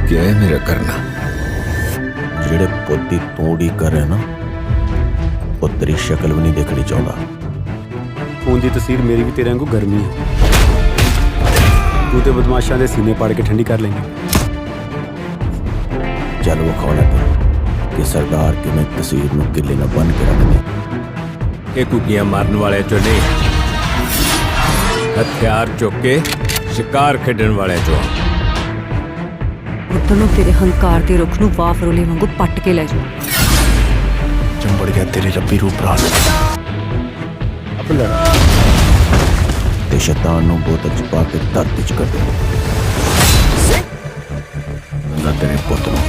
क्या है मेरा करना? ਜਿਹੜੇ ਪੁੱਤ ਦੀ ਤੂੰ ਉਡੀਕ ਕਰ ਰਿਹਾ ਨਾ ਉਹ ਤੇਰੀ ਸ਼ਕਲ ਵੀ ਨਹੀਂ ਦੇਖਣੀ ਚਾਹੁੰਦਾ। खून की तस्वीर मेरी भी तेरे वांगू गर्मी है। तू तो बदमाशा के सीने पाड़ के ठंडी कर लेंगे। ਚੱਲ ਵਿਖਾਉਣਾ ਤੇ ਕਿ ਸਰਦਾਰ ਕਿਵੇਂ ਤਸਵੀਰ ਨੂੰ ਕਿੱਲੇ ਨਾਲ ਬੰਨ ਕੇ ਰੱਖਦੇ। ये कुकियां मारने वाले चो नहीं, हथियार चुक के शिकार खेडन वाले चो। ਉਧਰ ਨੂੰ ਤੇਰੇ ਹੰਕਾਰ ਦੇ ਰੁੱਖ ਨੂੰ ਵਾਹ ਫਰੋਲੇ ਵਾਂਗੂ ਪੱਟ ਕੇ ਲੈ ਜਾ। ਚੰਬੜ ਗਿਆ ਤੇਰੇ ਰੱਬੀ ਰੂਪ ਰਾਤ ਤੇ ਸ਼ੈਤਾਨ ਨੂੰ ਬੋਤਲ ਚ ਪਾ ਕੇ ਧਰਤੀ ਚ ਕੱਢ ਨਾ ਤੇਰੇ ਪੁੱਤ ਨੂੰ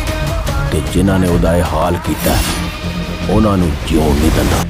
ਤੇ ਜਿਨ੍ਹਾਂ ਨੇ ਉਹਦਾ ਇਹ ਹਾਲ ਕੀਤਾ ਉਹਨਾਂ ਨੂੰ ਜਿਉਣ ਨਹੀਂ ਦਿੰਦਾ।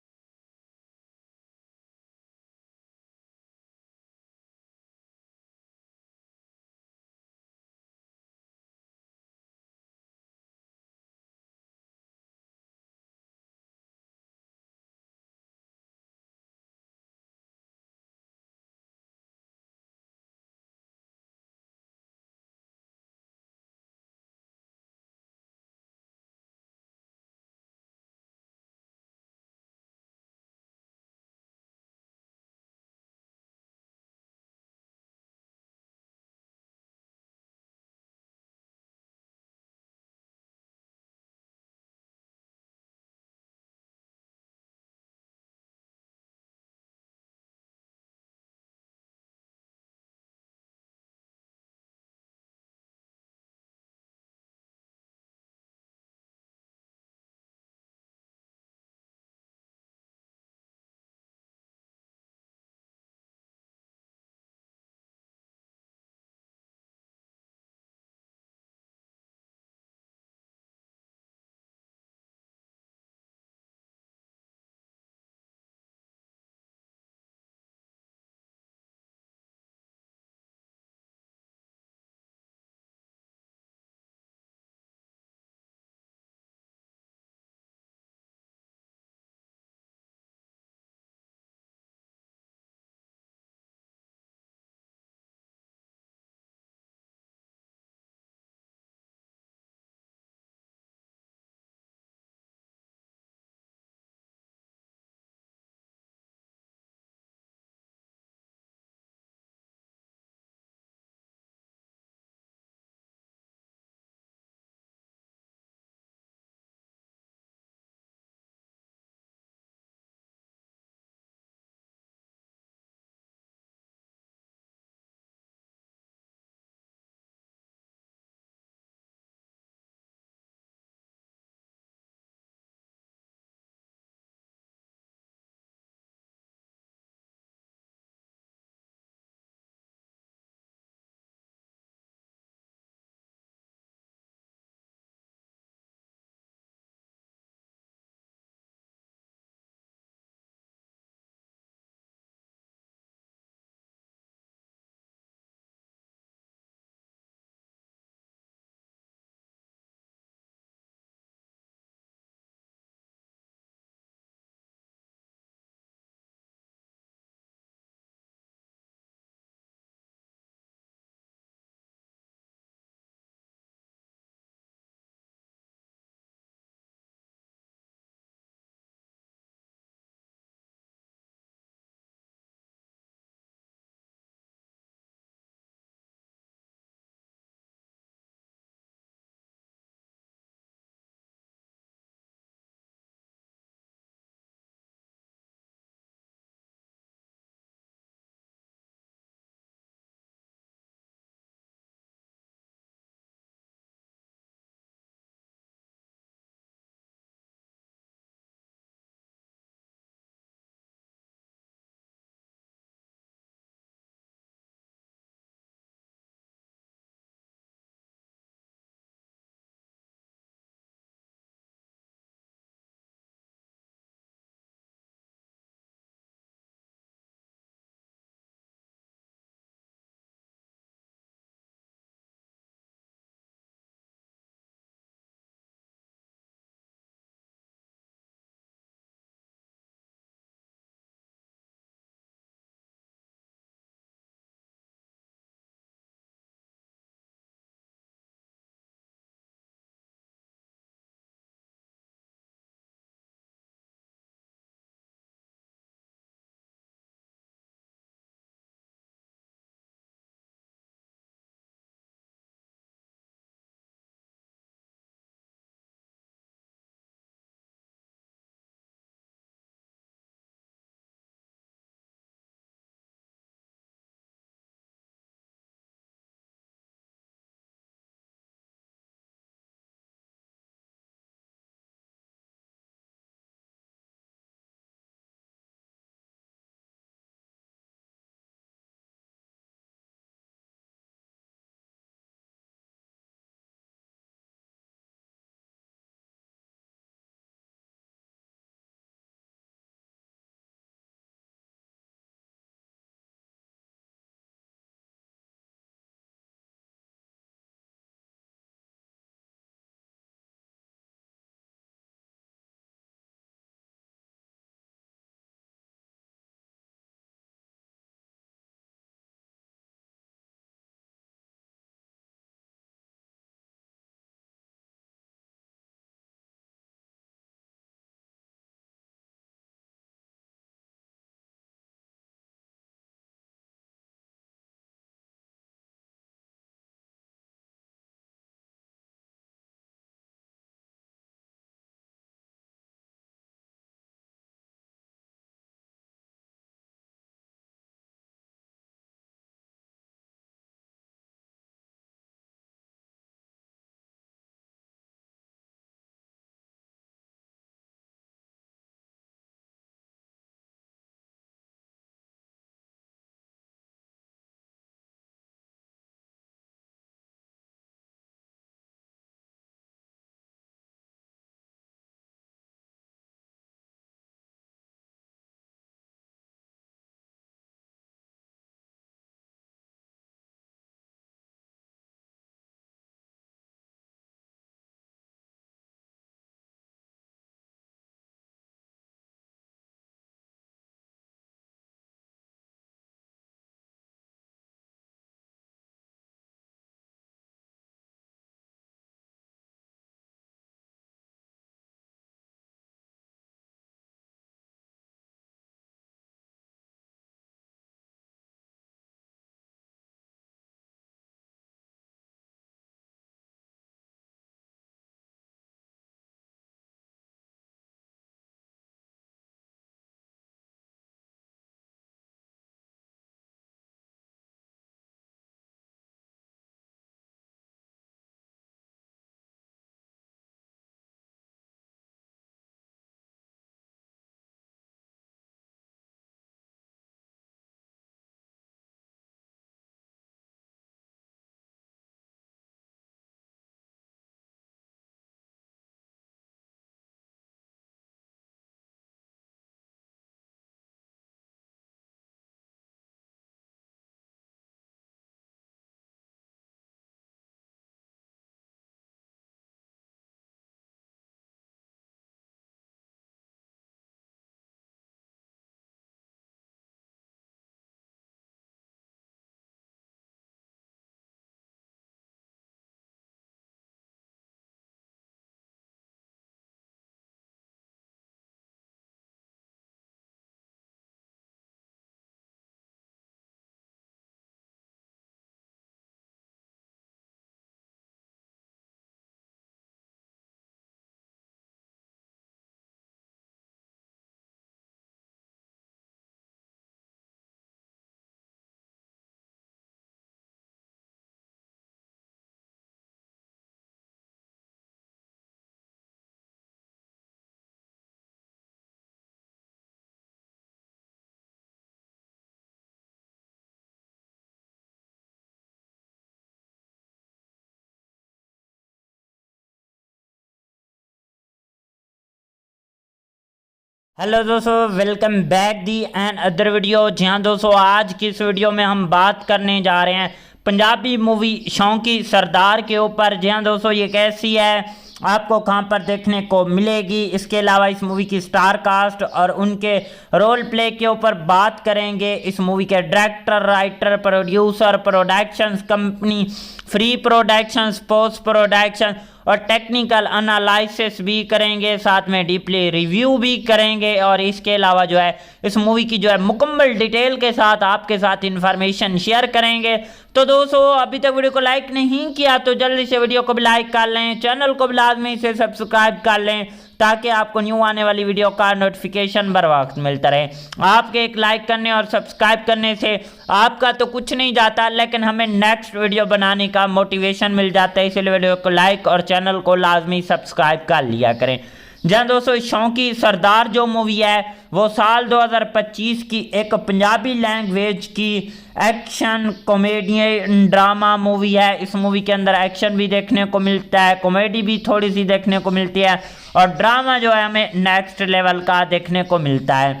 हेलो दोस्तों, welcome back the another video. जी हाँ दोस्तों, आज की इस वीडियो में हम बात करने जा रहे हैं पंजाबी मूवी शौकी सरदार के ऊपर। जी हाँ दोस्तों, ये कैसी है, आपको कहाँ पर देखने को मिलेगी, इसके अलावा इस मूवी की स्टार कास्ट और उनके रोल प्ले के ऊपर बात करेंगे। इस मूवी के director, writer, producer, productions company, free productions, post production और टेक्निकल एनालिसिस भी करेंगे, साथ में डीपली रिव्यू भी करेंगे और इसके अलावा जो है इस मूवी की जो है मुकम्मल डिटेल के साथ आपके साथ इंफॉर्मेशन शेयर करेंगे। तो दोस्तों, अभी तक वीडियो को लाइक नहीं किया तो जल्दी से वीडियो को भी लाइक कर लें, चैनल को भी लाजमी से सब्सक्राइब कर लें ताकि आपको न्यू आने वाली वीडियो का नोटिफिकेशन बर वक्त मिलता रहे। आपके एक लाइक करने और सब्सक्राइब करने से आपका तो कुछ नहीं जाता, लेकिन हमें नेक्स्ट वीडियो बनाने का मोटिवेशन मिल जाता है। इसलिए वीडियो को लाइक और चैनल को लाजमी सब्सक्राइब कर लिया करें। जहाँ दोस्तों, शौकी सरदार जो मूवी है वो साल 2025 की एक पंजाबी लैंग्वेज की एक्शन कॉमेडी ड्रामा मूवी है। इस मूवी के अंदर एक्शन भी देखने को मिलता है, कॉमेडी भी थोड़ी सी देखने को मिलती है और ड्रामा जो है हमें नेक्स्ट लेवल का देखने को मिलता है।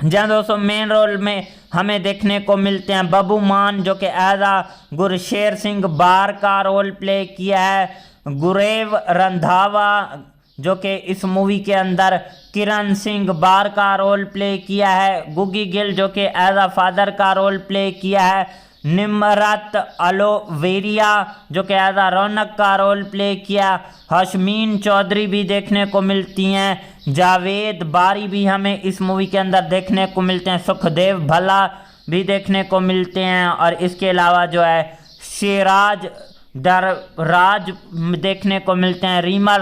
जहाँ दोस्तों, मेन रोल में हमें देखने को मिलते हैं बबू मान, जो कि एज गुरशेर सिंह बार का रोल प्ले किया है। गुरेव रंधावा, जो कि इस मूवी के अंदर किरण सिंह बार का रोल प्ले किया है। गुगी गिल, जो कि एज फादर का रोल प्ले किया है। निमरत अलोवेरिया, जो कि एज रौनक का रोल प्ले किया। हशमीन चौधरी भी देखने को मिलती हैं। जावेद बारी भी हमें इस मूवी के अंदर देखने को मिलते हैं। सुखदेव भला भी देखने को मिलते हैं और इसके अलावा जो है शेराज दरराज देखने को मिलते हैं। रीमा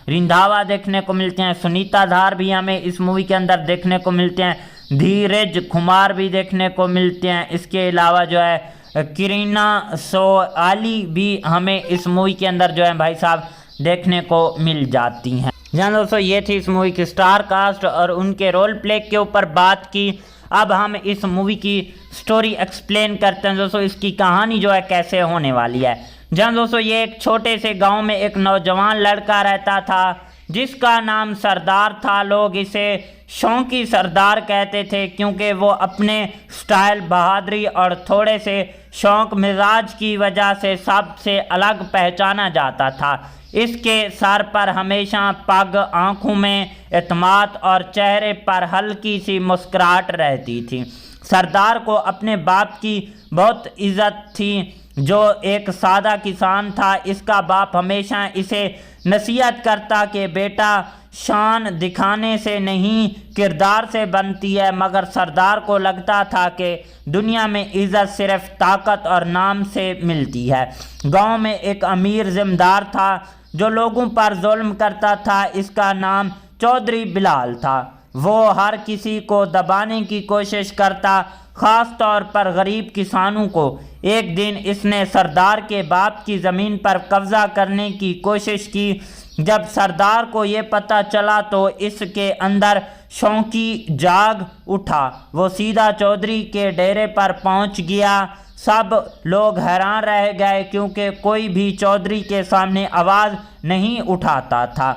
रिंधावा देखने को मिलते हैं। सुनीता धार भी हमें इस मूवी के अंदर देखने को मिलते हैं। धीरज कुमार भी देखने को मिलते हैं। इसके अलावा जो है करीना सोआली भी हमें इस मूवी के अंदर जो है भाई साहब देखने को मिल जाती हैं। जहाँ दोस्तों, ये थी इस मूवी की स्टार कास्ट और उनके रोल प्ले के ऊपर बात की। अब हम इस मूवी की स्टोरी एक्सप्लेन करते हैं दोस्तों, इसकी कहानी जो है कैसे होने वाली है। जहाँ दोस्तों, ये एक छोटे से गांव में एक नौजवान लड़का रहता था जिसका नाम सरदार था। लोग इसे शौकी सरदार कहते थे क्योंकि वो अपने स्टाइल, बहादुरी और थोड़े से शौक मिजाज की वजह से सबसे अलग पहचाना जाता था। इसके सर पर हमेशा पग, आंखों में एतमाद और चेहरे पर हल्की सी मुस्कुराहट रहती थी। सरदार को अपने बाप की बहुत इज्जत थी, जो एक सादा किसान था। इसका बाप हमेशा इसे नसीहत करता कि बेटा, शान दिखाने से नहीं किरदार से बनती है। मगर सरदार को लगता था कि दुनिया में इज्जत सिर्फ ताकत और नाम से मिलती है। गांव में एक अमीर जिम्मेदार था जो लोगों पर जुल्म करता था। इसका नाम चौधरी बिलाल था। वो हर किसी को दबाने की कोशिश करता, ख़ास तौर पर गरीब किसानों को। एक दिन इसने सरदार के बाप की ज़मीन पर कब्ज़ा करने की कोशिश की। जब सरदार को ये पता चला तो इसके अंदर शौकी जाग उठा। वो सीधा चौधरी के डेरे पर पहुंच गया। सब लोग हैरान रह गए क्योंकि कोई भी चौधरी के सामने आवाज़ नहीं उठाता था।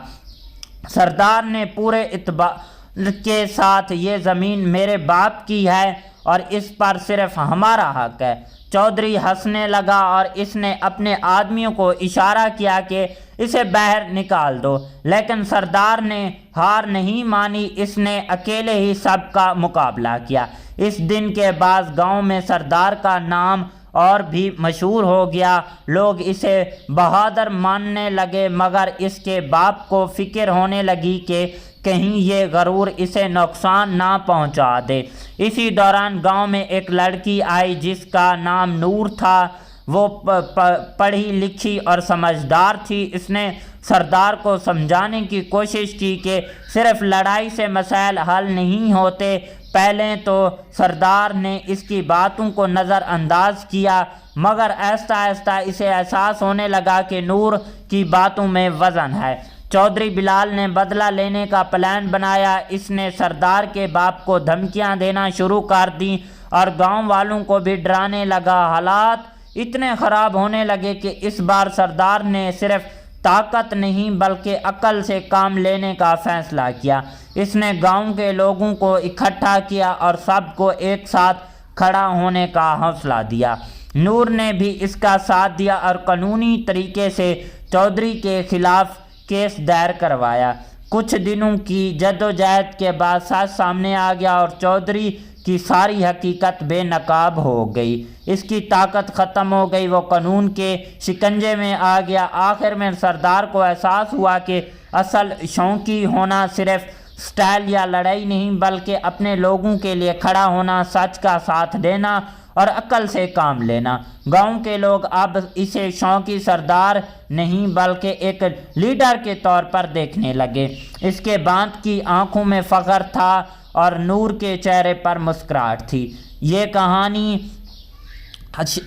सरदार ने पूरे इत्मीनान के साथ, ये ज़मीन मेरे बाप की है और इस पर सिर्फ हमारा हक है। चौधरी हंसने लगा और इसने अपने आदमियों को इशारा किया कि इसे बाहर निकाल दो, लेकिन सरदार ने हार नहीं मानी। इसने अकेले ही सबका मुकाबला किया। इस दिन के बाद गांव में सरदार का नाम और भी मशहूर हो गया। लोग इसे बहादुर मानने लगे, मगर इसके बाप को फिक्र होने लगी कि कहीं ये गरूर इसे नुकसान ना पहुंचा दे। इसी दौरान गांव में एक लड़की आई जिसका नाम नूर था। वो पढ़ी लिखी और समझदार थी। इसने सरदार को समझाने की कोशिश की कि सिर्फ लड़ाई से मसाइल हल नहीं होते। पहले तो सरदार ने इसकी बातों को नज़रअंदाज किया, मगर आहिस्ता आहिस्ता इसे एहसास होने लगा कि नूर की बातों में वज़न है। चौधरी बिलाल ने बदला लेने का प्लान बनाया। इसने सरदार के बाप को धमकियां देना शुरू कर दी और गांव वालों को भी डराने लगा। हालात इतने ख़राब होने लगे कि इस बार सरदार ने सिर्फ ताकत नहीं बल्कि अकल से काम लेने का फैसला किया। इसने गांव के लोगों को इकट्ठा किया और सबको एक साथ खड़ा होने का हौसला दिया। नूर ने भी इसका साथ दिया और कानूनी तरीके से चौधरी के खिलाफ केस दायर करवाया। कुछ दिनों की जद्दोजहद के बाद सच सामने आ गया और चौधरी की सारी हकीकत बेनकाब हो गई। इसकी ताकत ख़त्म हो गई, वो कानून के शिकंजे में आ गया। आखिर में सरदार को एहसास हुआ कि असल शौकी होना सिर्फ स्टाइल या लड़ाई नहीं बल्कि अपने लोगों के लिए खड़ा होना, सच का साथ देना और अकल से काम लेना। गांव के लोग अब इसे शौकी सरदार नहीं बल्कि एक लीडर के तौर पर देखने लगे। इसके बात की आंखों में फख्र था और नूर के चेहरे पर मुस्कुराहट थी। ये कहानी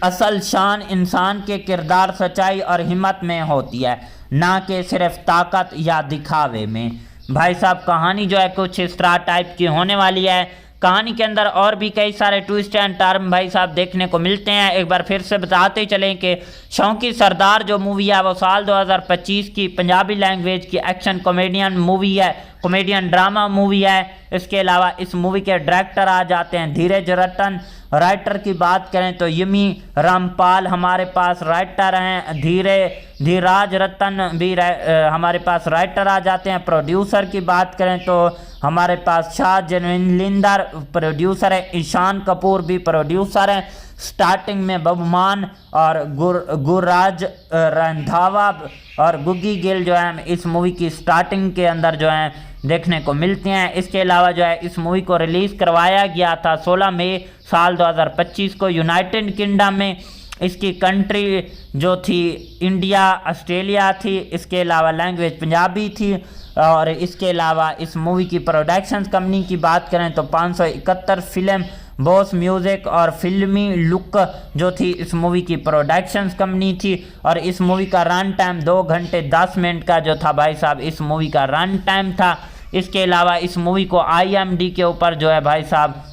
असल शान इंसान के किरदार, सच्चाई और हिम्मत में होती है, ना कि सिर्फ ताकत या दिखावे में। भाई साहब कहानी जो है कुछ इस तरह टाइप की होने वाली है। कहानी के अंदर और भी कई सारे ट्विस्ट एंड टर्न भाई साहब देखने को मिलते हैं। एक बार फिर से बताते चलें कि शौकी सरदार जो मूवी है वो साल 2025 की पंजाबी लैंग्वेज की एक्शन कॉमेडियन मूवी है, कॉमेडियन ड्रामा मूवी है। इसके अलावा इस मूवी के डायरेक्टर आ जाते हैं धीरज रतन। राइटर की बात करें तो यमी रामपाल हमारे पास राइटर हैं, धीराज रतन भी हमारे पास राइटर आ जाते हैं। प्रोड्यूसर की बात करें तो हमारे पास शाह जनविंदर प्रोड्यूसर है, ईशान कपूर भी प्रोड्यूसर हैं। स्टार्टिंग में बबुमान और गुरराज रंधावा और गुग्गी गिल जो है इस मूवी की स्टार्टिंग के अंदर जो है देखने को मिलते हैं। इसके अलावा जो है इस मूवी को रिलीज़ करवाया गया था 16 मई साल 2025 को यूनाइटेड किंगडम में। इसकी कंट्री जो थी इंडिया, ऑस्ट्रेलिया थी। इसके अलावा लैंग्वेज पंजाबी थी। और इसके अलावा इस मूवी की प्रोडक्शंस कंपनी की बात करें तो 571 फिल्म बॉस म्यूज़िक और फिल्मी लुक जो थी इस मूवी की प्रोडक्शंस कंपनी थी। और इस मूवी का रन टाइम 2 घंटे 10 मिनट का जो था भाई साहब इस मूवी का रन टाइम था। इसके अलावा इस मूवी को IMDb के ऊपर जो है भाई साहब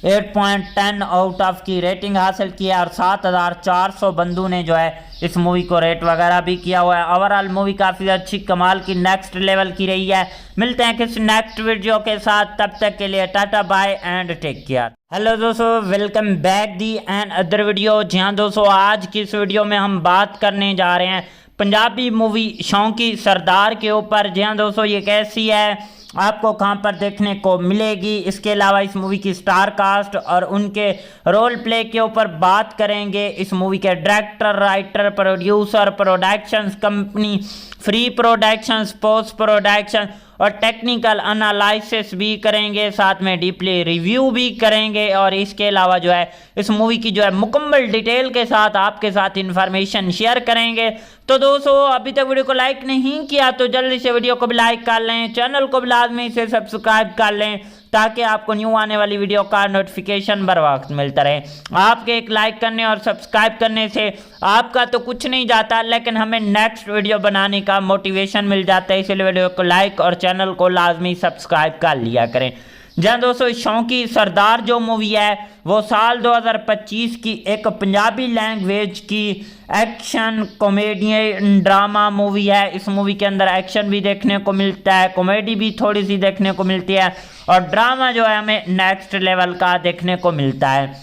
8.10 आउट ऑफ की रेटिंग हासिल की है और 7400 बंदों ने जो है इस मूवी को रेट वगैरह भी किया हुआ है। ओवरऑल मूवी काफ़ी अच्छी कमाल की नेक्स्ट लेवल की रही है। मिलते हैं किसी नेक्स्ट वीडियो के साथ, तब तक के लिए tata bye and take care. Hello दोस्तों, welcome back the another video. जी हाँ दोस्तों, आज की इस वीडियो में हम बात करने जा रहे हैं पंजाबी मूवी शौकी सरदार के ऊपर। जी हाँ दोस्तों, ये कैसी है, आपको कहां पर देखने को मिलेगी। इसके अलावा इस मूवी की स्टार कास्ट और उनके रोल प्ले के ऊपर बात करेंगे। इस मूवी के director, writer, producer, productions company, free productions, post production और टेक्निकल एनालिसिस भी करेंगे, साथ में डीपली रिव्यू भी करेंगे। और इसके अलावा जो है इस मूवी की जो है मुकम्मल डिटेल के साथ आपके साथ इन्फॉर्मेशन शेयर करेंगे। तो दोस्तों, अभी तक वीडियो को लाइक नहीं किया तो जल्दी से वीडियो को भी लाइक कर लें, चैनल को भी लाजमी से सब्सक्राइब कर लें ताकि आपको न्यू आने वाली वीडियो का नोटिफिकेशन बर वक्त मिलता रहे। आपके एक लाइक करने और सब्सक्राइब करने से आपका तो कुछ नहीं जाता, लेकिन हमें नेक्स्ट वीडियो बनाने का मोटिवेशन मिल जाता है। इसलिए वीडियो को लाइक और चैनल को लाजमी सब्सक्राइब कर लिया करें। जहाँ दोस्तों शौकी सरदार जो मूवी है वो साल 2025 की एक पंजाबी लैंग्वेज की एक्शन कॉमेडियन ड्रामा मूवी है। इस मूवी के अंदर एक्शन भी देखने को मिलता है, कॉमेडी भी थोड़ी सी देखने को मिलती है और ड्रामा जो है हमें नेक्स्ट लेवल का देखने को मिलता है।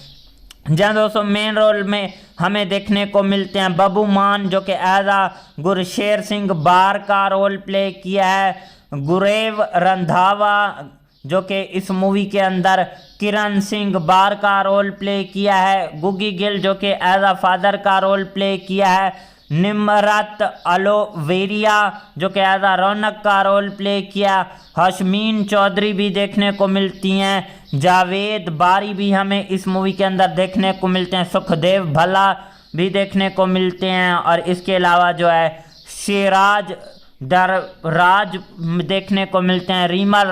जहाँ दोस्तों मेन रोल में हमें देखने को मिलते हैं बबू मान जो कि एज गुरशेर सिंह बार का रोल प्ले किया है, गुरेव रंधावा जो कि इस मूवी के अंदर किरण सिंह बार का रोल प्ले किया है, गुग्गी गिल जो कि एज फादर का रोल प्ले किया है, निमरत अलोवेरिया जो कि एज रौनक का रोल प्ले किया, हशमीन चौधरी भी देखने को मिलती हैं, जावेद बारी भी हमें इस मूवी के अंदर देखने को मिलते हैं, सुखदेव भला भी देखने को मिलते हैं और इसके अलावा जो है शेराज दरराज देखने को मिलते हैं, रीमा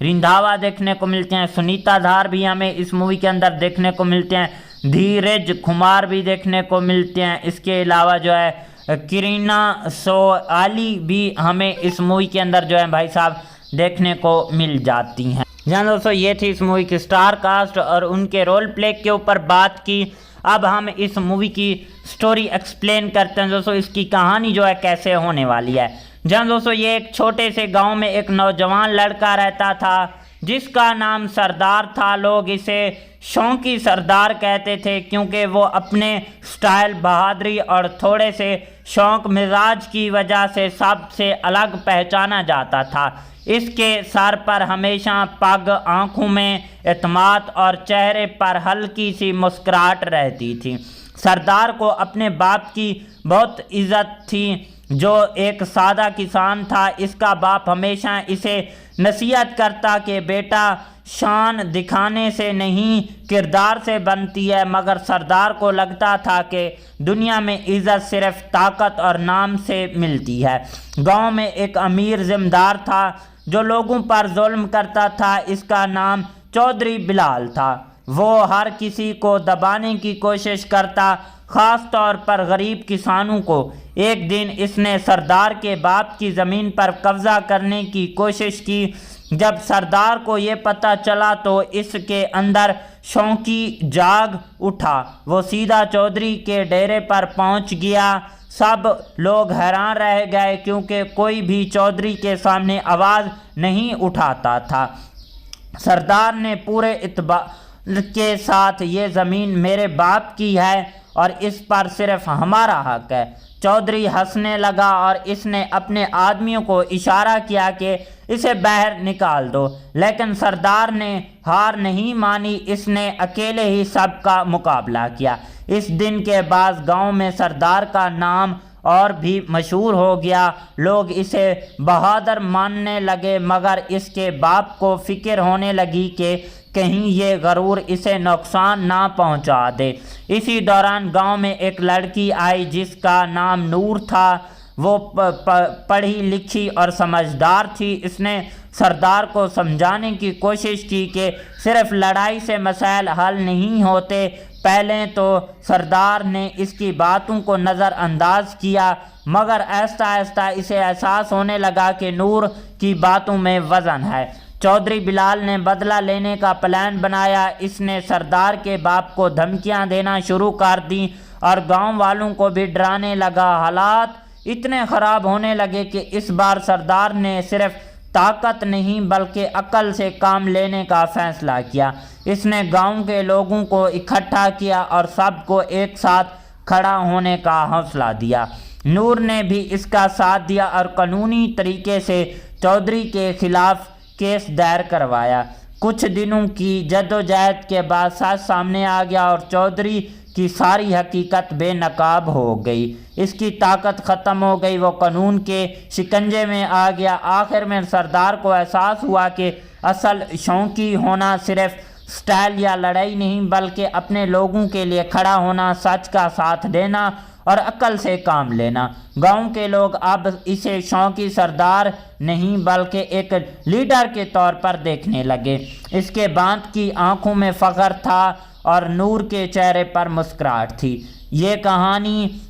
रिंधावा देखने को मिलते हैं, सुनीता धार भी हमें इस मूवी के अंदर देखने को मिलते हैं, धीरज कुमार भी देखने को मिलते हैं। इसके अलावा जो है करीना सोआली भी हमें इस मूवी के अंदर जो है भाई साहब देखने को मिल जाती हैं। जहाँ दोस्तों ये थी इस मूवी की स्टार कास्ट और उनके रोल प्ले के ऊपर बात की। अब हम इस मूवी की स्टोरी एक्सप्लेन करते हैं दोस्तों, इसकी कहानी जो है कैसे होने वाली है। जहाँ दोस्तों ये एक छोटे से गांव में एक नौजवान लड़का रहता था जिसका नाम सरदार था। लोग इसे शौकी सरदार कहते थे क्योंकि वो अपने स्टाइल, बहादुरी और थोड़े से शौक मिजाज की वजह से सबसे अलग पहचाना जाता था। इसके सर पर हमेशा पग, आंखों में एतमाद और चेहरे पर हल्की सी मुस्कुराहट रहती थी। सरदार को अपने बाप की बहुत इज्जत थी जो एक सादा किसान था। इसका बाप हमेशा इसे नसीहत करता कि बेटा, शान दिखाने से नहीं किरदार से बनती है, मगर सरदार को लगता था कि दुनिया में इज्जत सिर्फ ताकत और नाम से मिलती है। गांव में एक अमीर जिम्मेदार था जो लोगों पर जुल्म करता था। इसका नाम चौधरी बिलाल था। वो हर किसी को दबाने की कोशिश करता, ख़ास तौर पर गरीब किसानों को। एक दिन इसने सरदार के बाप की ज़मीन पर कब्ज़ा करने की कोशिश की। जब सरदार को ये पता चला तो इसके अंदर शौकी जाग उठा। वो सीधा चौधरी के डेरे पर पहुंच गया। सब लोग हैरान रह गए क्योंकि कोई भी चौधरी के सामने आवाज़ नहीं उठाता था। सरदार ने पूरे इत्मीनान के साथ, ये ज़मीन मेरे बाप की है और इस पर सिर्फ हमारा हक है। चौधरी हंसने लगा और इसने अपने आदमियों को इशारा किया कि इसे बाहर निकाल दो, लेकिन सरदार ने हार नहीं मानी। इसने अकेले ही सबका मुकाबला किया। इस दिन के बाद गांव में सरदार का नाम और भी मशहूर हो गया। लोग इसे बहादुर मानने लगे, मगर इसके बाप को फिक्र होने लगी कि कहीं ये गरूर इसे नुकसान ना पहुंचा दे। इसी दौरान गांव में एक लड़की आई जिसका नाम नूर था। वो पढ़ी लिखी और समझदार थी। इसने सरदार को समझाने की कोशिश की कि सिर्फ लड़ाई से मसाइल हल नहीं होते। पहले तो सरदार ने इसकी बातों को नज़रअंदाज किया, मगर आहिस्ता आहिस्ता इसे एहसास होने लगा कि नूर की बातों में वज़न है। चौधरी बिलाल ने बदला लेने का प्लान बनाया। इसने सरदार के बाप को धमकियां देना शुरू कर दी और गांव वालों को भी डराने लगा। हालात इतने ख़राब होने लगे कि इस बार सरदार ने सिर्फ ताकत नहीं बल्कि अक्ल से काम लेने का फैसला किया। इसने गांव के लोगों को इकट्ठा किया और सबको एक साथ खड़ा होने का हौसला दिया। नूर ने भी इसका साथ दिया और कानूनी तरीके से चौधरी के खिलाफ केस दायर करवाया। कुछ दिनों की जद्दोजहद के बाद सच सामने आ गया और चौधरी की सारी हकीकत बेनकाब हो गई। इसकी ताकत ख़त्म हो गई। वो कानून के शिकंजे में आ गया। आखिर में सरदार को एहसास हुआ कि असल शौकी होना सिर्फ स्टाइल या लड़ाई नहीं बल्कि अपने लोगों के लिए खड़ा होना, सच का साथ देना और अक्ल से काम लेना। गांव के लोग अब इसे शौकी सरदार नहीं बल्कि एक लीडर के तौर पर देखने लगे। इसके बांध की आंखों में फ़ख्र था और नूर के चेहरे पर मुस्कुराहट थी। ये कहानी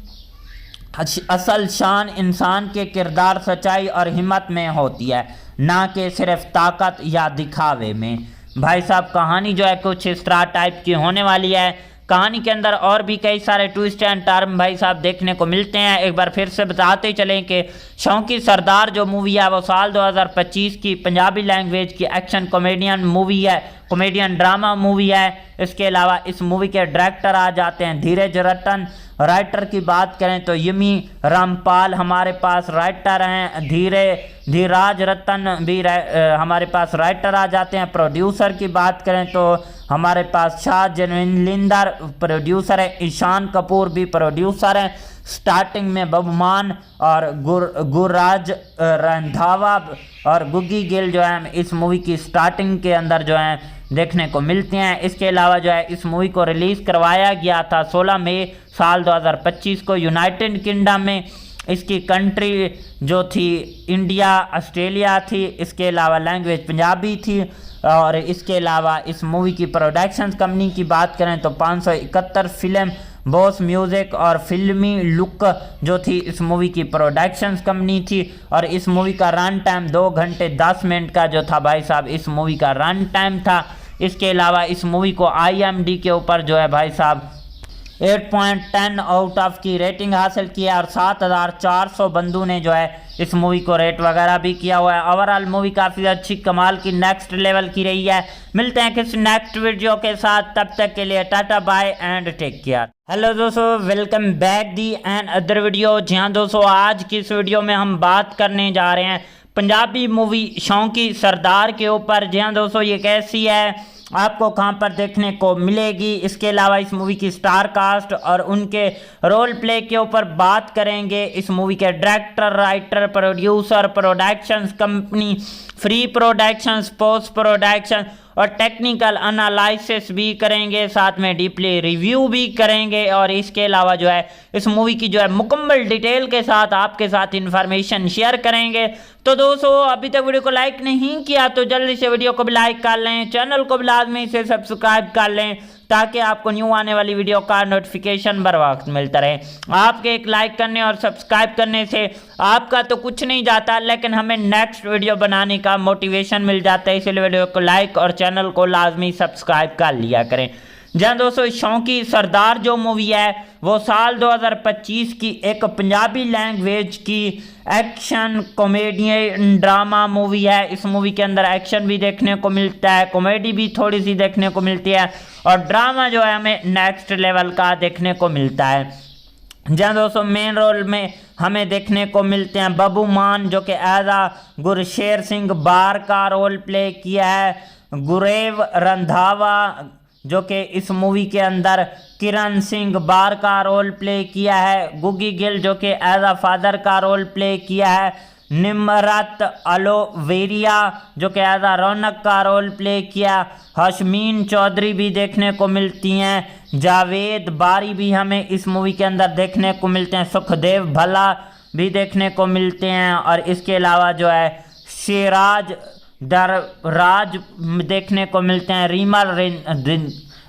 असल शान इंसान के किरदार, सच्चाई और हिम्मत में होती है, ना कि सिर्फ ताकत या दिखावे में। भाई साहब, कहानी जो है कुछ इस तरह टाइप की होने वाली है। कहानी के अंदर और भी कई सारे ट्विस्ट एंड टर्न भाई साहब देखने को मिलते हैं। एक बार फिर से बताते चलें कि शौकी सरदार जो मूवी है वो साल 2025 की पंजाबी लैंग्वेज की एक्शन कॉमेडियन मूवी है, कॉमेडियन ड्रामा मूवी है। इसके अलावा इस मूवी के डायरेक्टर आ जाते हैं धीरज रतन। राइटर की बात करें तो यमी रामपाल हमारे पास राइटर हैं। धीराज रतन भी हमारे पास राइटर आ जाते हैं। प्रोड्यूसर की बात करें तो हमारे पास शाह जनविंदर प्रोड्यूसर है। ईशान कपूर भी प्रोड्यूसर हैं। स्टार्टिंग में बबमान और गुरराज रंधावा और गुग्गी गिल जो है इस मूवी की स्टार्टिंग के अंदर जो है देखने को मिलते हैं। इसके अलावा जो है इस मूवी को रिलीज़ करवाया गया था 16 मई साल 2025 को यूनाइटेड किंगडम में। इसकी कंट्री जो थी इंडिया, ऑस्ट्रेलिया थी। इसके अलावा लैंग्वेज पंजाबी थी। और इसके अलावा इस मूवी की प्रोडक्शन कंपनी की बात करें तो 571 फिल्म बॉस म्यूज़िक और फिल्मी लुक जो थी इस मूवी की प्रोडक्शन कंपनी थी। और इस मूवी का रन टाइम 2 घंटे 10 मिनट का जो था भाई साहब इस मूवी का रन टाइम था। इसके अलावा इस मूवी को IMDb के ऊपर जो है भाई साहब 8.10 आउट ऑफ की रेटिंग हासिल की है और 7400 बंदों ने जो है इस मूवी को रेट वगैरह भी किया हुआ है। ओवरऑल मूवी काफ़ी अच्छी कमाल की नेक्स्ट लेवल की रही है। मिलते हैं किसी नेक्स्ट वीडियो के साथ, तब तक के लिए tata bye and take care. Hello दोस्तों, welcome back the another video. जी हाँ दोस्तों, आज की इस वीडियो में हम बात करने जा रहे हैं पंजाबी मूवी शौंकी सरदार के ऊपर। जी हाँ दोस्तों, ये कैसी है, आपको कहां पर देखने को मिलेगी, इसके अलावा इस मूवी की स्टार कास्ट और उनके रोल प्ले के ऊपर बात करेंगे। इस मूवी के director, writer, producer, productions company, free productions, post production और टेक्निकल एनालिसिस भी करेंगे, साथ में डीपली रिव्यू भी करेंगे और इसके अलावा जो है इस मूवी की जो है मुकम्मल डिटेल के साथ आपके साथ इंफॉर्मेशन शेयर करेंगे। तो दोस्तों, अभी तक वीडियो को लाइक नहीं किया तो जल्दी से वीडियो को भी लाइक कर लें, चैनल को भी लाजमी से सब्सक्राइब कर लें ताकि आपको न्यू आने वाली वीडियो का नोटिफिकेशन बर वक्त मिलता रहे। आपके एक लाइक करने और सब्सक्राइब करने से आपका तो कुछ नहीं जाता, लेकिन हमें नेक्स्ट वीडियो बनाने का मोटिवेशन मिल जाता है। इसलिए वीडियो को लाइक और चैनल को लाजमी सब्सक्राइब कर लिया करें। जहाँ दोस्तों, शौंकी सरदार जो मूवी है वो साल 2025 की एक पंजाबी लैंग्वेज की एक्शन कॉमेडी ड्रामा मूवी है। इस मूवी के अंदर एक्शन भी देखने को मिलता है, कॉमेडी भी थोड़ी सी देखने को मिलती है और ड्रामा जो है हमें नेक्स्ट लेवल का देखने को मिलता है। जहाँ दोस्तों, मेन रोल में हमें देखने को मिलते हैं बब्बू मान, जो कि एज आ गुरशेर सिंह बार का रोल प्ले किया है। गुरेव रंधावा, जो कि इस मूवी के अंदर किरण सिंह बार का रोल प्ले किया है। गुगी गिल, जो कि एज अ फादर का रोल प्ले किया है। निमरत अलोवेरिया, जो कि एज अ रौनक का रोल प्ले किया। हशमीन चौधरी भी देखने को मिलती हैं। जावेद बारी भी हमें इस मूवी के अंदर देखने को मिलते हैं। सुखदेव भल्ला भी देखने को मिलते हैं और इसके अलावा जो है शेराज राज देखने को मिलते हैं। रीमा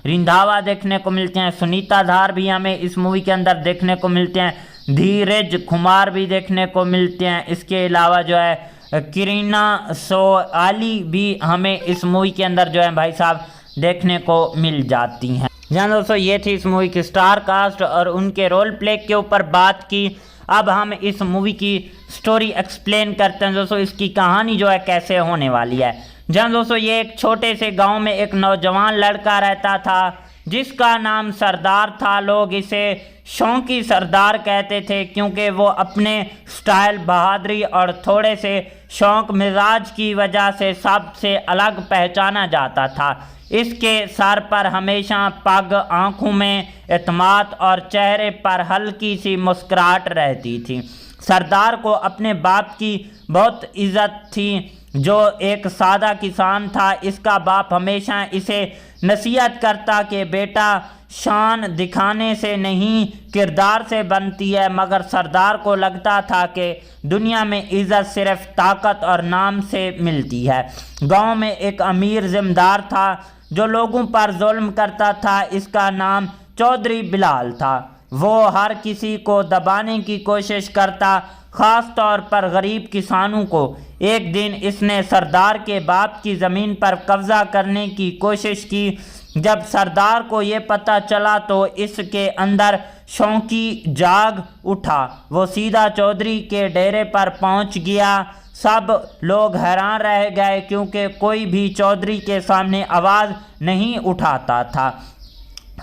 रिंधावा देखने को मिलते हैं। सुनीता धार भी हमें इस मूवी के अंदर देखने को मिलते हैं। धीरज कुमार भी देखने को मिलते हैं। इसके अलावा जो है करीना सोआली भी हमें इस मूवी के अंदर जो है भाई साहब देखने को मिल जाती हैं। जान दोस्तों, ये थी इस मूवी की स्टार कास्ट और उनके रोल प्ले के ऊपर बात की। अब हम इस मूवी की स्टोरी एक्सप्लेन करते हैं दोस्तों, इसकी कहानी जो है कैसे होने वाली है। जहाँ दोस्तों, ये एक छोटे से गांव में एक नौजवान लड़का रहता था जिसका नाम सरदार था। लोग इसे शौंकी सरदार कहते थे क्योंकि वो अपने स्टाइल, बहादुरी और थोड़े से शौक मिजाज की वजह से सबसे अलग पहचाना जाता था। इसके सर पर हमेशा पग, आंखों में एतमाद और चेहरे पर हल्की सी मुस्कुराहट रहती थी। सरदार को अपने बाप की बहुत इज्जत थी, जो एक सादा किसान था। इसका बाप हमेशा इसे नसीहत करता कि बेटा, शान दिखाने से नहीं किरदार से बनती है। मगर सरदार को लगता था कि दुनिया में इज्जत सिर्फ ताकत और नाम से मिलती है। गांव में एक अमीर जिम्मेदार था जो लोगों पर जुल्म करता था। इसका नाम चौधरी बिलाल था। वो हर किसी को दबाने की कोशिश करता, ख़ास तौर पर गरीब किसानों को। एक दिन इसने सरदार के बाप की ज़मीन पर कब्ज़ा करने की कोशिश की। जब सरदार को ये पता चला तो इसके अंदर शौंकी जाग उठा। वो सीधा चौधरी के डेरे पर पहुंच गया। सब लोग हैरान रह गए क्योंकि कोई भी चौधरी के सामने आवाज़ नहीं उठाता था।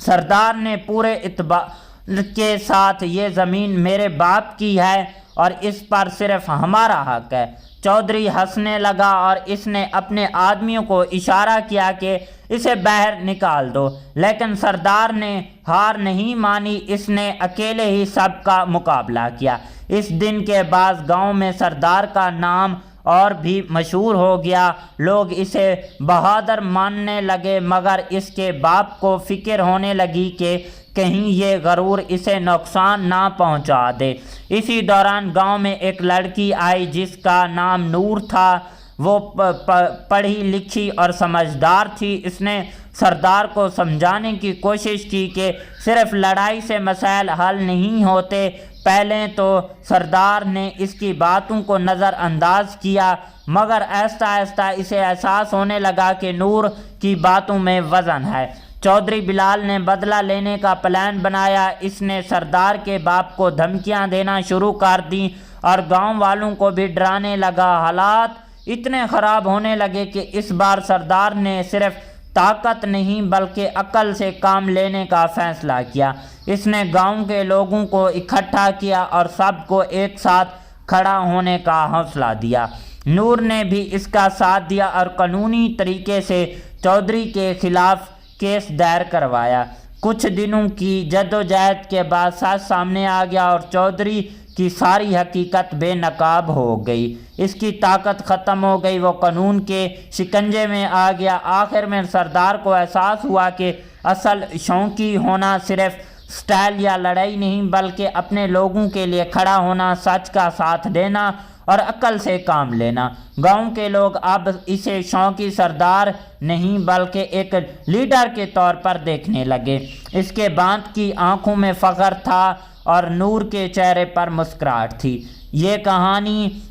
सरदार ने पूरे इत्मीनान के साथ, ये ज़मीन मेरे बाप की है और इस पर सिर्फ हमारा हक है। चौधरी हंसने लगा और इसने अपने आदमियों को इशारा किया कि इसे बाहर निकाल दो, लेकिन सरदार ने हार नहीं मानी। इसने अकेले ही सबका मुकाबला किया। इस दिन के बाद गांव में सरदार का नाम और भी मशहूर हो गया। लोग इसे बहादुर मानने लगे, मगर इसके बाप को फिक्र होने लगी कि कहीं ये गरूर इसे नुकसान ना पहुंचा दे। इसी दौरान गांव में एक लड़की आई जिसका नाम नूर था। वो पढ़ी लिखी और समझदार थी। इसने सरदार को समझाने की कोशिश की कि सिर्फ लड़ाई से मसाइल हल नहीं होते। पहले तो सरदार ने इसकी बातों को नज़रअंदाज किया, मगर आहिस्ता आहिस्ता इसे एहसास होने लगा कि नूर की बातों में वज़न है। चौधरी बिलाल ने बदला लेने का प्लान बनाया। इसने सरदार के बाप को धमकियां देना शुरू कर दी और गांव वालों को भी डराने लगा। हालात इतने ख़राब होने लगे कि इस बार सरदार ने सिर्फ ताकत नहीं बल्कि अकल से काम लेने का फैसला किया। इसने गांव के लोगों को इकट्ठा किया और सबको एक साथ खड़ा होने का हौसला दिया। नूर ने भी इसका साथ दिया और कानूनी तरीके से चौधरी के खिलाफ केस दायर करवाया। कुछ दिनों की जद्दोजहद के बाद सच सामने आ गया और चौधरी की सारी हकीकत बेनकाब हो गई। इसकी ताकत ख़त्म हो गई, वो कानून के शिकंजे में आ गया। आखिर में सरदार को एहसास हुआ कि असल शौकी होना सिर्फ स्टाइल या लड़ाई नहीं बल्कि अपने लोगों के लिए खड़ा होना, सच का साथ देना और अकल से काम लेना। गांव के लोग अब इसे शौकी सरदार नहीं बल्कि एक लीडर के तौर पर देखने लगे। इसके बांध की आंखों में फ़ख्र था और नूर के चेहरे पर मुस्कुराहट थी। ये कहानी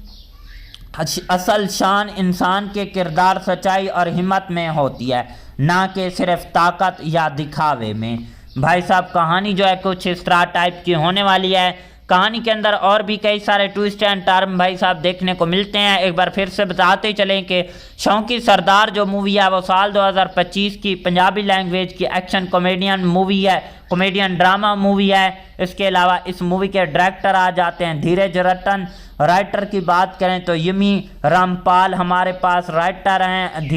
असल शान इंसान के किरदार, सच्चाई और हिम्मत में होती है, ना कि सिर्फ ताकत या दिखावे में। भाई साहब कहानी जो है कुछ इस तरह टाइप की होने वाली है। कहानी के अंदर और भी कई सारे ट्विस्ट एंड टर्न भाई साहब देखने को मिलते हैं। एक बार फिर से बताते चलें कि शौकी सरदार जो मूवी है वो साल 2025 की पंजाबी लैंग्वेज की एक्शन कॉमेडियन मूवी है, कॉमेडियन ड्रामा मूवी है। इसके अलावा इस मूवी के डायरेक्टर आ जाते हैं धीरज रतन। राइटर की बात करें तो यमी रामपाल हमारे पास राइटर हैं,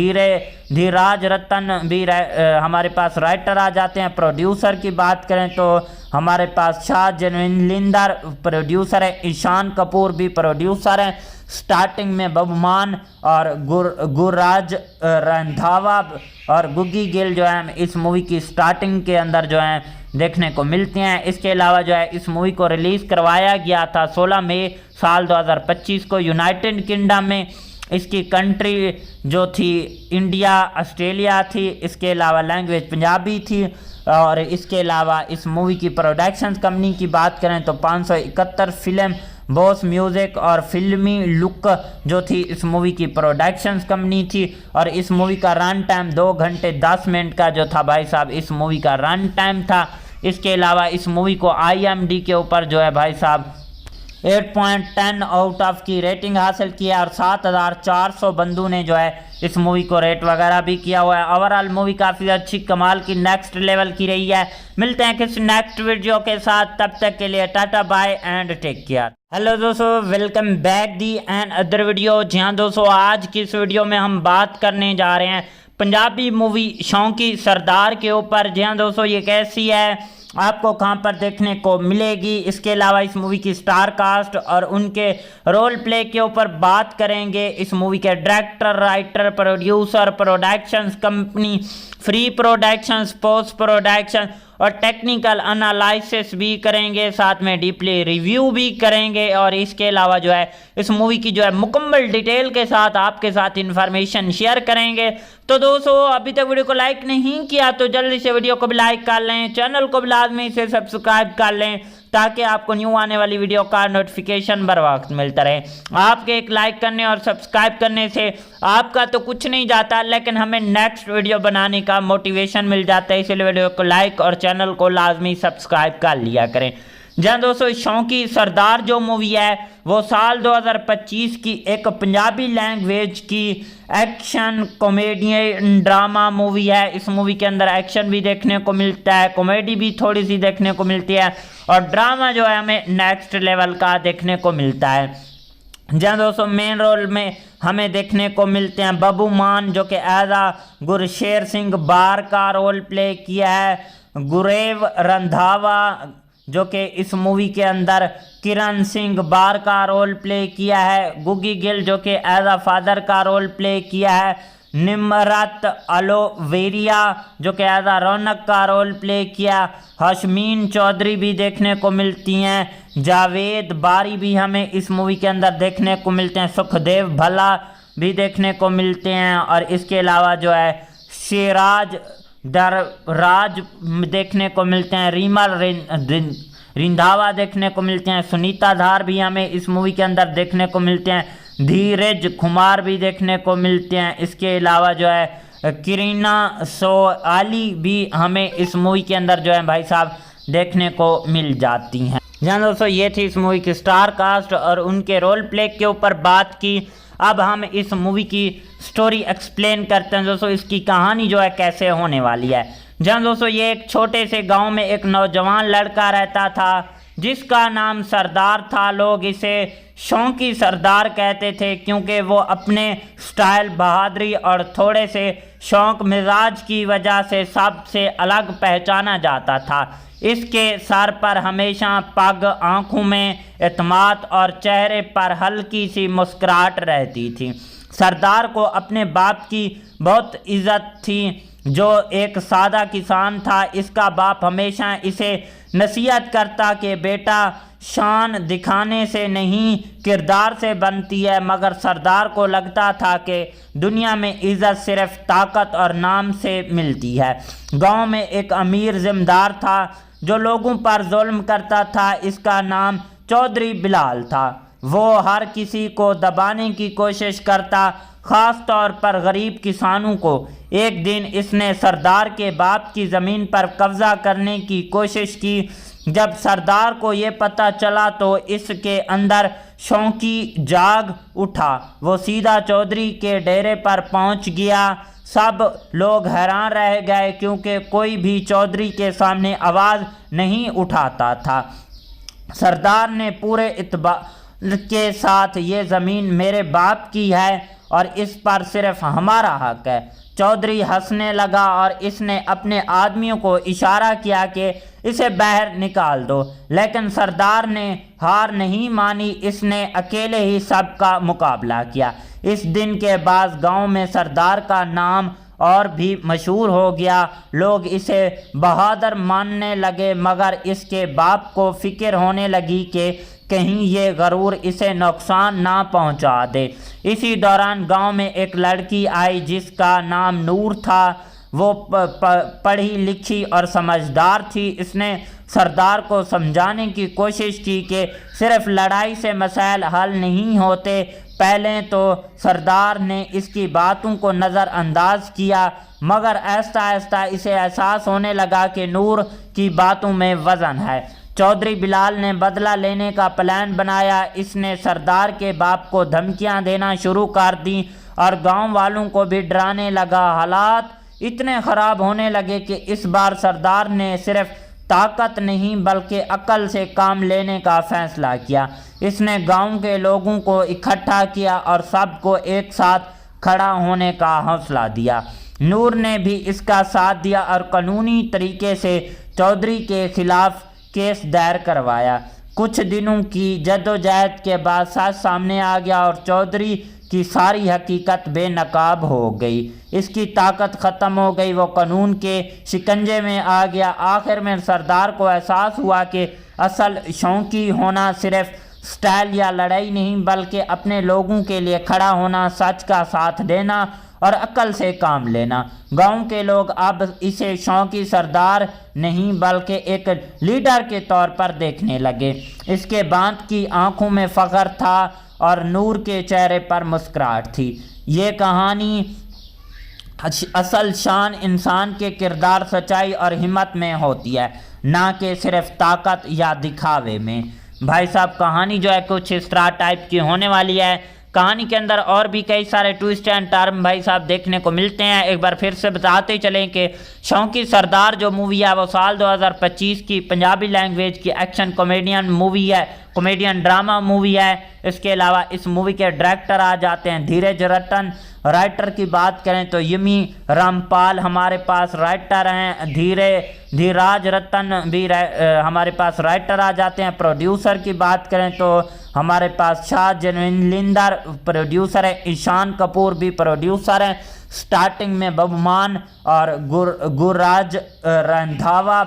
धीराज रतन भी हमारे पास राइटर आ जाते हैं। प्रोड्यूसर की बात करें तो हमारे पास शाह जनविंदर प्रोड्यूसर है, ईशान कपूर भी प्रोड्यूसर हैं। स्टार्टिंग में बबुमान और गुरराज रंधावा और गुग्गी गिल जो है इस मूवी की स्टार्टिंग के अंदर जो है देखने को मिलते हैं। इसके अलावा जो है इस मूवी को रिलीज़ करवाया गया था 16 मई साल 2025 को यूनाइटेड किंगडम में। इसकी कंट्री जो थी इंडिया, ऑस्ट्रेलिया थी। इसके अलावा लैंग्वेज पंजाबी थी। और इसके अलावा इस मूवी की प्रोडक्शन कंपनी की बात करें तो 571 फिल्म बॉस म्यूज़िक और फिल्मी लुक जो थी इस मूवी की प्रोडक्शन कंपनी थी। और इस मूवी का रन टाइम 2 घंटे 10 मिनट का जो था भाई साहब इस मूवी का रन टाइम था। इसके अलावा इस मूवी को IMDb के ऊपर जो है भाई साहब 8.10 आउट ऑफ की रेटिंग हासिल किया और 7400 बंदों ने जो है इस मूवी को रेट वगैरह भी किया हुआ है। ओवरऑल मूवी काफ़ी अच्छी कमाल की नेक्स्ट लेवल की रही है। मिलते हैं किसी नेक्स्ट वीडियो के साथ, तब तक के लिए tata bye and take care. Hello दोस्तों, welcome back the another video. जी हाँ दोस्तों, आज की इस वीडियो में हम बात करने जा रहे हैं पंजाबी मूवी शौकी सरदार के ऊपर। जी हाँ दोस्तों, ये कैसी है, आपको कहां पर देखने को मिलेगी। इसके अलावा इस मूवी की स्टार कास्ट और उनके रोल प्ले के ऊपर बात करेंगे। इस मूवी के director, writer, producer, productions company, free productions, post production और टेक्निकल एनालिसिस भी करेंगे, साथ में डीपली रिव्यू भी करेंगे। और इसके अलावा जो है इस मूवी की जो है मुकम्मल डिटेल के साथ आपके साथ इन्फॉर्मेशन शेयर करेंगे। तो दोस्तों, अभी तक वीडियो को लाइक नहीं किया तो जल्दी से वीडियो को भी लाइक कर लें, चैनल को भी लाजमी से सब्सक्राइब कर लें ताकि आपको न्यू आने वाली वीडियो का नोटिफिकेशन बर वक्त मिलता रहे। आपके एक लाइक करने और सब्सक्राइब करने से आपका तो कुछ नहीं जाता, लेकिन हमें नेक्स्ट वीडियो बनाने का मोटिवेशन मिल जाता है। इसलिए वीडियो को लाइक और चैनल को लाजमी सब्सक्राइब कर लिया करें। जहाँ दोस्तों शौकी सरदार जो मूवी है वो साल 2025 की एक पंजाबी लैंग्वेज की एक्शन कॉमेडी ड्रामा मूवी है। इस मूवी के अंदर एक्शन भी देखने को मिलता है, कॉमेडी भी थोड़ी सी देखने को मिलती है और ड्रामा जो है हमें नेक्स्ट लेवल का देखने को मिलता है। जहाँ दोस्तों मेन रोल में हमें देखने को मिलते हैं बबू मान जो कि एज गुरशेर सिंह बार का रोल प्ले किया है, गुरेव रंधावा जो कि इस मूवी के अंदर किरण सिंह बार का रोल प्ले किया है, गुग्गी गिल जो कि एज फादर का रोल प्ले किया है, निमरत अलोवेरिया जो कि एज रौनक का रोल प्ले किया, हशमीन चौधरी भी देखने को मिलती हैं, जावेद बारी भी हमें इस मूवी के अंदर देखने को मिलते हैं, सुखदेव भला भी देखने को मिलते हैं। और इसके अलावा जो है शेराज दरराज देखने को मिलते हैं, रीमा रिंधावा देखने को मिलते हैं, सुनीता धार भी हमें इस मूवी के अंदर देखने को मिलते हैं, धीरज कुमार भी देखने को मिलते हैं। इसके अलावा जो है करीना सोआली भी हमें इस मूवी के अंदर जो है भाई साहब देखने को मिल जाती हैं। जहाँ दोस्तों ये थी इस मूवी की स्टार कास्ट और उनके रोल प्ले के ऊपर बात की। अब हम इस मूवी की स्टोरी एक्सप्लेन करते हैं दोस्तों, इसकी कहानी जो है कैसे होने वाली है। जहाँ दोस्तों ये एक छोटे से गांव में एक नौजवान लड़का रहता था जिसका नाम सरदार था। लोग इसे शौकी सरदार कहते थे क्योंकि वो अपने स्टाइल, बहादुरी और थोड़े से शौक मिजाज की वजह से सबसे अलग पहचाना जाता था। इसके सर पर हमेशा पग, आंखों में एतमाद और चेहरे पर हल्की सी मुस्कुराहट रहती थी। सरदार को अपने बाप की बहुत इज्जत थी जो एक सादा किसान था। इसका बाप हमेशा इसे नसीहत करता कि बेटा शान दिखाने से नहीं किरदार से बनती है, मगर सरदार को लगता था कि दुनिया में इज्जत सिर्फ ताकत और नाम से मिलती है। गांव में एक अमीर जिम्मेदार था जो लोगों पर जुल्म करता था। इसका नाम चौधरी बिलाल था। वो हर किसी को दबाने की कोशिश करता, ख़ास तौर पर गरीब किसानों को। एक दिन इसने सरदार के बाप की ज़मीन पर कब्ज़ा करने की कोशिश की। जब सरदार को ये पता चला तो इसके अंदर शौकी जाग उठा। वो सीधा चौधरी के डेरे पर पहुंच गया। सब लोग हैरान रह गए क्योंकि कोई भी चौधरी के सामने आवाज़ नहीं उठाता था। सरदार ने पूरे इत्मीनान के साथ ये ज़मीन मेरे बाप की है और इस पर सिर्फ हमारा हक है। चौधरी हंसने लगा और इसने अपने आदमियों को इशारा किया कि इसे बाहर निकाल दो, लेकिन सरदार ने हार नहीं मानी। इसने अकेले ही सबका मुकाबला किया। इस दिन के बाद गांव में सरदार का नाम और भी मशहूर हो गया। लोग इसे बहादुर मानने लगे, मगर इसके बाप को फिक्र होने लगी कि कहीं ये गरूर इसे नुकसान ना पहुंचा दे। इसी दौरान गांव में एक लड़की आई जिसका नाम नूर था। वो पढ़ी लिखी और समझदार थी। इसने सरदार को समझाने की कोशिश की कि सिर्फ लड़ाई से मसाइल हल नहीं होते। पहले तो सरदार ने इसकी बातों को नज़रअंदाज किया, मगर आहिस्ता आहिस्ता इसे एहसास होने लगा कि नूर की बातों में वज़न है। चौधरी बिलाल ने बदला लेने का प्लान बनाया। इसने सरदार के बाप को धमकियां देना शुरू कर दी और गांव वालों को भी डराने लगा। हालात इतने ख़राब होने लगे कि इस बार सरदार ने सिर्फ ताकत नहीं बल्कि अक्ल से काम लेने का फैसला किया। इसने गांव के लोगों को इकट्ठा किया और सबको एक साथ खड़ा होने का हौसला दिया। नूर ने भी इसका साथ दिया और कानूनी तरीके से चौधरी के खिलाफ केस दायर करवाया। कुछ दिनों की जद्दोजहद के बाद सच सामने आ गया और चौधरी की सारी हकीकत बेनकाब हो गई। इसकी ताकत ख़त्म हो गई। वो कानून के शिकंजे में आ गया। आखिर में सरदार को एहसास हुआ कि असल शौकी होना सिर्फ स्टाइल या लड़ाई नहीं बल्कि अपने लोगों के लिए खड़ा होना, सच का साथ देना और अक्ल से काम लेना। गांव के लोग अब इसे शौकी सरदार नहीं बल्कि एक लीडर के तौर पर देखने लगे। इसके बांध की आंखों में फ़ख्र था और नूर के चेहरे पर मुस्कुराहट थी। ये कहानी असल शान इंसान के किरदार, सच्चाई और हिम्मत में होती है, ना कि सिर्फ ताकत या दिखावे में। भाई साहब कहानी जो है कुछ इस तरह टाइप की होने वाली है। कहानी के अंदर और भी कई सारे ट्विस्ट एंड टर्न भाई साहब देखने को मिलते हैं। एक बार फिर से बताते चलें कि शौकी सरदार जो मूवी है वो साल 2025 की पंजाबी लैंग्वेज की एक्शन कॉमेडियन मूवी है, कॉमेडियन ड्रामा मूवी है। इसके अलावा इस मूवी के डायरेक्टर आ जाते हैं धीरज रतन। राइटर की बात करें तो यमी रामपाल हमारे पास राइटर हैं। धीराज रतन भी हमारे पास राइटर आ जाते हैं। प्रोड्यूसर की बात करें तो हमारे पास शाह जनविंदर प्रोड्यूसर है। ईशान कपूर भी प्रोड्यूसर हैं। स्टार्टिंग में बबमान और गुरराज रंधावा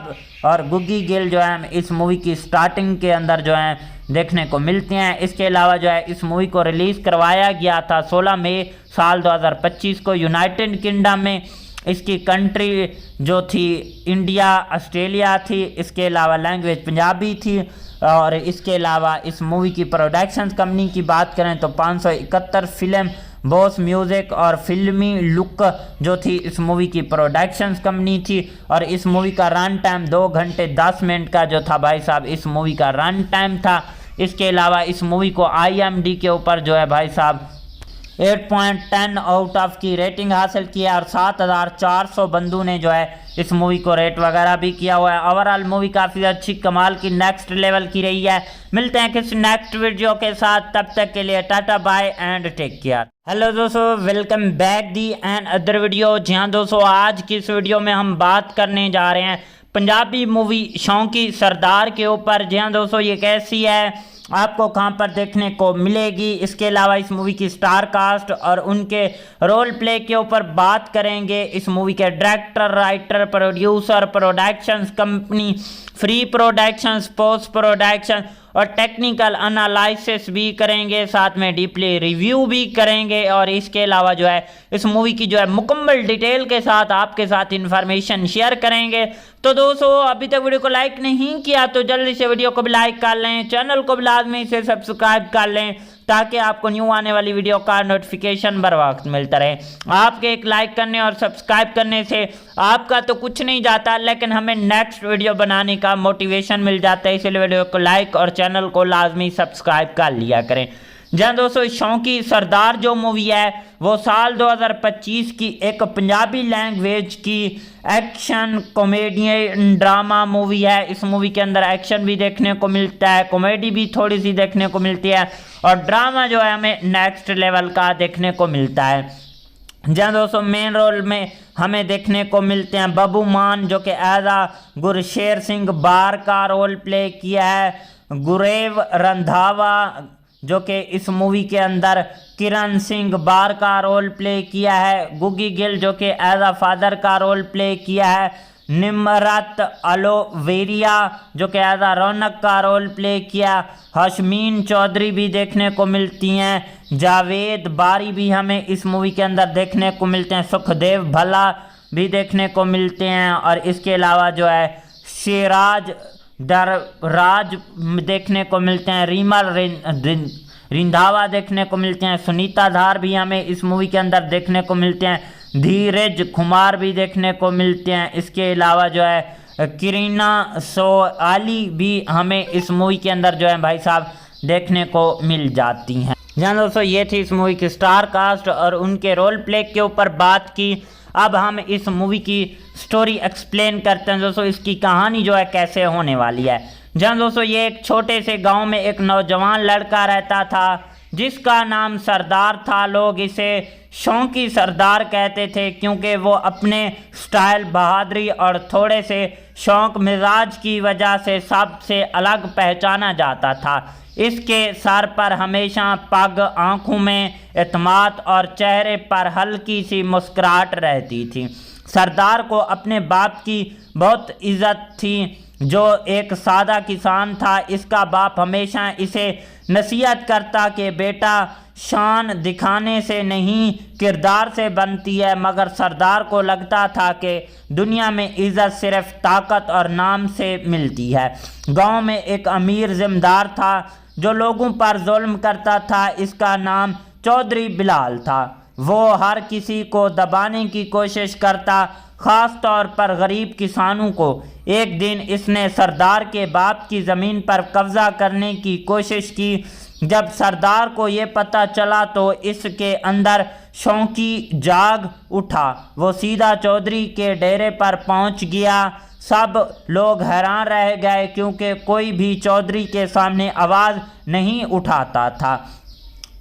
और गुग्गी गिल जो है इस मूवी की स्टार्टिंग के अंदर जो है देखने को मिलते हैं। इसके अलावा जो है इस मूवी को रिलीज़ करवाया गया था 16 मई साल 2025 को यूनाइटेड किंगडम में। इसकी कंट्री जो थी इंडिया, ऑस्ट्रेलिया थी। इसके अलावा लैंग्वेज पंजाबी थी। और इसके अलावा इस मूवी की प्रोडक्शन कंपनी की बात करें तो 571 फिल्म बॉस म्यूजिक और फिल्मी लुक जो थी इस मूवी की प्रोडक्शन कंपनी थी। और इस मूवी का रन टाइम 2 घंटे 10 मिनट का जो था भाई साहब इस मूवी का रन टाइम था। इसके अलावा इस मूवी को IMDb के ऊपर जो है भाई साहब 8.10 आउट ऑफ की रेटिंग हासिल किया और 7400 बंदों ने जो है इस मूवी को रेट वगैरह भी किया हुआ है। ओवरऑल मूवी काफ़ी अच्छी कमाल की नेक्स्ट लेवल की रही है। मिलते हैं किसी नेक्स्ट वीडियो के साथ, तब तक के लिए tata bye and take care. Hello दोस्तों, welcome back the another video. जी हाँ दोस्तों, आज की इस वीडियो में हम बात करने जा रहे हैं पंजाबी मूवी शौंकी सरदार के ऊपर। जी हाँ दोस्तों, ये कैसी है, आपको कहां पर देखने को मिलेगी, इसके अलावा इस मूवी की स्टार कास्ट और उनके रोल प्ले के ऊपर बात करेंगे। इस मूवी के director, writer, producer, productions company, free productions, post production और टेक्निकल एनालिसिस भी करेंगे, साथ में डीपली रिव्यू भी करेंगे। और इसके अलावा जो है इस मूवी की जो है मुकम्मल डिटेल के साथ आपके साथ इंफॉर्मेशन शेयर करेंगे। तो दोस्तों, अभी तक वीडियो को लाइक नहीं किया तो जल्दी से वीडियो को भी लाइक कर लें, चैनल को भी लाजमी से सब्सक्राइब कर लें ताकि आपको न्यू आने वाली वीडियो का नोटिफिकेशन बर वक्त मिलता रहे। आपके एक लाइक करने और सब्सक्राइब करने से आपका तो कुछ नहीं जाता, लेकिन हमें नेक्स्ट वीडियो बनाने का मोटिवेशन मिल जाता है। इसलिए वीडियो को लाइक और चैनल को लाजमी सब्सक्राइब कर लिया करें। जहाँ दोस्तों शौंकी सरदार जो मूवी है वो साल 2025 की एक पंजाबी लैंग्वेज की एक्शन कॉमेडी ड्रामा मूवी है। इस मूवी के अंदर एक्शन भी देखने को मिलता है, कॉमेडी भी थोड़ी सी देखने को मिलती है और ड्रामा जो है हमें नेक्स्ट लेवल का देखने को मिलता है। जहाँ दोस्तों मेन रोल में हमें देखने को मिलते हैं बब्बू मान जो कि एज गुरशेर सिंह बार का रोल प्ले किया है, गुरेव रंधावा जो कि इस मूवी के अंदर किरण सिंह बार का रोल प्ले किया है, गुगी गिल जो कि एज फादर का रोल प्ले किया है, निमरत अलोवेरिया जो कि एज रौनक का रोल प्ले किया, हशमीन चौधरी भी देखने को मिलती हैं, जावेद बारी भी हमें इस मूवी के अंदर देखने को मिलते हैं, सुखदेव भल्ला भी देखने को मिलते हैं और इसके अलावा जो है शेराज दरराज देखने को मिलते हैं, रीमा रिंधावा देखने को मिलते हैं, सुनीता धार भी हमें इस मूवी के अंदर देखने को मिलते हैं, धीरज कुमार भी देखने को मिलते हैं। इसके अलावा जो है करीना सोआली भी हमें इस मूवी के अंदर जो है भाई साहब देखने को मिल जाती हैं। जहाँ दोस्तों ये थी इस मूवी की स्टार कास्ट और उनके रोल प्ले के ऊपर बात की। अब हम इस मूवी की स्टोरी एक्सप्लेन करते हैं दोस्तों, इसकी कहानी जो है कैसे होने वाली है। जहाँ दोस्तों ये एक छोटे से गांव में एक नौजवान लड़का रहता था जिसका नाम सरदार था। लोग इसे शौंकी सरदार कहते थे क्योंकि वो अपने स्टाइल, बहादुरी और थोड़े से शौक मिजाज की वजह से सबसे अलग पहचाना जाता था। इसके सर पर हमेशा पग, आंखों में एतमाद और चेहरे पर हल्की सी मुस्कुराहट रहती थी। सरदार को अपने बाप की बहुत इज्जत थी जो एक सादा किसान था। इसका बाप हमेशा इसे नसीहत करता कि बेटा शान दिखाने से नहीं किरदार से बनती है, मगर सरदार को लगता था कि दुनिया में इज्जत सिर्फ ताकत और नाम से मिलती है। गांव में एक अमीर जिम्मेदार था जो लोगों पर जुल्म करता था। इसका नाम चौधरी बिलाल था। वो हर किसी को दबाने की कोशिश करता, ख़ास तौर पर गरीब किसानों को। एक दिन इसने सरदार के बाप की ज़मीन पर कब्ज़ा करने की कोशिश की। जब सरदार को ये पता चला तो इसके अंदर शौकी जाग उठा। वो सीधा चौधरी के डेरे पर पहुंच गया। सब लोग हैरान रह गए क्योंकि कोई भी चौधरी के सामने आवाज़ नहीं उठाता था।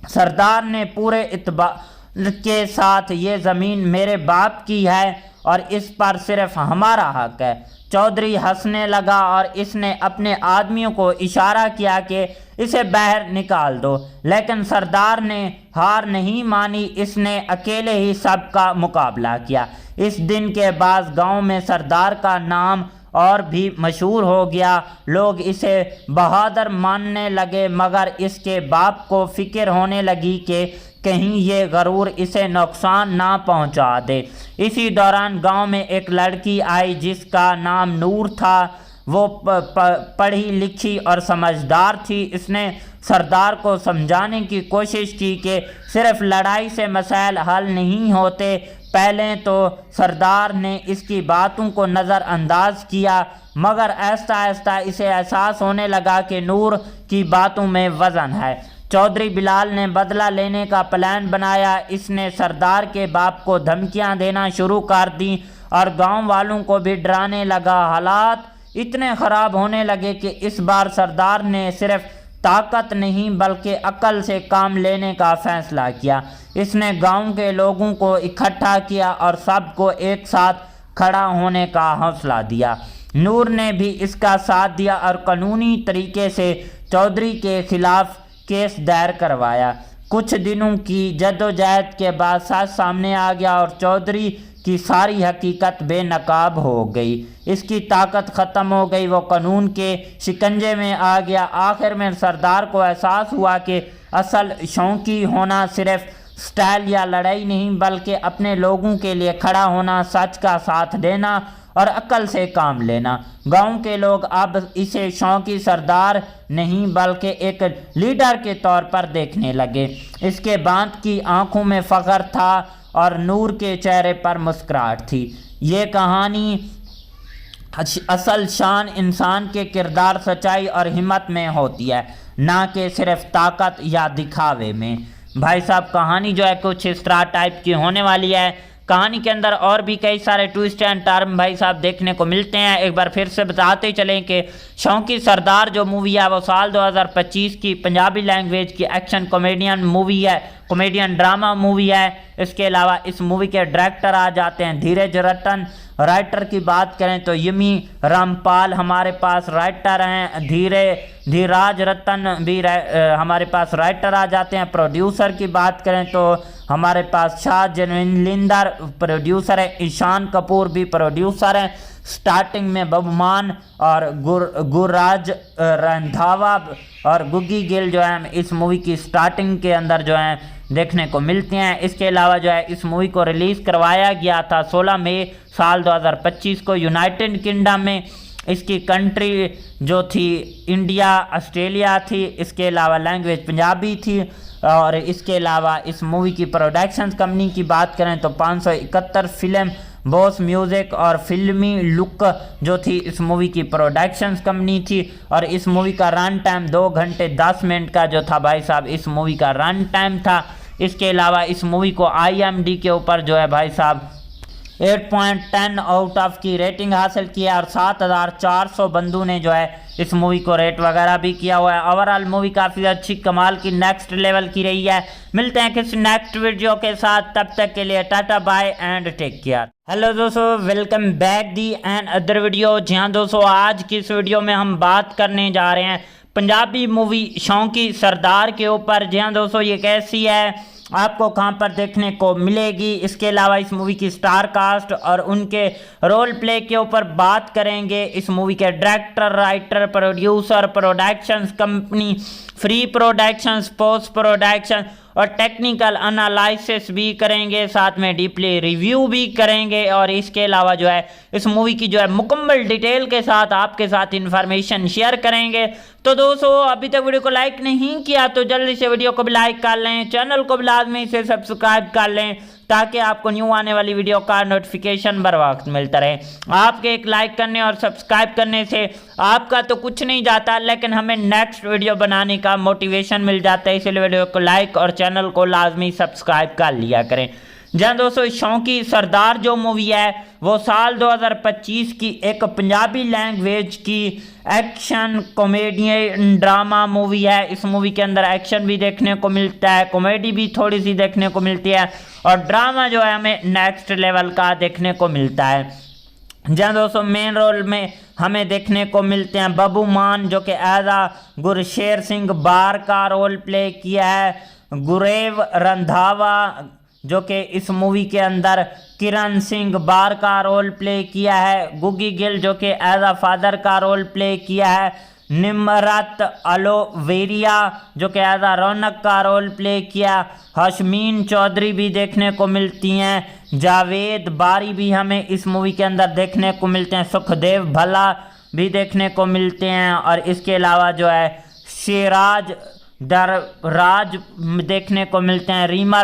सरदार ने पूरे इत्मीनान के साथ ये ज़मीन मेरे बाप की है और इस पर सिर्फ हमारा हक है। चौधरी हंसने लगा और इसने अपने आदमियों को इशारा किया कि इसे बाहर निकाल दो, लेकिन सरदार ने हार नहीं मानी। इसने अकेले ही सबका मुकाबला किया। इस दिन के बाद गांव में सरदार का नाम और भी मशहूर हो गया। लोग इसे बहादुर मानने लगे, मगर इसके बाप को फिक्र होने लगी कि कहीं ये गरूर इसे नुकसान ना पहुंचा दे। इसी दौरान गांव में एक लड़की आई जिसका नाम नूर था। वो पढ़ी लिखी और समझदार थी। इसने सरदार को समझाने की कोशिश की कि सिर्फ लड़ाई से मसाइल हल नहीं होते। पहले तो सरदार ने इसकी बातों को नज़रअंदाज किया, मगर आहिस्ता आहिस्ता इसे एहसास होने लगा कि नूर की बातों में वज़न है। चौधरी बिलाल ने बदला लेने का प्लान बनाया। इसने सरदार के बाप को धमकियां देना शुरू कर दी और गांव वालों को भी डराने लगा। हालात इतने ख़राब होने लगे कि इस बार सरदार ने सिर्फ ताकत नहीं बल्कि अक्ल से काम लेने का फैसला किया। इसने गांव के लोगों को इकट्ठा किया और सबको एक साथ खड़ा होने का हौसला दिया। नूर ने भी इसका साथ दिया और कानूनी तरीके से चौधरी के खिलाफ केस दायर करवाया। कुछ दिनों की जद्दोजहद के बाद सच सामने आ गया और चौधरी की सारी हकीकत बेनकाब हो गई। इसकी ताकत ख़त्म हो गई, वो कानून के शिकंजे में आ गया। आखिर में सरदार को एहसास हुआ कि असल शौकी होना सिर्फ स्टाइल या लड़ाई नहीं बल्कि अपने लोगों के लिए खड़ा होना, सच का साथ देना और अक्ल से काम लेना। गांव के लोग अब इसे शौकी सरदार नहीं बल्कि एक लीडर के तौर पर देखने लगे। इसके बात की आंखों में फ़ख्र था और नूर के चेहरे पर मुस्कुराहट थी। ये कहानी असल शान इंसान के किरदार, सच्चाई और हिम्मत में होती है, ना कि सिर्फ ताकत या दिखावे में। भाई साहब कहानी जो है कुछ इस तरह टाइप की होने वाली है। कहानी के अंदर और भी कई सारे ट्विस्ट एंड टर्न भाई साहब देखने को मिलते हैं। एक बार फिर से बताते चलें कि शौकी सरदार जो मूवी है वो साल 2025 की पंजाबी लैंग्वेज की एक्शन कॉमेडियन मूवी है, कॉमेडियन ड्रामा मूवी है। इसके अलावा इस मूवी के डायरेक्टर आ जाते हैं धीरज रतन। राइटर की बात करें तो यमी रामपाल हमारे पास राइटर हैं, धीराज रतन भी हमारे पास राइटर आ जाते हैं। प्रोड्यूसर की बात करें तो हमारे पास शाह जनविंदर प्रोड्यूसर है, ईशान कपूर भी प्रोड्यूसर हैं। स्टार्टिंग में बबुमान और गुरराज रंधावा और गुग्गी गिल जो है इस मूवी की स्टार्टिंग के अंदर जो है देखने को मिलते हैं। इसके अलावा जो है इस मूवी को रिलीज़ करवाया गया था 16 मई साल 2025 को यूनाइटेड किंगडम में। इसकी कंट्री जो थी इंडिया, ऑस्ट्रेलिया थी। इसके अलावा लैंग्वेज पंजाबी थी। और इसके अलावा इस मूवी की प्रोडक्शन कंपनी की बात करें तो 571 फिल्म बॉस म्यूज़िक और फिल्मी लुक जो थी इस मूवी की प्रोडक्शन कंपनी थी। और इस मूवी का रन टाइम 2 घंटे 10 मिनट का जो था भाई साहब इस मूवी का रन टाइम था। इसके अलावा इस मूवी को IMDb के ऊपर जो है भाई साहब 8.10 आउट ऑफ की रेटिंग हासिल किया और 7400 बंदों ने जो है इस मूवी को रेट वगैरह भी किया हुआ है। ओवरऑल मूवी काफ़ी अच्छी कमाल की नेक्स्ट लेवल की रही है। मिलते हैं किसी नेक्स्ट वीडियो के साथ, तब तक के लिए tata bye and take care. Hello दोस्तों, welcome back the another video. जी हाँ दोस्तों, आज की इस वीडियो में हम बात करने जा रहे हैं पंजाबी मूवी शौकी सरदार के ऊपर। जी हाँ दोस्तों, ये कैसी है, आपको कहां पर देखने को मिलेगी। इसके अलावा इस मूवी की स्टार कास्ट और उनके रोल प्ले के ऊपर बात करेंगे। इस मूवी के director, writer, producer, productions company, free productions, post production और टेक्निकल एनालिसिस भी करेंगे, साथ में डीपली रिव्यू भी करेंगे। और इसके अलावा जो है इस मूवी की जो है मुकम्मल डिटेल के साथ आपके साथ इन्फॉर्मेशन शेयर करेंगे। तो दोस्तों, अभी तक वीडियो को लाइक नहीं किया तो जल्दी से वीडियो को भी लाइक कर लें, चैनल को भी लाजमी से सब्सक्राइब कर लें ताकि आपको न्यू आने वाली वीडियो का नोटिफिकेशन बर वक्त मिलता रहे। आपके एक लाइक करने और सब्सक्राइब करने से आपका तो कुछ नहीं जाता, लेकिन हमें नेक्स्ट वीडियो बनाने का मोटिवेशन मिल जाता है। इसलिए वीडियो को लाइक और चैनल को लाजमी सब्सक्राइब कर लिया करें। जहाँ दोस्तों शौकी सरदार जो मूवी है वो साल 2025 की एक पंजाबी लैंग्वेज की एक्शन कॉमेडियन ड्रामा मूवी है। इस मूवी के अंदर एक्शन भी देखने को मिलता है, कॉमेडी भी थोड़ी सी देखने को मिलती है और ड्रामा जो है हमें नेक्स्ट लेवल का देखने को मिलता है। जहाँ दोस्तों मेन रोल में हमें देखने को मिलते हैं बबू मान जो कि एज गुरशेर सिंह बार का रोल प्ले किया है, गुरेव रंधावा जो कि इस मूवी के अंदर किरण सिंह बार का रोल प्ले किया है, गुग्गी गिल जो कि एज फादर का रोल प्ले किया है, निमरत अलोवेरिया जो कि एज रौनक का रोल प्ले किया, हशमीन चौधरी भी देखने को मिलती हैं, जावेद बारी भी हमें इस मूवी के अंदर देखने को मिलते हैं, सुखदेव भला भी देखने को मिलते हैं और इसके अलावा जो है शेराज राज देखने को मिलते हैं, रीमा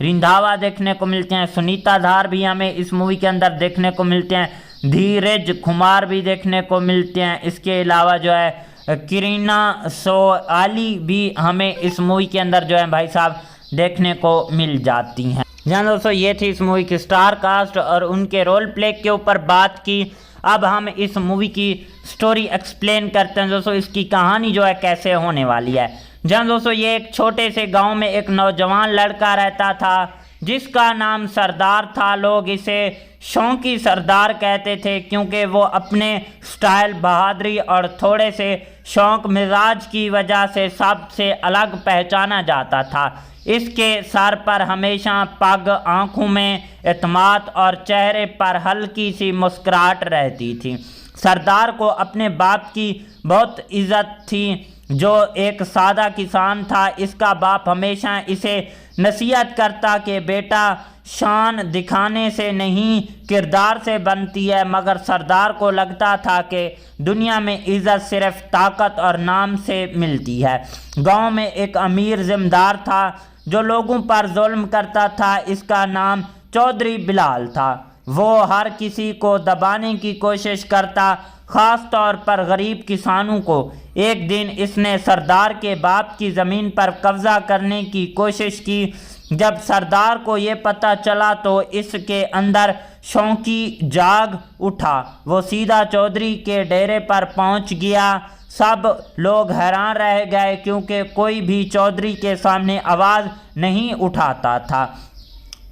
रिंधावा देखने को मिलते हैं, सुनीता धार भी हमें इस मूवी के अंदर देखने को मिलते हैं, धीरज कुमार भी देखने को मिलते हैं। इसके अलावा जो है करीना सोआली भी हमें इस मूवी के अंदर जो है भाई साहब देखने को मिल जाती हैं। जहाँ दोस्तों ये थी इस मूवी की स्टार कास्ट और उनके रोल प्ले के ऊपर बात की। अब हम इस मूवी की स्टोरी एक्सप्लेन करते हैं दोस्तों, इसकी कहानी जो है कैसे होने वाली है। जहाँ दोस्तों ये एक छोटे से गांव में एक नौजवान लड़का रहता था जिसका नाम सरदार था। लोग इसे शौकी सरदार कहते थे क्योंकि वो अपने स्टाइल, बहादुरी और थोड़े से शौक मिजाज की वजह से सबसे अलग पहचाना जाता था। इसके सर पर हमेशा पग, आंखों में एतमाद और चेहरे पर हल्की सी मुस्कुराहट रहती थी। सरदार को अपने बाप की बहुत इज्जत थी जो एक सादा किसान था। इसका बाप हमेशा इसे नसीहत करता कि बेटा शान दिखाने से नहीं किरदार से बनती है, मगर सरदार को लगता था कि दुनिया में इज्जत सिर्फ ताकत और नाम से मिलती है। गांव में एक अमीर जिम्मेदार था जो लोगों पर जुल्म करता था। इसका नाम चौधरी बिलाल था। वो हर किसी को दबाने की कोशिश करता, ख़ास तौर पर गरीब किसानों को। एक दिन इसने सरदार के बाप की ज़मीन पर कब्ज़ा करने की कोशिश की। जब सरदार को ये पता चला तो इसके अंदर शौकी जाग उठा। वो सीधा चौधरी के डेरे पर पहुंच गया। सब लोग हैरान रह गए क्योंकि कोई भी चौधरी के सामने आवाज़ नहीं उठाता था।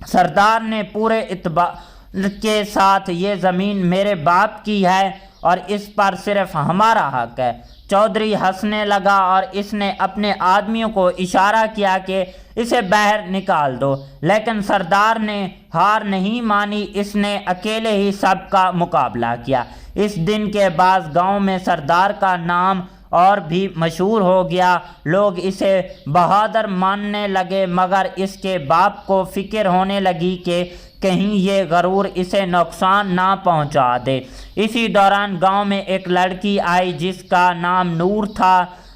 सरदार ने पूरे इत्मीनान के साथ ये ज़मीन मेरे बाप की है और इस पर सिर्फ हमारा हक है। चौधरी हंसने लगा और इसने अपने आदमियों को इशारा किया कि इसे बाहर निकाल दो, लेकिन सरदार ने हार नहीं मानी। इसने अकेले ही सबका मुकाबला किया। इस दिन के बाद गांव में सरदार का नाम और भी मशहूर हो गया। लोग इसे बहादुर मानने लगे, मगर इसके बाप को फिक्र होने लगी कि कहीं ये गरूर इसे नुकसान ना पहुंचा दे। इसी दौरान गांव में एक लड़की आई जिसका नाम नूर था।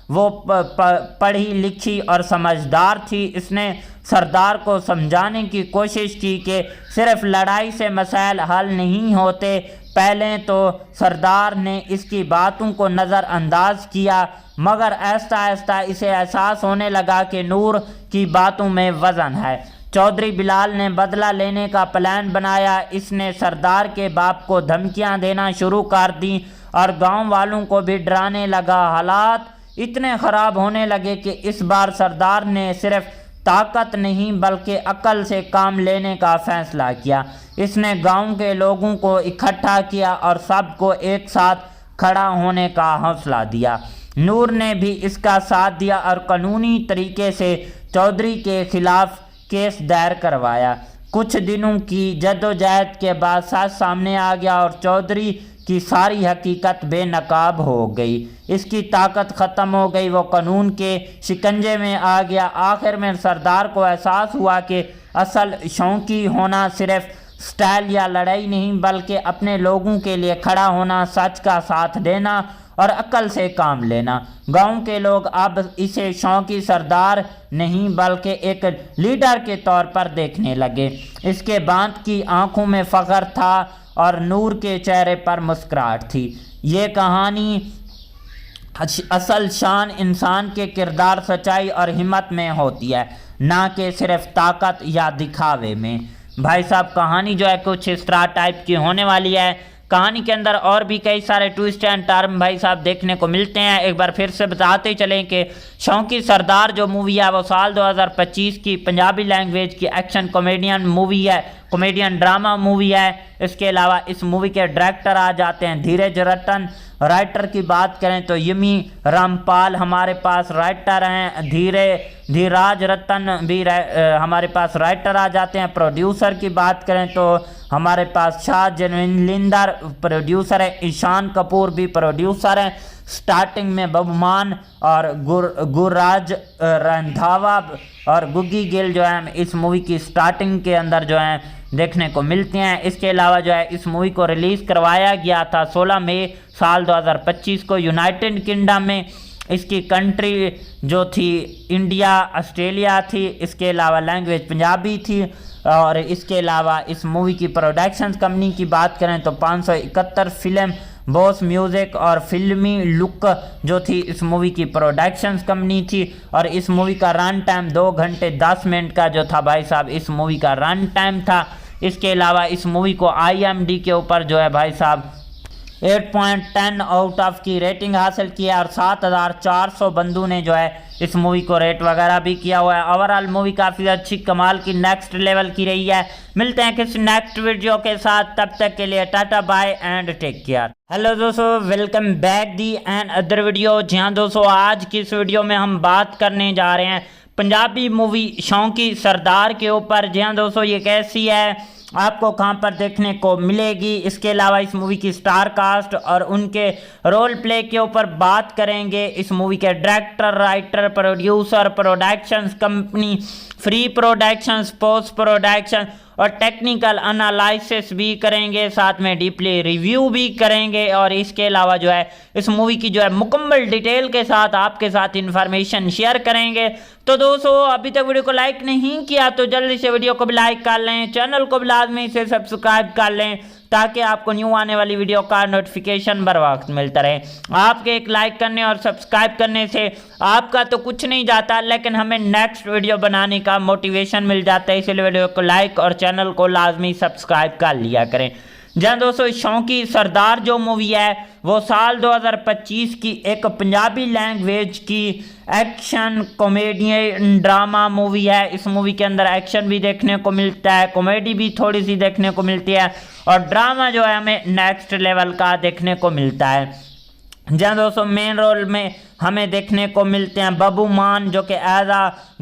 वो पढ़ी लिखी और समझदार थी। इसने सरदार को समझाने की कोशिश की कि सिर्फ लड़ाई से मसाइल हल नहीं होते। पहले तो सरदार ने इसकी बातों को नज़रअंदाज किया, मगर आहिस्ता आहिस्ता इसे एहसास होने लगा कि नूर की बातों में वज़न है। चौधरी बिलाल ने बदला लेने का प्लान बनाया। इसने सरदार के बाप को धमकियां देना शुरू कर दी और गांव वालों को भी डराने लगा। हालात इतने ख़राब होने लगे कि इस बार सरदार ने सिर्फ ताकत नहीं बल्कि अक्ल से काम लेने का फैसला किया। इसने गांव के लोगों को इकट्ठा किया और सबको एक साथ खड़ा होने का हौसला दिया। नूर ने भी इसका साथ दिया और कानूनी तरीके से चौधरी के खिलाफ केस दायर करवाया। कुछ दिनों की जद्दोजहद के बाद सच सामने आ गया और चौधरी की सारी हकीकत बेनकाब हो गई। इसकी ताकत ख़त्म हो गई। वो कानून के शिकंजे में आ गया। आखिर में सरदार को एहसास हुआ कि असल शौकी होना सिर्फ स्टाइल या लड़ाई नहीं बल्कि अपने लोगों के लिए खड़ा होना, सच का साथ देना और अक्ल से काम लेना। गांव के लोग अब इसे शौकी सरदार नहीं बल्कि एक लीडर के तौर पर देखने लगे। इसके बांध की आंखों में फ़ख्र था और नूर के चेहरे पर मुस्कुराहट थी। ये कहानी असल शान इंसान के किरदार, सच्चाई और हिम्मत में होती है, ना कि सिर्फ ताकत या दिखावे में। भाई साहब कहानी जो है कुछ इस तरह टाइप की होने वाली है। कहानी के अंदर और भी कई सारे ट्विस्ट एंड टर्न भाई साहब देखने को मिलते हैं। एक बार फिर से बताते चलें कि शौकी सरदार जो मूवी है वो साल 2025 की पंजाबी लैंग्वेज की एक्शन कॉमेडियन मूवी है, कॉमेडियन ड्रामा मूवी है। इसके अलावा इस मूवी के डायरेक्टर आ जाते हैं धीरज रतन। राइटर की बात करें तो यमी रामपाल हमारे पास राइटर हैं। धीराज रतन भी हमारे पास राइटर आ जाते हैं। प्रोड्यूसर की बात करें तो हमारे पास शाह जनविंदर प्रोड्यूसर है, ईशान कपूर भी प्रोड्यूसर है। स्टार्टिंग में बबुमान और गुरराज रंधावा और गुग्गी गिल जो है इस मूवी की स्टार्टिंग के अंदर जो है देखने को मिलते हैं। इसके अलावा जो है इस मूवी को रिलीज़ करवाया गया था 16 मई साल 2025 को यूनाइटेड किंगडम में। इसकी कंट्री जो थी इंडिया, ऑस्ट्रेलिया थी। इसके अलावा लैंग्वेज पंजाबी थी। और इसके अलावा इस मूवी की प्रोडक्शन कंपनी की बात करें तो 571 फिल्म बॉस म्यूज़िक और फिल्मी लुक जो थी इस मूवी की प्रोडक्शन कंपनी थी। और इस मूवी का रन टाइम 2 घंटे 10 मिनट का जो था भाई साहब इस मूवी का रन टाइम था। इसके अलावा इस मूवी को IMDb के ऊपर जो है भाई साहब 8.10 आउट ऑफ की रेटिंग हासिल की है और 7400 बंदों ने जो है इस मूवी को रेट वगैरह भी किया हुआ है। ओवरऑल मूवी काफ़ी अच्छी कमाल की नेक्स्ट लेवल की रही है। मिलते हैं किसी नेक्स्ट वीडियो के साथ, तब तक के लिए tata bye and take care. Hello दोस्तों, welcome back the another video. जी हाँ दोस्तों, आज की इस वीडियो में हम बात करने जा रहे हैं पंजाबी मूवी शौंकी सरदार के ऊपर। जी हाँ दोस्तों, ये कैसी है, आपको कहां पर देखने को मिलेगी। इसके अलावा इस मूवी की स्टार कास्ट और उनके रोल प्ले के ऊपर बात करेंगे। इस मूवी के director, writer, producer, productions company, free productions, post production और टेक्निकल एनालिसिस भी करेंगे, साथ में डीपली रिव्यू भी करेंगे। और इसके अलावा जो है इस मूवी की जो है मुकम्मल डिटेल के साथ आपके साथ इन्फॉर्मेशन शेयर करेंगे। तो दोस्तों, अभी तक वीडियो को लाइक नहीं किया तो जल्दी से वीडियो को भी लाइक कर लें, चैनल को भी लाजमी से सब्सक्राइब कर लें ताकि आपको न्यू आने वाली वीडियो का नोटिफिकेशन बर वक्त मिलता रहे। आपके एक लाइक करने और सब्सक्राइब करने से आपका तो कुछ नहीं जाता, लेकिन हमें नेक्स्ट वीडियो बनाने का मोटिवेशन मिल जाता है। इसलिए वीडियो को लाइक और चैनल को लाजमी सब्सक्राइब कर लिया करें। जहाँ दोस्तों शौंकी सरदार जो मूवी है वो साल 2025 की एक पंजाबी लैंग्वेज की एक्शन कॉमेडी ड्रामा मूवी है। इस मूवी के अंदर एक्शन भी देखने को मिलता है, कॉमेडी भी थोड़ी सी देखने को मिलती है और ड्रामा जो है हमें नेक्स्ट लेवल का देखने को मिलता है। जहाँ दोस्तों मेन रोल में हमें देखने को मिलते हैं बबू मान जो कि एज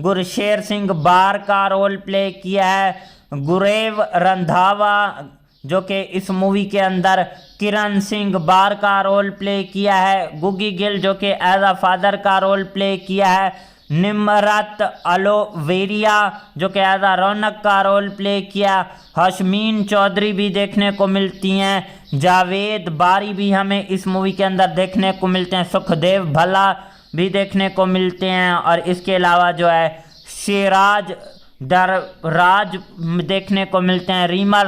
गुरशेर सिंह बार का रोल प्ले किया है, गुरेव रंधावा जो कि इस मूवी के अंदर किरण सिंह बार का रोल प्ले किया है, गुग्गी गिल जो कि एज फादर का रोल प्ले किया है, निमरत अलोवेरिया जो कि एज रौनक का रोल प्ले किया, हशमीन चौधरी भी देखने को मिलती हैं, जावेद बारी भी हमें इस मूवी के अंदर देखने को मिलते हैं, सुखदेव भल्ला भी देखने को मिलते हैं। और इसके अलावा जो है शेराज दरराज देखने को मिलते हैं, रीमा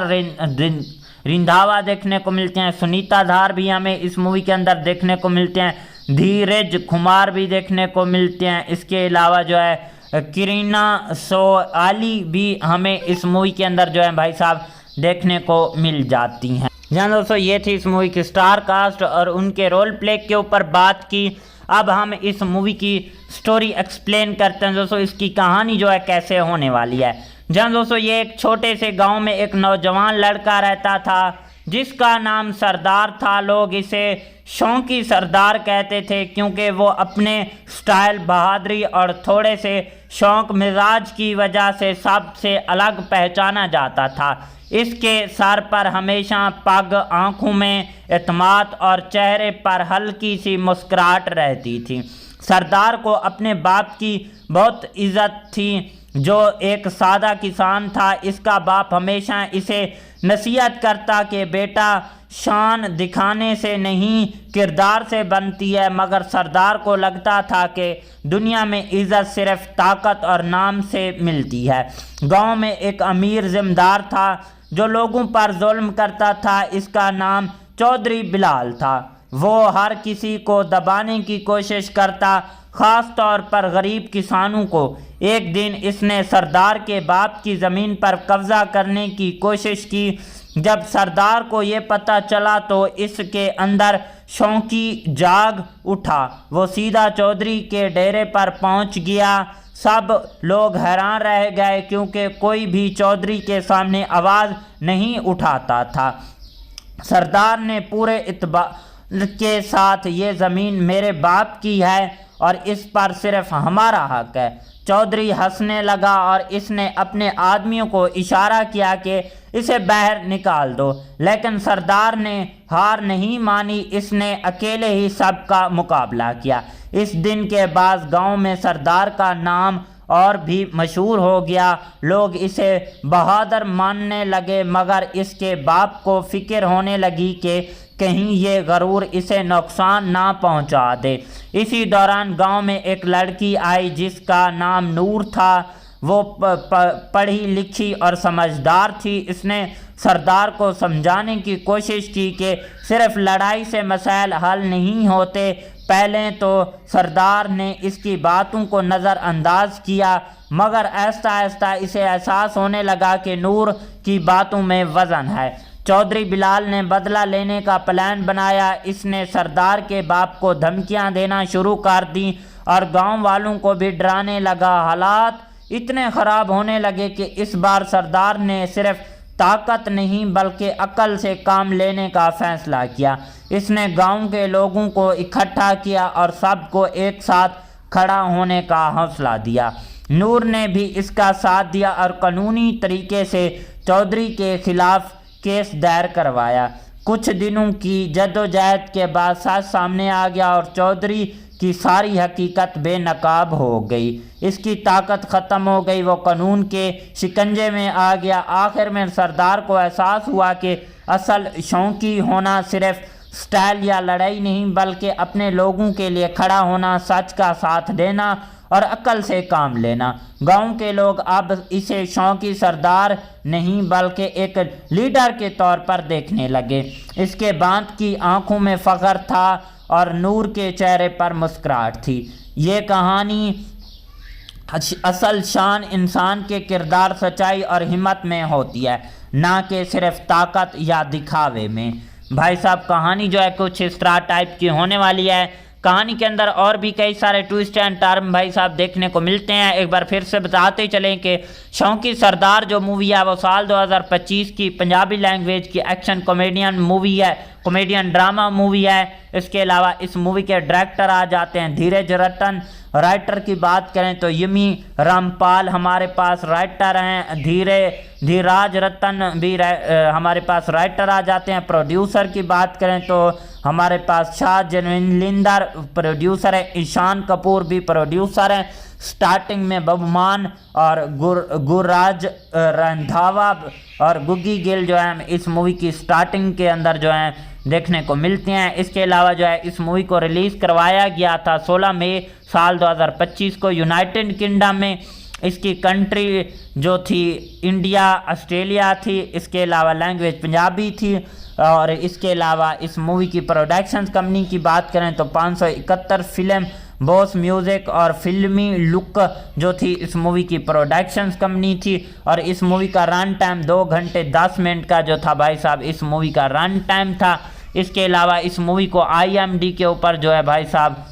रिंधावा देखने को मिलते हैं, सुनीता धार भी हमें इस मूवी के अंदर देखने को मिलते हैं, धीरज कुमार भी देखने को मिलते हैं। इसके अलावा जो है करीना सोआली भी हमें इस मूवी के अंदर जो है भाई साहब देखने को मिल जाती हैं। जहाँ दोस्तों ये थी इस मूवी की स्टार कास्ट और उनके रोल प्ले के ऊपर बात की। अब हम इस मूवी की स्टोरी एक्सप्लेन करते हैं दोस्तों, इसकी कहानी जो है कैसे होने वाली है। जहाँ दोस्तों ये एक छोटे से गांव में एक नौजवान लड़का रहता था जिसका नाम सरदार था। लोग इसे शौंकी सरदार कहते थे क्योंकि वो अपने स्टाइल, बहादुरी और थोड़े से शौक मिजाज की वजह से सबसे अलग पहचाना जाता था। इसके सर पर हमेशा पग, आंखों में एतमाद और चेहरे पर हल्की सी मुस्कुराहट रहती थी। सरदार को अपने बाप की बहुत इज्जत थी जो एक सादा किसान था। इसका बाप हमेशा इसे नसीहत करता कि बेटा शान दिखाने से नहीं किरदार से बनती है, मगर सरदार को लगता था कि दुनिया में इज्जत सिर्फ ताकत और नाम से मिलती है। गांव में एक अमीर जिम्मेदार था जो लोगों पर जुल्म करता था। इसका नाम चौधरी बिलाल था। वो हर किसी को दबाने की कोशिश करता, ख़ास तौर पर गरीब किसानों को। एक दिन इसने सरदार के बाप की ज़मीन पर कब्ज़ा करने की कोशिश की। जब सरदार को ये पता चला तो इसके अंदर शौंकी जाग उठा। वो सीधा चौधरी के डेरे पर पहुंच गया। सब लोग हैरान रह गए क्योंकि कोई भी चौधरी के सामने आवाज़ नहीं उठाता था। सरदार ने पूरे इत्मीनान के साथ ये ज़मीन मेरे बाप की है और इस पर सिर्फ हमारा हक है। चौधरी हंसने लगा और इसने अपने आदमियों को इशारा किया कि इसे बाहर निकाल दो, लेकिन सरदार ने हार नहीं मानी। इसने अकेले ही सबका मुकाबला किया। इस दिन के बाद गांव में सरदार का नाम और भी मशहूर हो गया। लोग इसे बहादुर मानने लगे, मगर इसके बाप को फिक्र होने लगी कि कहीं ये गरूर इसे नुकसान ना पहुंचा दे। इसी दौरान गांव में एक लड़की आई जिसका नाम नूर था। वो पढ़ी लिखी और समझदार थी। इसने सरदार को समझाने की कोशिश की कि सिर्फ लड़ाई से मसाइल हल नहीं होते। पहले तो सरदार ने इसकी बातों को नज़रअंदाज किया, मगर आहिस्ता आहिस्ता इसे एहसास होने लगा कि नूर की बातों में वज़न है। चौधरी बिलाल ने बदला लेने का प्लान बनाया। इसने सरदार के बाप को धमकियां देना शुरू कर दी और गांव वालों को भी डराने लगा। हालात इतने ख़राब होने लगे कि इस बार सरदार ने सिर्फ ताकत नहीं बल्कि अक्ल से काम लेने का फैसला किया। इसने गांव के लोगों को इकट्ठा किया और सबको एक साथ खड़ा होने का हौसला दिया। नूर ने भी इसका साथ दिया और कानूनी तरीके से चौधरी के खिलाफ केस दायर करवाया। कुछ दिनों की जद्दोजहद के बाद सच सामने आ गया और चौधरी की सारी हकीकत बेनकाब हो गई। इसकी ताकत ख़त्म हो गई। वो कानून के शिकंजे में आ गया। आखिर में सरदार को एहसास हुआ कि असल शौकी होना सिर्फ स्टाइल या लड़ाई नहीं बल्कि अपने लोगों के लिए खड़ा होना, सच का साथ देना और अक्ल से काम लेना। गांव के लोग अब इसे शौकी सरदार नहीं बल्कि एक लीडर के तौर पर देखने लगे। इसके बांध की आंखों में फ़ख्र था और नूर के चेहरे पर मुस्कुराहट थी। ये कहानी असल शान इंसान के किरदार, सच्चाई और हिम्मत में होती है, ना कि सिर्फ ताकत या दिखावे में। भाई साहब कहानी जो है कुछ इस तरह टाइप की होने वाली है। कहानी के अंदर और भी कई सारे ट्विस्ट एंड टर्न भाई साहब देखने को मिलते हैं। एक बार फिर से बताते चलें कि शौकी सरदार जो मूवी है वो साल 2025 की पंजाबी लैंग्वेज की एक्शन कॉमेडियन मूवी है, कॉमेडियन ड्रामा मूवी है। इसके अलावा इस मूवी के डायरेक्टर आ जाते हैं धीरज रतन। राइटर की बात करें तो यमी रामपाल हमारे पास राइटर हैं। धीराज रतन भी हमारे पास राइटर आ जाते हैं। प्रोड्यूसर की बात करें तो हमारे पास शाह जनविंदर प्रोड्यूसर है। ईशान कपूर भी प्रोड्यूसर हैं। स्टार्टिंग में बबमान और गुरराज रंधावा और गुग्गी गिल जो है इस मूवी की स्टार्टिंग के अंदर जो है देखने को मिलते हैं। इसके अलावा जो है इस मूवी को रिलीज़ करवाया गया था 16 मई साल 2025 को यूनाइटेड किंगडम में। इसकी कंट्री जो थी इंडिया, ऑस्ट्रेलिया थी। इसके अलावा लैंग्वेज पंजाबी थी। और इसके अलावा इस मूवी की प्रोडक्शन कंपनी की बात करें तो 571 फिल्म बॉस म्यूज़िक और फिल्मी लुक जो थी इस मूवी की प्रोडक्शन कंपनी थी। और इस मूवी का रन टाइम 2 घंटे 10 मिनट का जो था भाई साहब इस मूवी का रन टाइम था। इसके अलावा इस मूवी को IMDb के ऊपर जो है भाई साहब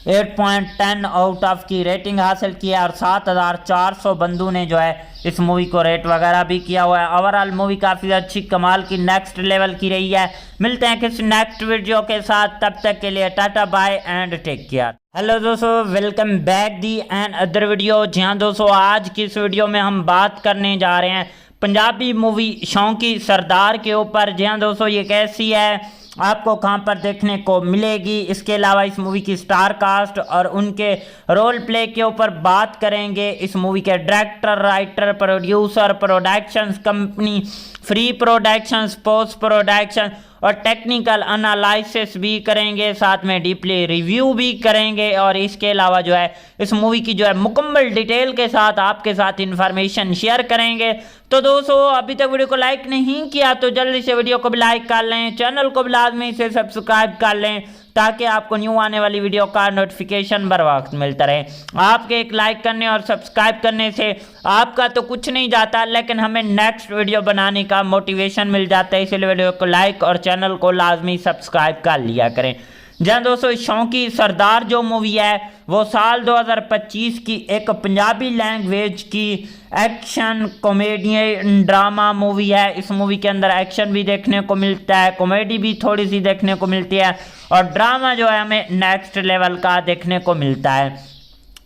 8.10 आउट ऑफ की रेटिंग हासिल किया और 7400 बंदों ने जो है इस मूवी को रेट वगैरह भी किया हुआ है। ओवरऑल मूवी काफ़ी अच्छी कमाल की नेक्स्ट लेवल की रही है। मिलते हैं किसी नेक्स्ट वीडियो के साथ, तब तक के लिए tata bye and take care. Hello दोस्तों, welcome back the another video. जी हाँ दोस्तों, आज की इस वीडियो में हम बात करने जा रहे हैं पंजाबी मूवी शौकी सरदार के ऊपर। जी हाँ दोस्तों, ये कैसी है, आपको कहां पर देखने को मिलेगी। इसके अलावा इस मूवी की स्टार कास्ट और उनके रोल प्ले के ऊपर बात करेंगे। इस मूवी के director, writer, producer, productions company, free productions, post production और टेक्निकल एनालिसिस भी करेंगे, साथ में डीपली रिव्यू भी करेंगे। और इसके अलावा जो है इस मूवी की जो है मुकम्मल डिटेल के साथ आपके साथ इन्फॉर्मेशन शेयर करेंगे। तो दोस्तों, अभी तक वीडियो को लाइक नहीं किया तो जल्दी से वीडियो को भी लाइक कर लें, चैनल को भी लाजमी से सब्सक्राइब कर लें ताकि आपको न्यू आने वाली वीडियो का नोटिफिकेशन बर वक्त मिलता रहे। आपके एक लाइक करने और सब्सक्राइब करने से आपका तो कुछ नहीं जाता, लेकिन हमें नेक्स्ट वीडियो बनाने का मोटिवेशन मिल जाता है। इसलिए वीडियो को लाइक और चैनल को लाजमी सब्सक्राइब कर लिया करें। जहाँ दोस्तों शौकी सरदार जो मूवी है वो साल 2025 की एक पंजाबी लैंग्वेज की एक्शन कॉमेडियन ड्रामा मूवी है। इस मूवी के अंदर एक्शन भी देखने को मिलता है, कॉमेडी भी थोड़ी सी देखने को मिलती है और ड्रामा जो है हमें नेक्स्ट लेवल का देखने को मिलता है।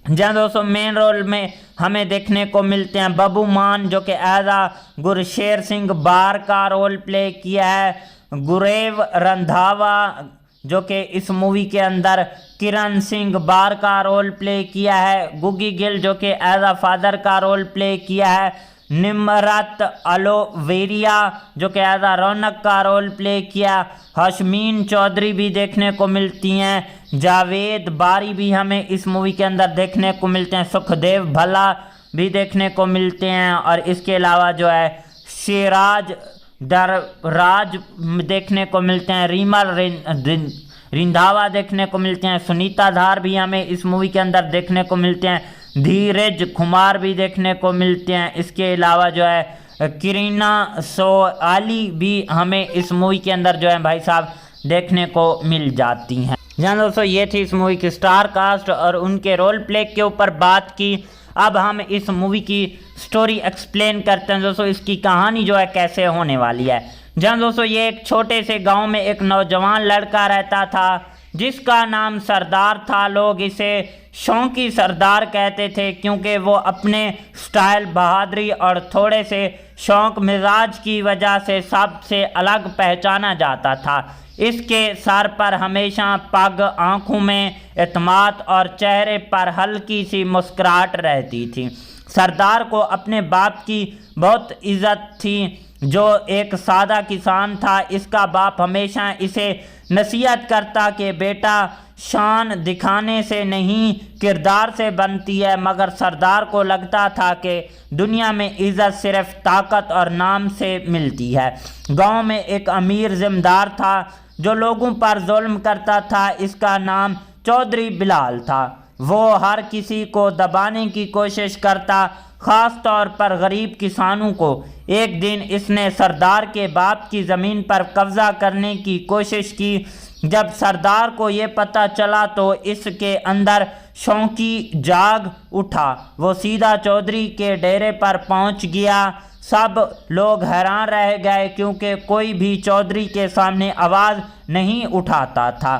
जहाँ दोस्तों मेन रोल में हमें देखने को मिलते हैं बबू मान, जो कि एज आ गुरशेर सिंह बार का रोल प्ले किया है। गुरेव रंधावा, जो कि इस मूवी के अंदर किरण सिंह बार का रोल प्ले किया है। गुगी गिल, जो कि एज आ फादर का रोल प्ले किया है। निमरत अलोवेरिया, जो कि एज आ रौनक का रोल प्ले किया। हशमीन चौधरी भी देखने को मिलती हैं। जावेद बारी भी हमें इस मूवी के अंदर देखने को मिलते हैं। सुखदेव भल्ला भी देखने को मिलते हैं। और इसके अलावा जो है शेराज दरराज देखने को मिलते हैं। रीमल रिंधावा देखने को मिलते हैं। सुनीता धार भी हमें इस मूवी के अंदर देखने को मिलते हैं। धीरज कुमार भी देखने को मिलते हैं। इसके अलावा जो है करीना सोआली भी हमें इस मूवी के अंदर जो है भाई साहब देखने को मिल जाती हैं। जहाँ दोस्तों ये थी इस मूवी की स्टार कास्ट और उनके रोल प्ले के ऊपर बात की। अब हम इस मूवी की स्टोरी एक्सप्लेन करते हैं दोस्तों, इसकी कहानी जो है कैसे होने वाली है। जहाँ दोस्तों ये एक छोटे से गांव में एक नौजवान लड़का रहता था जिसका नाम सरदार था। लोग इसे शौकी सरदार कहते थे क्योंकि वो अपने स्टाइल, बहादुरी और थोड़े से शौक मिजाज की वजह से सबसे अलग पहचाना जाता था। इसके सर पर हमेशा पग, आंखों में एतमाद और चेहरे पर हल्की सी मुस्कुराहट रहती थी। सरदार को अपने बाप की बहुत इज्जत थी जो एक सादा किसान था। इसका बाप हमेशा इसे नसीहत करता कि बेटा शान दिखाने से नहीं किरदार से बनती है, मगर सरदार को लगता था कि दुनिया में इज्जत सिर्फ ताकत और नाम से मिलती है। गांव में एक अमीर जिम्मेदार था जो लोगों पर जुल्म करता था। इसका नाम चौधरी बिलाल था। वो हर किसी को दबाने की कोशिश करता, ख़ास तौर पर गरीब किसानों को। एक दिन इसने सरदार के बाप की ज़मीन पर कब्ज़ा करने की कोशिश की। जब सरदार को ये पता चला तो इसके अंदर शौकी जाग उठा। वो सीधा चौधरी के डेरे पर पहुंच गया। सब लोग हैरान रह गए क्योंकि कोई भी चौधरी के सामने आवाज़ नहीं उठाता था।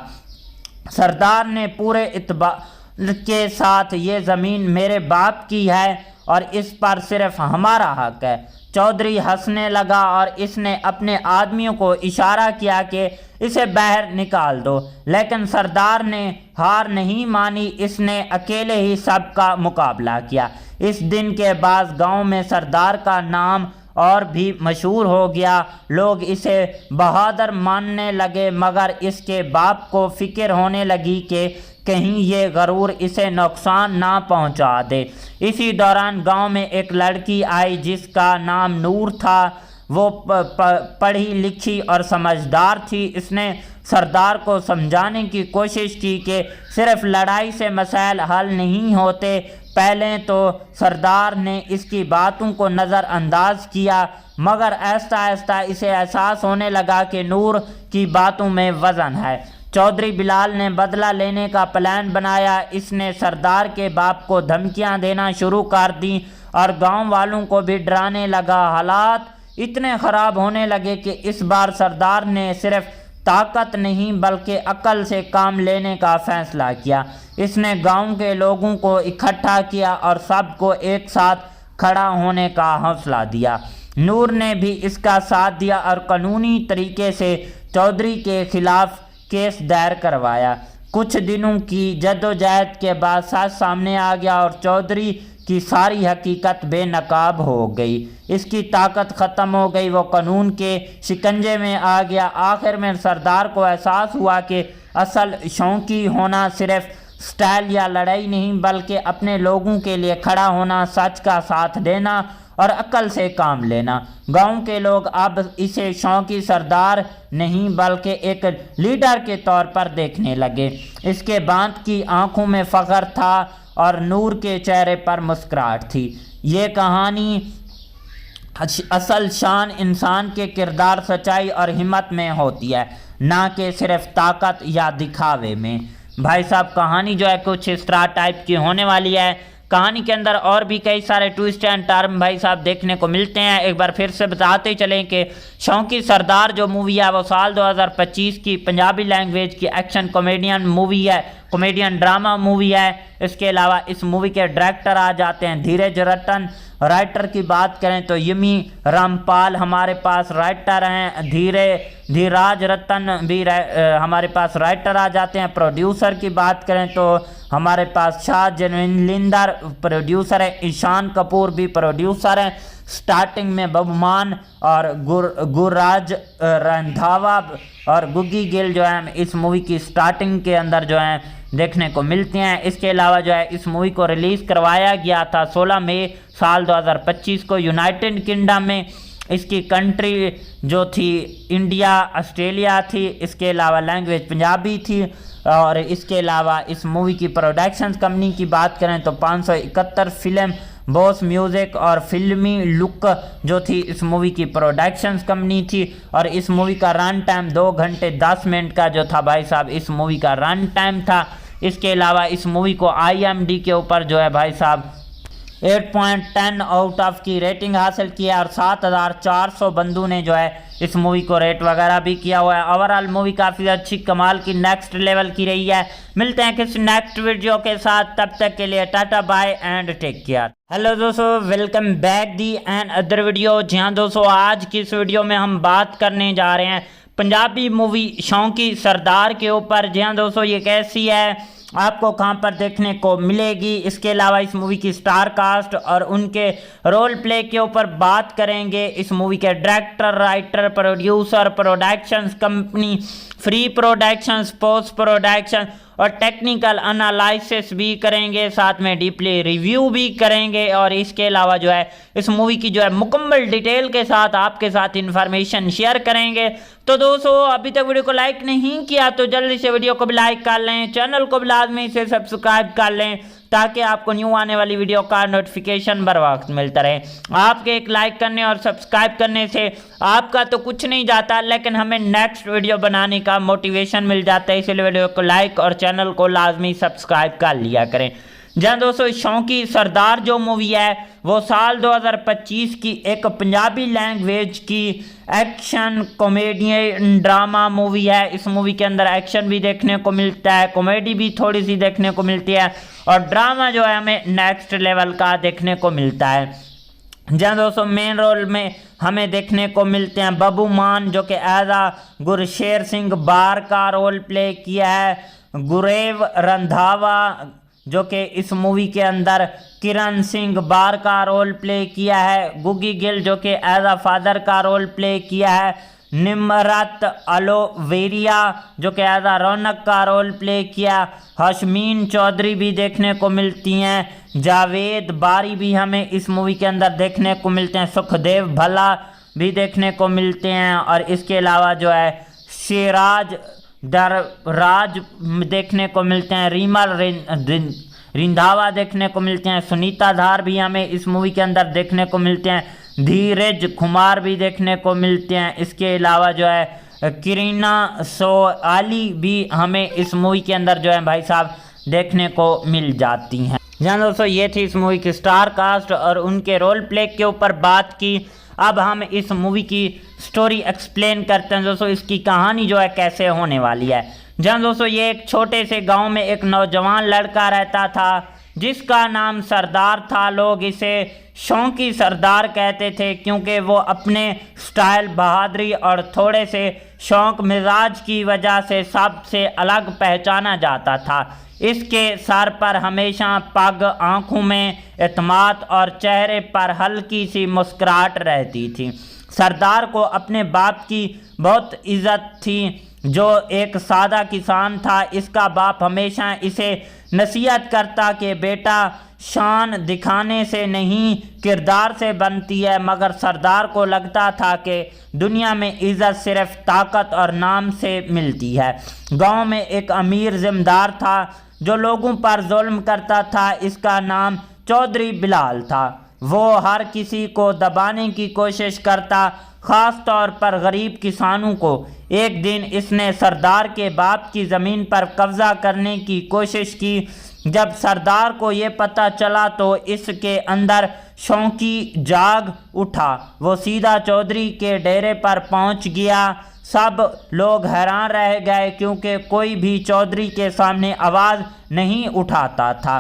सरदार ने पूरे इत्मीनान के साथ ये ज़मीन मेरे बाप की है और इस पर सिर्फ हमारा हक है। चौधरी हंसने लगा और इसने अपने आदमियों को इशारा किया कि इसे बाहर निकाल दो, लेकिन सरदार ने हार नहीं मानी। इसने अकेले ही सबका मुकाबला किया। इस दिन के बाद गांव में सरदार का नाम और भी मशहूर हो गया। लोग इसे बहादुर मानने लगे, मगर इसके बाप को फिक्र होने लगी कि कहीं ये गरूर इसे नुकसान ना पहुंचा दे। इसी दौरान गांव में एक लड़की आई जिसका नाम नूर था। वो पढ़ी लिखी और समझदार थी। इसने सरदार को समझाने की कोशिश की कि सिर्फ लड़ाई से मसाइल हल नहीं होते। पहले तो सरदार ने इसकी बातों को नज़रअंदाज किया, मगर आहिस्ता आहिस्ता इसे एहसास होने लगा कि नूर की बातों में वज़न है। चौधरी बिलाल ने बदला लेने का प्लान बनाया। इसने सरदार के बाप को धमकियां देना शुरू कर दी और गांव वालों को भी डराने लगा। हालात इतने ख़राब होने लगे कि इस बार सरदार ने सिर्फ ताकत नहीं बल्कि अक्ल से काम लेने का फैसला किया। इसने गांव के लोगों को इकट्ठा किया और सबको एक साथ खड़ा होने का हौसला दिया। नूर ने भी इसका साथ दिया और कानूनी तरीके से चौधरी के खिलाफ केस दायर करवाया। कुछ दिनों की जद्दोजहद के बाद सच सामने आ गया और चौधरी की सारी हकीकत बेनकाब हो गई। इसकी ताकत ख़त्म हो गई। वो कानून के शिकंजे में आ गया। आखिर में सरदार को एहसास हुआ कि असल शौकी होना सिर्फ स्टाइल या लड़ाई नहीं बल्कि अपने लोगों के लिए खड़ा होना, सच का साथ देना और अक्ल से काम लेना। गांव के लोग अब इसे शौकी सरदार नहीं बल्कि एक लीडर के तौर पर देखने लगे। इसके बांध की आंखों में फ़ख्र था और नूर के चेहरे पर मुस्कुराहट थी। ये कहानी असल शान इंसान के किरदार, सच्चाई और हिम्मत में होती है, ना कि सिर्फ ताकत या दिखावे में। भाई साहब कहानी जो है कुछ इस तरह टाइप की होने वाली है। कहानी के अंदर और भी कई सारे ट्विस्ट एंड टर्न भाई साहब देखने को मिलते हैं। एक बार फिर से बताते चलें कि शौकी सरदार जो मूवी है वो साल 2025 की पंजाबी लैंग्वेज की एक्शन कॉमेडियन मूवी है, कॉमेडियन ड्रामा मूवी है। इसके अलावा इस मूवी के डायरेक्टर आ जाते हैं धीरज रतन। राइटर की बात करें तो यमी रामपाल हमारे पास राइटर हैं, धीराज रतन भी हमारे पास राइटर आ जाते हैं। प्रोड्यूसर की बात करें तो हमारे पास शाह जनविंदर प्रोड्यूसर है, ईशान कपूर भी प्रोड्यूसर हैं। स्टार्टिंग में बबुमान और गुरराज रंधावा और गुग्गी गिल जो है इस मूवी की स्टार्टिंग के अंदर जो है देखने को मिलते हैं। इसके अलावा जो है इस मूवी को रिलीज़ करवाया गया था 16 मई साल 2025 को यूनाइटेड किंगडम में। इसकी कंट्री जो थी इंडिया, ऑस्ट्रेलिया थी। इसके अलावा लैंग्वेज पंजाबी थी। और इसके अलावा इस मूवी की प्रोडक्शन कंपनी की बात करें तो 571 फिल्म बॉस म्यूज़िक और फिल्मी लुक जो थी इस मूवी की प्रोडक्शन कंपनी थी। और इस मूवी का रन टाइम 2 घंटे 10 मिनट का जो था भाई साहब इस मूवी का रन टाइम था। इसके अलावा इस मूवी को IMDb के ऊपर जो है भाई साहब 8.10 आउट ऑफ की रेटिंग हासिल किया और 7400 बंदों ने जो है इस मूवी को रेट वगैरह भी किया हुआ है। ओवरऑल मूवी काफ़ी अच्छी कमाल की नेक्स्ट लेवल की रही है। मिलते हैं किसी नेक्स्ट वीडियो के साथ, तब तक के लिए tata bye and take care. Hello दोस्तों, welcome back the another video. जी हाँ दोस्तों, आज की इस वीडियो में हम बात करने जा रहे हैं पंजाबी मूवी शौकी सरदार के ऊपर। जी हाँ दोस्तों, ये कैसी है, आपको कहां पर देखने को मिलेगी। इसके अलावा इस मूवी की स्टार कास्ट और उनके रोल प्ले के ऊपर बात करेंगे। इस मूवी के director, writer, producer, productions company, free productions, post production और टेक्निकल एनालिसिस भी करेंगे, साथ में डीपली रिव्यू भी करेंगे। और इसके अलावा जो है इस मूवी की जो है मुकम्मल डिटेल के साथ आपके साथ इन्फॉर्मेशन शेयर करेंगे। तो दोस्तों, अभी तक वीडियो को लाइक नहीं किया तो जल्दी से वीडियो को भी लाइक कर लें, चैनल को भी लाजमी से सब्सक्राइब कर लें ताकि आपको न्यू आने वाली वीडियो का नोटिफिकेशन बर वक्त मिलता रहे। आपके एक लाइक करने और सब्सक्राइब करने से आपका तो कुछ नहीं जाता, लेकिन हमें नेक्स्ट वीडियो बनाने का मोटिवेशन मिल जाता है। इसलिए वीडियो को लाइक और चैनल को लाजमी सब्सक्राइब कर लिया करें। जहाँ दोस्तों शौकी सरदार जो मूवी है वो साल 2025 की एक पंजाबी लैंग्वेज की एक्शन कॉमेडी ड्रामा मूवी है। इस मूवी के अंदर एक्शन भी देखने को मिलता है, कॉमेडी भी थोड़ी सी देखने को मिलती है और ड्रामा जो है हमें नेक्स्ट लेवल का देखने को मिलता है। जहाँ दोस्तों मेन रोल में हमें देखने को मिलते हैं बबू मान जो कि एज गुरशेर सिंह बार का रोल प्ले किया है, गुरेव रंधावा जो कि इस मूवी के अंदर किरण सिंह बार का रोल प्ले किया है, गुग्गी गिल जो कि एज फादर का रोल प्ले किया है, निमरत अलोवेरिया जो कि एज रौनक का रोल प्ले किया, हशमीन चौधरी भी देखने को मिलती हैं, जावेद बारी भी हमें इस मूवी के अंदर देखने को मिलते हैं, सुखदेव भल्ला भी देखने को मिलते हैं। और इसके अलावा जो है शेराज दरराज देखने को मिलते हैं, रीमा रिंधावा देखने को मिलते हैं, सुनीता धार भी हमें इस मूवी के अंदर देखने को मिलते हैं, धीरज कुमार भी देखने को मिलते हैं। इसके अलावा जो है करीना सोआली भी हमें इस मूवी के अंदर जो है भाई साहब देखने को मिल जाती हैं। जहाँ दोस्तों ये थी इस मूवी की स्टार कास्ट और उनके रोल प्ले के ऊपर बात की। अब हम इस मूवी की स्टोरी एक्सप्लेन करते हैं दोस्तों, इसकी कहानी जो है कैसे होने वाली है। जहाँ दोस्तों ये एक छोटे से गांव में एक नौजवान लड़का रहता था जिसका नाम सरदार था। लोग इसे शौकी सरदार कहते थे क्योंकि वो अपने स्टाइल, बहादुरी और थोड़े से शौक मिजाज की वजह से सबसे अलग पहचाना जाता था। इसके सर पर हमेशा पग, आंखों में एतमाद और चेहरे पर हल्की सी मुस्कुराहट रहती थी। सरदार को अपने बाप की बहुत इज्जत थी जो एक सादा किसान था। इसका बाप हमेशा इसे नसीहत करता कि बेटा शान दिखाने से नहीं किरदार से बनती है, मगर सरदार को लगता था कि दुनिया में इज्जत सिर्फ ताकत और नाम से मिलती है। गांव में एक अमीर जिम्मेदार था जो लोगों पर जुल्म करता था। इसका नाम चौधरी बिलाल था। वो हर किसी को दबाने की कोशिश करता, ख़ास तौर पर गरीब किसानों को। एक दिन इसने सरदार के बाप की ज़मीन पर कब्ज़ा करने की कोशिश की। जब सरदार को ये पता चला तो इसके अंदर शौकी जाग उठा। वो सीधा चौधरी के डेरे पर पहुंच गया। सब लोग हैरान रह गए क्योंकि कोई भी चौधरी के सामने आवाज़ नहीं उठाता था।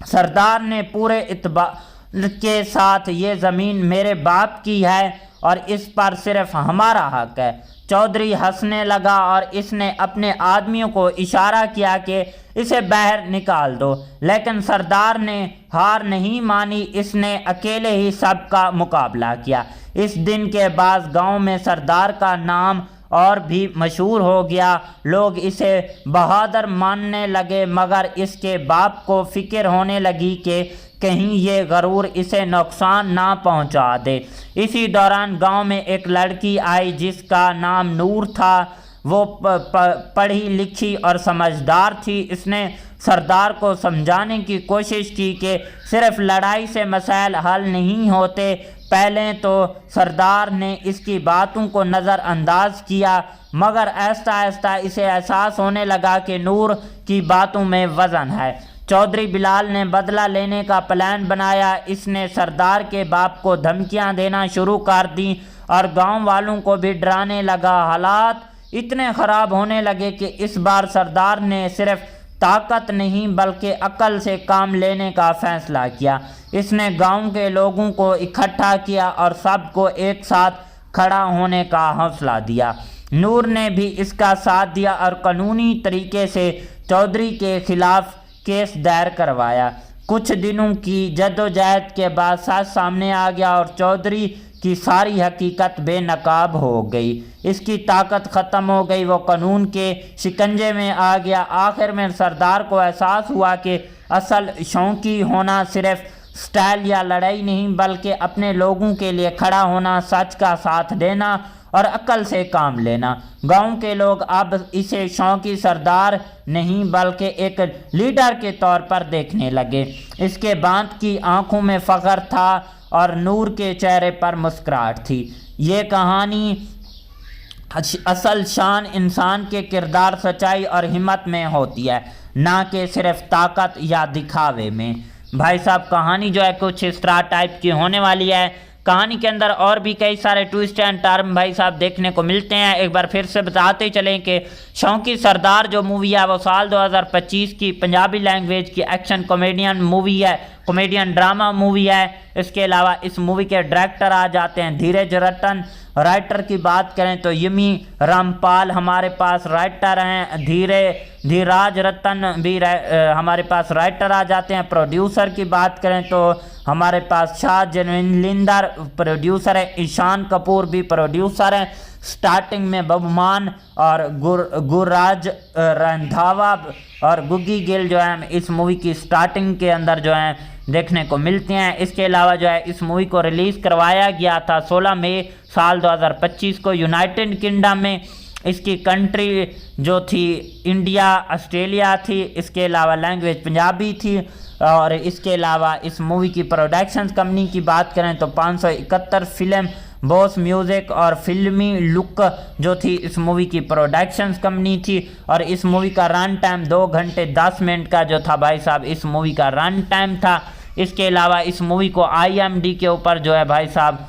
सरदार ने पूरे इत्मीनान के साथ ये ज़मीन मेरे बाप की है और इस पर सिर्फ हमारा हक है। चौधरी हंसने लगा और इसने अपने आदमियों को इशारा किया कि इसे बाहर निकाल दो, लेकिन सरदार ने हार नहीं मानी। इसने अकेले ही सबका मुकाबला किया। इस दिन के बाद गांव में सरदार का नाम और भी मशहूर हो गया। लोग इसे बहादुर मानने लगे, मगर इसके बाप को फिक्र होने लगी कि कहीं ये गरूर इसे नुकसान ना पहुंचा दे। इसी दौरान गांव में एक लड़की आई जिसका नाम नूर था। वो पढ़ी लिखी और समझदार थी। इसने सरदार को समझाने की कोशिश की कि सिर्फ लड़ाई से मसाइल हल नहीं होते। पहले तो सरदार ने इसकी बातों को नज़रअंदाज किया, मगर आहिस्ता आहिस्ता इसे एहसास होने लगा कि नूर की बातों में वज़न है। चौधरी बिलाल ने बदला लेने का प्लान बनाया। इसने सरदार के बाप को धमकियां देना शुरू कर दी और गांव वालों को भी डराने लगा। हालात इतने ख़राब होने लगे कि इस बार सरदार ने सिर्फ ताकत नहीं बल्कि अक्ल से काम लेने का फैसला किया। इसने गांव के लोगों को इकट्ठा किया और सबको एक साथ खड़ा होने का हौसला दिया। नूर ने भी इसका साथ दिया और कानूनी तरीके से चौधरी के खिलाफ केस दायर करवाया। कुछ दिनों की जद्दोजहद के बाद सच सामने आ गया और चौधरी की सारी हकीकत बेनकाब हो गई। इसकी ताकत ख़त्म हो गई। वो कानून के शिकंजे में आ गया। आखिर में सरदार को एहसास हुआ कि असल शौकी होना सिर्फ स्टाइल या लड़ाई नहीं बल्कि अपने लोगों के लिए खड़ा होना, सच का साथ देना और अक्ल से काम लेना। गांव के लोग अब इसे शौकी सरदार नहीं बल्कि एक लीडर के तौर पर देखने लगे। इसके बांध की आंखों में फ़ख्र था और नूर के चेहरे पर मुस्कुराहट थी। ये कहानी असल शान इंसान के किरदार, सच्चाई और हिम्मत में होती है, ना कि सिर्फ ताकत या दिखावे में। भाई साहब कहानी जो है कुछ इस तरह टाइप की होने वाली है। कहानी के अंदर और भी कई सारे ट्विस्ट एंड टर्न भाई साहब देखने को मिलते हैं। एक बार फिर से बताते चलें कि शौकी सरदार जो मूवी है वो साल 2025 की पंजाबी लैंग्वेज की एक्शन कॉमेडियन मूवी है, कॉमेडियन ड्रामा मूवी है। इसके अलावा इस मूवी के डायरेक्टर आ जाते हैं धीरज रतन। राइटर की बात करें तो यमी रामपाल हमारे पास राइटर हैं। धीराज रतन भी हमारे पास राइटर आ जाते हैं। प्रोड्यूसर की बात करें तो हमारे पास शाह जनविंदर प्रोड्यूसर है। ईशान कपूर भी प्रोड्यूसर हैं। स्टार्टिंग में बबमान और गुरराज रंधावा और गुग्गी गिल जो है इस मूवी की स्टार्टिंग के अंदर जो है देखने को मिलते हैं। इसके अलावा जो है इस मूवी को रिलीज़ करवाया गया था 16 मई साल 2025 को यूनाइटेड किंगडम में। इसकी कंट्री जो थी इंडिया, ऑस्ट्रेलिया थी। इसके अलावा लैंग्वेज पंजाबी थी। और इसके अलावा इस मूवी की प्रोडक्शन कंपनी की बात करें तो 571 फिल्म बॉस म्यूज़िक और फिल्मी लुक जो थी इस मूवी की प्रोडक्शन कंपनी थी। और इस मूवी का रन टाइम 2 घंटे 10 मिनट का जो था भाई साहब इस मूवी का रन टाइम था। इसके अलावा इस मूवी को IMDb के ऊपर जो है भाई साहब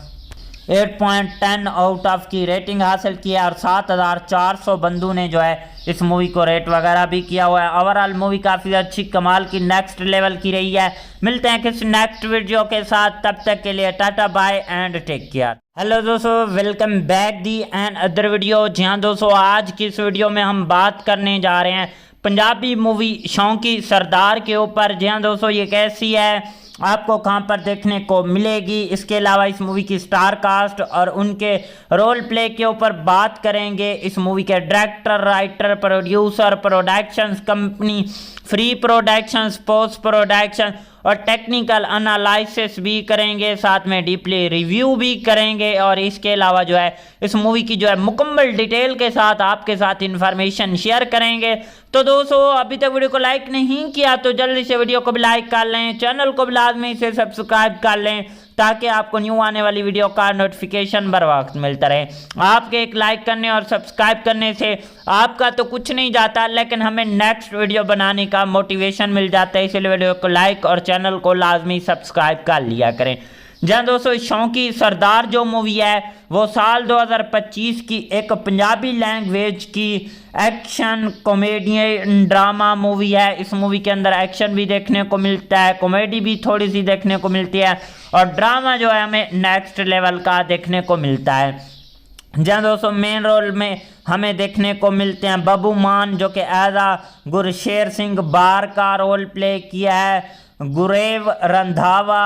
8.10 आउट ऑफ की रेटिंग हासिल किया और 7400 बंदों ने जो है इस मूवी को रेट वगैरह भी किया हुआ है। ओवरऑल मूवी काफ़ी अच्छी कमाल की नेक्स्ट लेवल की रही है। मिलते हैं किसी नेक्स्ट वीडियो के साथ, तब तक के लिए tata bye and take care. Hello दोस्तों, welcome back the another video. जी हाँ दोस्तों, आज की इस वीडियो में हम बात करने जा रहे हैं पंजाबी मूवी शौकी सरदार के ऊपर। जी हाँ दोस्तों, ये कैसी है, आपको कहां पर देखने को मिलेगी, इसके अलावा इस मूवी की स्टार कास्ट और उनके रोल प्ले के ऊपर बात करेंगे। इस मूवी के director, writer, producer, productions company, free productions, post production और टेक्निकल एनालिसिस भी करेंगे, साथ में डीपली रिव्यू भी करेंगे। और इसके अलावा जो है इस मूवी की जो है मुकम्मल डिटेल के साथ आपके साथ इंफॉर्मेशन शेयर करेंगे। तो दोस्तों अभी तक वीडियो को लाइक नहीं किया तो जल्दी से वीडियो को भी लाइक कर लें, चैनल को भी लाजमी से सब्सक्राइब कर लें ताकि आपको न्यू आने वाली वीडियो का नोटिफिकेशन बर वक्त मिलता रहे। आपके एक लाइक करने और सब्सक्राइब करने से आपका तो कुछ नहीं जाता, लेकिन हमें नेक्स्ट वीडियो बनाने का मोटिवेशन मिल जाता है। इसलिए वीडियो को लाइक और चैनल को लाजमी सब्सक्राइब कर लिया करें। जहाँ दोस्तों शौकी सरदार जो मूवी है वो साल 2025 की एक पंजाबी लैंग्वेज की एक्शन कॉमेडी ड्रामा मूवी है। इस मूवी के अंदर एक्शन भी देखने को मिलता है, कॉमेडी भी थोड़ी सी देखने को मिलती है और ड्रामा जो है हमें नेक्स्ट लेवल का देखने को मिलता है। जहाँ दोस्तों मेन रोल में हमें देखने को मिलते हैं बब्बू मान जो कि एज गुरशेर सिंह बार का रोल प्ले किया है, गुरेव रंधावा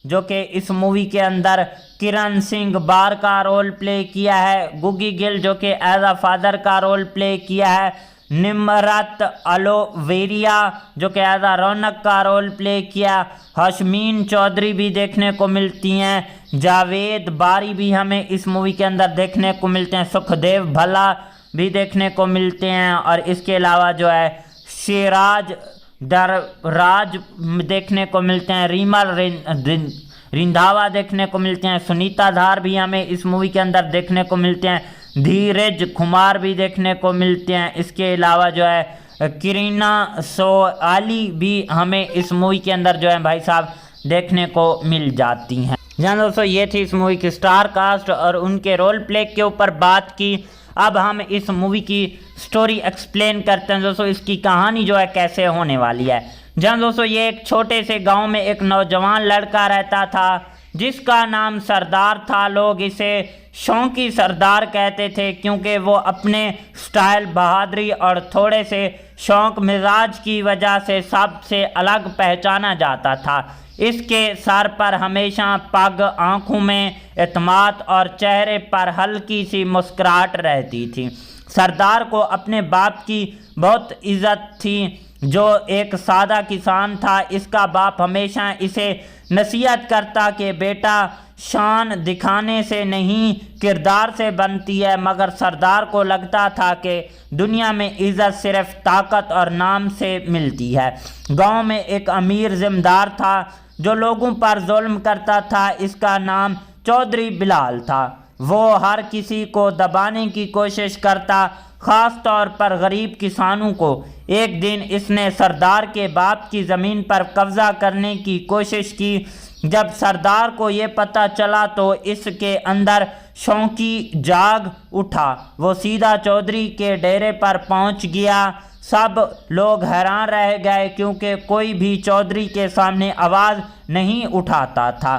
जो कि इस मूवी के अंदर किरण सिंह बार का रोल प्ले किया है, गुगी गिल जो कि एज फादर का रोल प्ले किया है, निमरत अलोवेरिया जो कि एज रौनक का रोल प्ले किया, हशमीन चौधरी भी देखने को मिलती हैं, जावेद बारी भी हमें इस मूवी के अंदर देखने को मिलते हैं, सुखदेव भल्ला भी देखने को मिलते हैं और इसके अलावा जो है शेराज दरराज देखने को मिलते हैं, रीमा रिंधावा देखने को मिलते हैं, सुनीता धार भी हमें इस मूवी के अंदर देखने को मिलते हैं, धीरज कुमार भी देखने को मिलते हैं। इसके अलावा जो है करीना सोआली भी हमें इस मूवी के अंदर जो है भाई साहब देखने को मिल जाती हैं। जहाँ दोस्तों ये थी इस मूवी की स्टार कास्ट और उनके रोल प्ले के ऊपर बात की। अब हम इस मूवी की स्टोरी एक्सप्लेन करते हैं दोस्तों, इसकी कहानी जो है कैसे होने वाली है। जहाँ दोस्तों ये एक छोटे से गांव में एक नौजवान लड़का रहता था जिसका नाम सरदार था। लोग इसे शौकी सरदार कहते थे क्योंकि वो अपने स्टाइल, बहादुरी और थोड़े से शौक मिजाज की वजह से सबसे अलग पहचाना जाता था। इसके सर पर हमेशा पग, आंखों में एतमाद और चेहरे पर हल्की सी मुस्कुराहट रहती थी। सरदार को अपने बाप की बहुत इज्जत थी जो एक सादा किसान था। इसका बाप हमेशा इसे नसीहत करता कि बेटा शान दिखाने से नहीं किरदार से बनती है, मगर सरदार को लगता था कि दुनिया में इज्जत सिर्फ ताकत और नाम से मिलती है। गांव में एक अमीर जिम्मेदार था जो लोगों पर जुल्म करता था। इसका नाम चौधरी बिलाल था। वो हर किसी को दबाने की कोशिश करता, ख़ास तौर पर गरीब किसानों को। एक दिन इसने सरदार के बाप की ज़मीन पर कब्ज़ा करने की कोशिश की। जब सरदार को ये पता चला तो इसके अंदर शौकी जाग उठा। वो सीधा चौधरी के डेरे पर पहुंच गया। सब लोग हैरान रह गए क्योंकि कोई भी चौधरी के सामने आवाज़ नहीं उठाता था।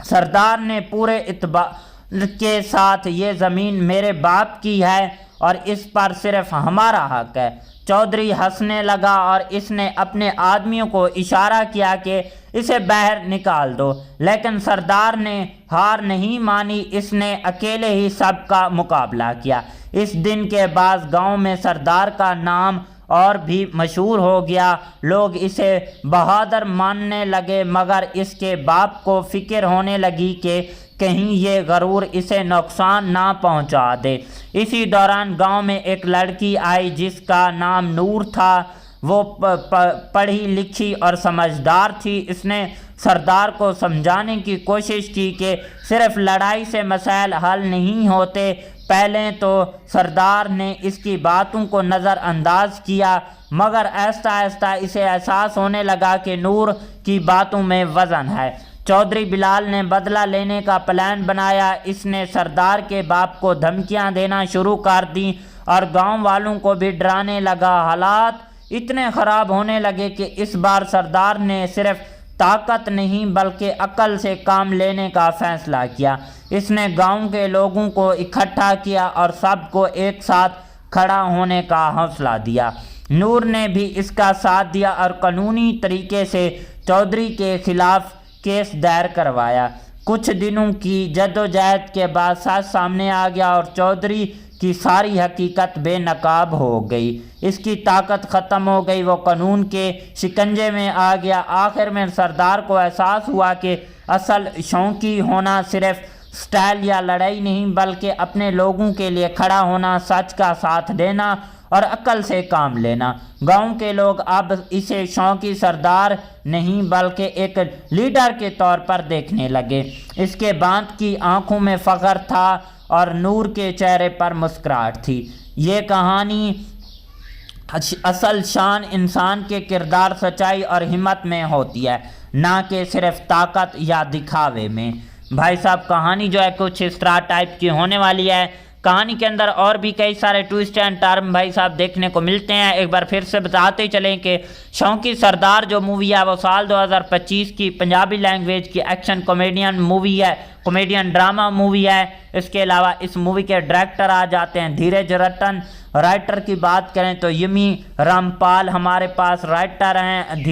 सरदार ने पूरे इत्मीनान के साथ ये ज़मीन मेरे बाप की है और इस पर सिर्फ हमारा हक है। चौधरी हंसने लगा और इसने अपने आदमियों को इशारा किया कि इसे बाहर निकाल दो, लेकिन सरदार ने हार नहीं मानी। इसने अकेले ही सबका मुकाबला किया। इस दिन के बाद गांव में सरदार का नाम और भी मशहूर हो गया। लोग इसे बहादुर मानने लगे, मगर इसके बाप को फिक्र होने लगी कि कहीं ये गरूर इसे नुकसान ना पहुंचा दे। इसी दौरान गांव में एक लड़की आई जिसका नाम नूर था। वो पढ़ी लिखी और समझदार थी। इसने सरदार को समझाने की कोशिश की कि सिर्फ लड़ाई से मसाइल हल नहीं होते। पहले तो सरदार ने इसकी बातों को नज़रअंदाज किया, मगर आहिस्ता आहिस्ता इसे एहसास होने लगा कि नूर की बातों में वज़न है। चौधरी बिलाल ने बदला लेने का प्लान बनाया। इसने सरदार के बाप को धमकियां देना शुरू कर दी और गांव वालों को भी डराने लगा। हालात इतने ख़राब होने लगे कि इस बार सरदार ने सिर्फ ताकत नहीं बल्कि अक्ल से काम लेने का फैसला किया। इसने गांव के लोगों को इकट्ठा किया और सबको एक साथ खड़ा होने का हौसला दिया। नूर ने भी इसका साथ दिया और कानूनी तरीके से चौधरी के खिलाफ केस दायर करवाया। कुछ दिनों की जद्दोजहद के बाद सच सामने आ गया और चौधरी की सारी हकीकत बेनकाब हो गई। इसकी ताकत ख़त्म हो गई। वो कानून के शिकंजे में आ गया। आखिर में सरदार को एहसास हुआ कि असल शौकी होना सिर्फ स्टाइल या लड़ाई नहीं बल्कि अपने लोगों के लिए खड़ा होना, सच का साथ देना और अक्ल से काम लेना। गांव के लोग अब इसे शौकी सरदार नहीं बल्कि एक लीडर के तौर पर देखने लगे। इसके बांध की आंखों में फख्र था और नूर के चेहरे पर मुस्कुराहट थी। ये कहानी असल शान इंसान के किरदार, सच्चाई और हिम्मत में होती है, ना कि सिर्फ ताकत या दिखावे में। भाई साहब कहानी जो है कुछ इस तरह टाइप की होने वाली है। कहानी के अंदर और भी कई सारे ट्विस्ट एंड टर्न भाई साहब देखने को मिलते हैं। एक बार फिर से बताते चलें कि शौकी सरदार जो मूवी है वो साल 2025 की पंजाबी लैंग्वेज की एक्शन कॉमेडियन मूवी है, कॉमेडियन ड्रामा मूवी है। इसके अलावा इस मूवी के डायरेक्टर आ जाते हैं धीरज रतन। राइटर की बात करें तो यमी रामपाल हमारे पास राइटर हैं,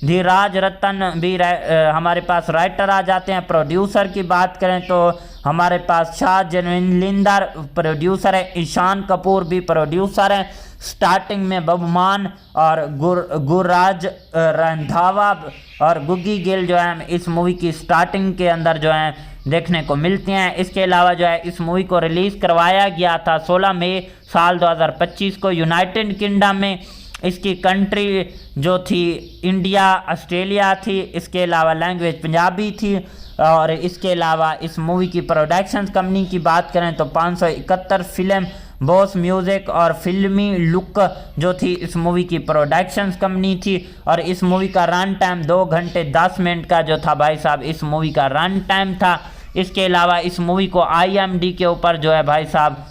धीराज रतन भी हमारे पास राइटर आ जाते हैं। प्रोड्यूसर की बात करें तो हमारे पास शाह जनविंदर प्रोड्यूसर है, ईशान कपूर भी प्रोड्यूसर हैं। स्टार्टिंग में बबुमान और गुरराज रंधावा और गुग्गी गिल जो है इस मूवी की स्टार्टिंग के अंदर जो है देखने को मिलती हैं। इसके अलावा जो है इस मूवी को रिलीज़ करवाया गया था 16 मई साल 2025 को यूनाइटेड किंगडम में। इसकी कंट्री जो थी इंडिया, ऑस्ट्रेलिया थी। इसके अलावा लैंग्वेज पंजाबी थी। और इसके अलावा इस मूवी की प्रोडक्शन कंपनी की बात करें तो 571 फिल्म बॉस म्यूज़िक और फिल्मी लुक जो थी इस मूवी की प्रोडक्शन कंपनी थी। और इस मूवी का रन टाइम 2 घंटे 10 मिनट का जो था भाई साहब इस मूवी का रन टाइम था। इसके अलावा इस मूवी को IMDb के ऊपर जो है भाई साहब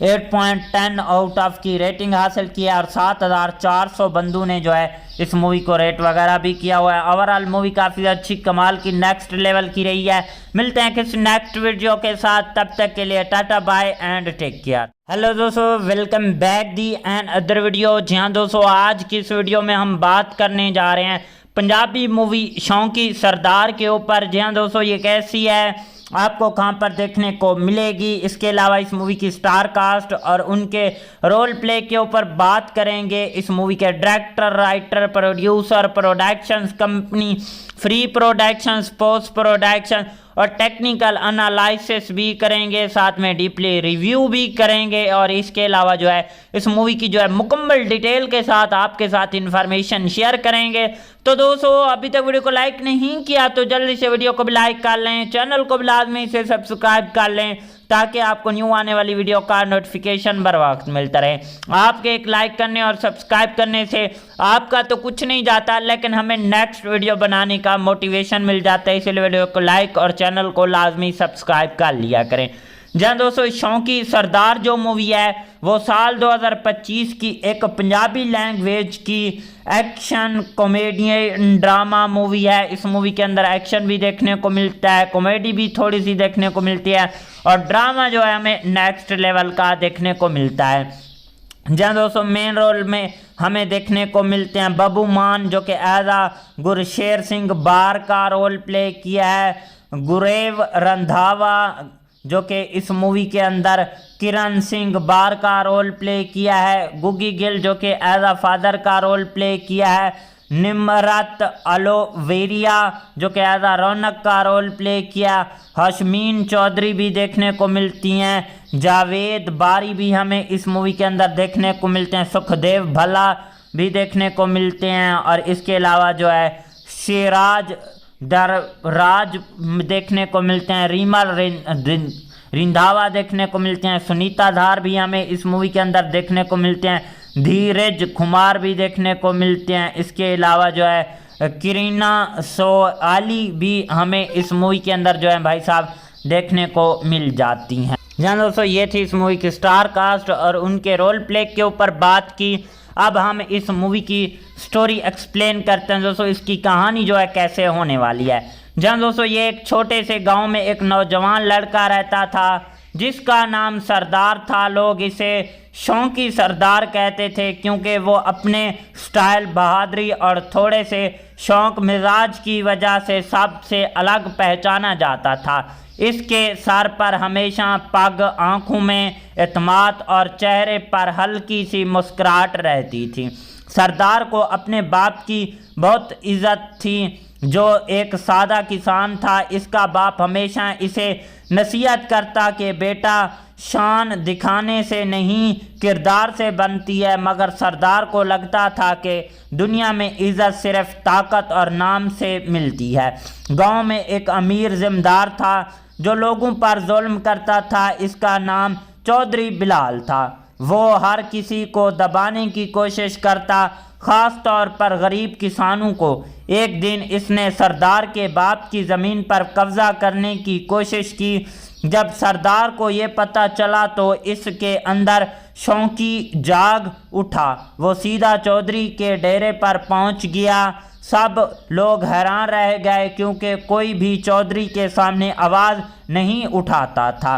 8.10 आउट ऑफ की रेटिंग हासिल की है और 7400 बंदों ने जो है इस मूवी को रेट वगैरह भी किया हुआ है। ओवरऑल मूवी काफ़ी अच्छी कमाल की नेक्स्ट लेवल की रही है। मिलते हैं किसी नेक्स्ट वीडियो के साथ, तब तक के लिए tata bye and take care. Hello दोस्तों, welcome back the another video. जी हाँ दोस्तों, आज की इस वीडियो में हम बात करने जा रहे हैं पंजाबी मूवी शौकी सरदार के ऊपर। जी हाँ दोस्तों, ये कैसी है, आपको कहां पर देखने को मिलेगी। इसके अलावा इस मूवी की स्टार कास्ट और उनके रोल प्ले के ऊपर बात करेंगे। इस मूवी के director, writer, producer, productions company, free productions, post production और टेक्निकल एनालिसिस भी करेंगे, साथ में डीपली रिव्यू भी करेंगे। और इसके अलावा जो है इस मूवी की जो है मुकम्मल डिटेल के साथ आपके साथ इंफॉर्मेशन शेयर करेंगे। तो दोस्तों, अभी तक वीडियो को लाइक नहीं किया तो जल्दी से वीडियो को भी लाइक कर लें, चैनल को भी लाजमी से सब्सक्राइब कर लें ताकि आपको न्यू आने वाली वीडियो का नोटिफिकेशन बर वक्त मिलता रहे। आपके एक लाइक करने और सब्सक्राइब करने से आपका तो कुछ नहीं जाता, लेकिन हमें नेक्स्ट वीडियो बनाने का मोटिवेशन मिल जाता है। इसलिए वीडियो को लाइक और चैनल को लाजमी सब्सक्राइब कर लिया करें। जहाँ दोस्तों शौकी सरदार जो मूवी है वो साल 2025 की एक पंजाबी लैंग्वेज की एक्शन कॉमेडियन ड्रामा मूवी है। इस मूवी के अंदर एक्शन भी देखने को मिलता है, कॉमेडी भी थोड़ी सी देखने को मिलती है और ड्रामा जो है हमें नेक्स्ट लेवल का देखने को मिलता है। जहाँ दोस्तों मेन रोल में हमें देखने को मिलते हैं बबू मान जो कि एज गुरशेर सिंह बार का रोल प्ले किया है, गुरेव रंधावा जो कि इस मूवी के अंदर किरण सिंह बार का रोल प्ले किया है, गुग्गी गिल जो कि एज फादर का रोल प्ले किया है, निमरत अलोवेरिया जो कि एज रौनक का रोल प्ले किया, हशमीन चौधरी भी देखने को मिलती हैं, जावेद बारी भी हमें इस मूवी के अंदर देखने को मिलते हैं, सुखदेव भला भी देखने को मिलते हैं। और इसके अलावा जो है शेराज दरराज देखने को मिलते हैं, रीमा रिंधावा देखने को मिलते हैं, सुनीता धार भी हमें इस मूवी के अंदर देखने को मिलते हैं, धीरज कुमार भी देखने को मिलते हैं। इसके अलावा जो है करीना सोआली भी हमें इस मूवी के अंदर जो है भाई साहब देखने को मिल जाती हैं। जहाँ दोस्तों ये थी इस मूवी की स्टार कास्ट और उनके रोल प्ले के ऊपर बात की। अब हम इस मूवी की स्टोरी एक्सप्लेन करते हैं दोस्तों, इसकी कहानी जो है कैसे होने वाली है। जहाँ दोस्तों ये एक छोटे से गांव में एक नौजवान लड़का रहता था जिसका नाम सरदार था। लोग इसे शौकी सरदार कहते थे क्योंकि वो अपने स्टाइल, बहादुरी और थोड़े से शौक मिजाज की वजह से सबसे अलग पहचाना जाता था। इसके सर पर हमेशा पग, आंखों में एतमाद और चेहरे पर हल्की सी मुस्कुराहट रहती थी। सरदार को अपने बाप की बहुत इज्जत थी जो एक सादा किसान था। इसका बाप हमेशा इसे नसीहत करता कि बेटा शान दिखाने से नहीं किरदार से बनती है, मगर सरदार को लगता था कि दुनिया में इज़्ज़त सिर्फ ताकत और नाम से मिलती है। गांव में एक अमीर ज़िम्मेदार था जो लोगों पर जुल्म करता था। इसका नाम चौधरी बिलाल था। वो हर किसी को दबाने की कोशिश करता, ख़ास तौर पर गरीब किसानों को। एक दिन इसने सरदार के बाप की ज़मीन पर कब्ज़ा करने की कोशिश की। जब सरदार को ये पता चला तो इसके अंदर शौकी जाग उठा। वो सीधा चौधरी के डेरे पर पहुंच गया। सब लोग हैरान रह गए क्योंकि कोई भी चौधरी के सामने आवाज़ नहीं उठाता था।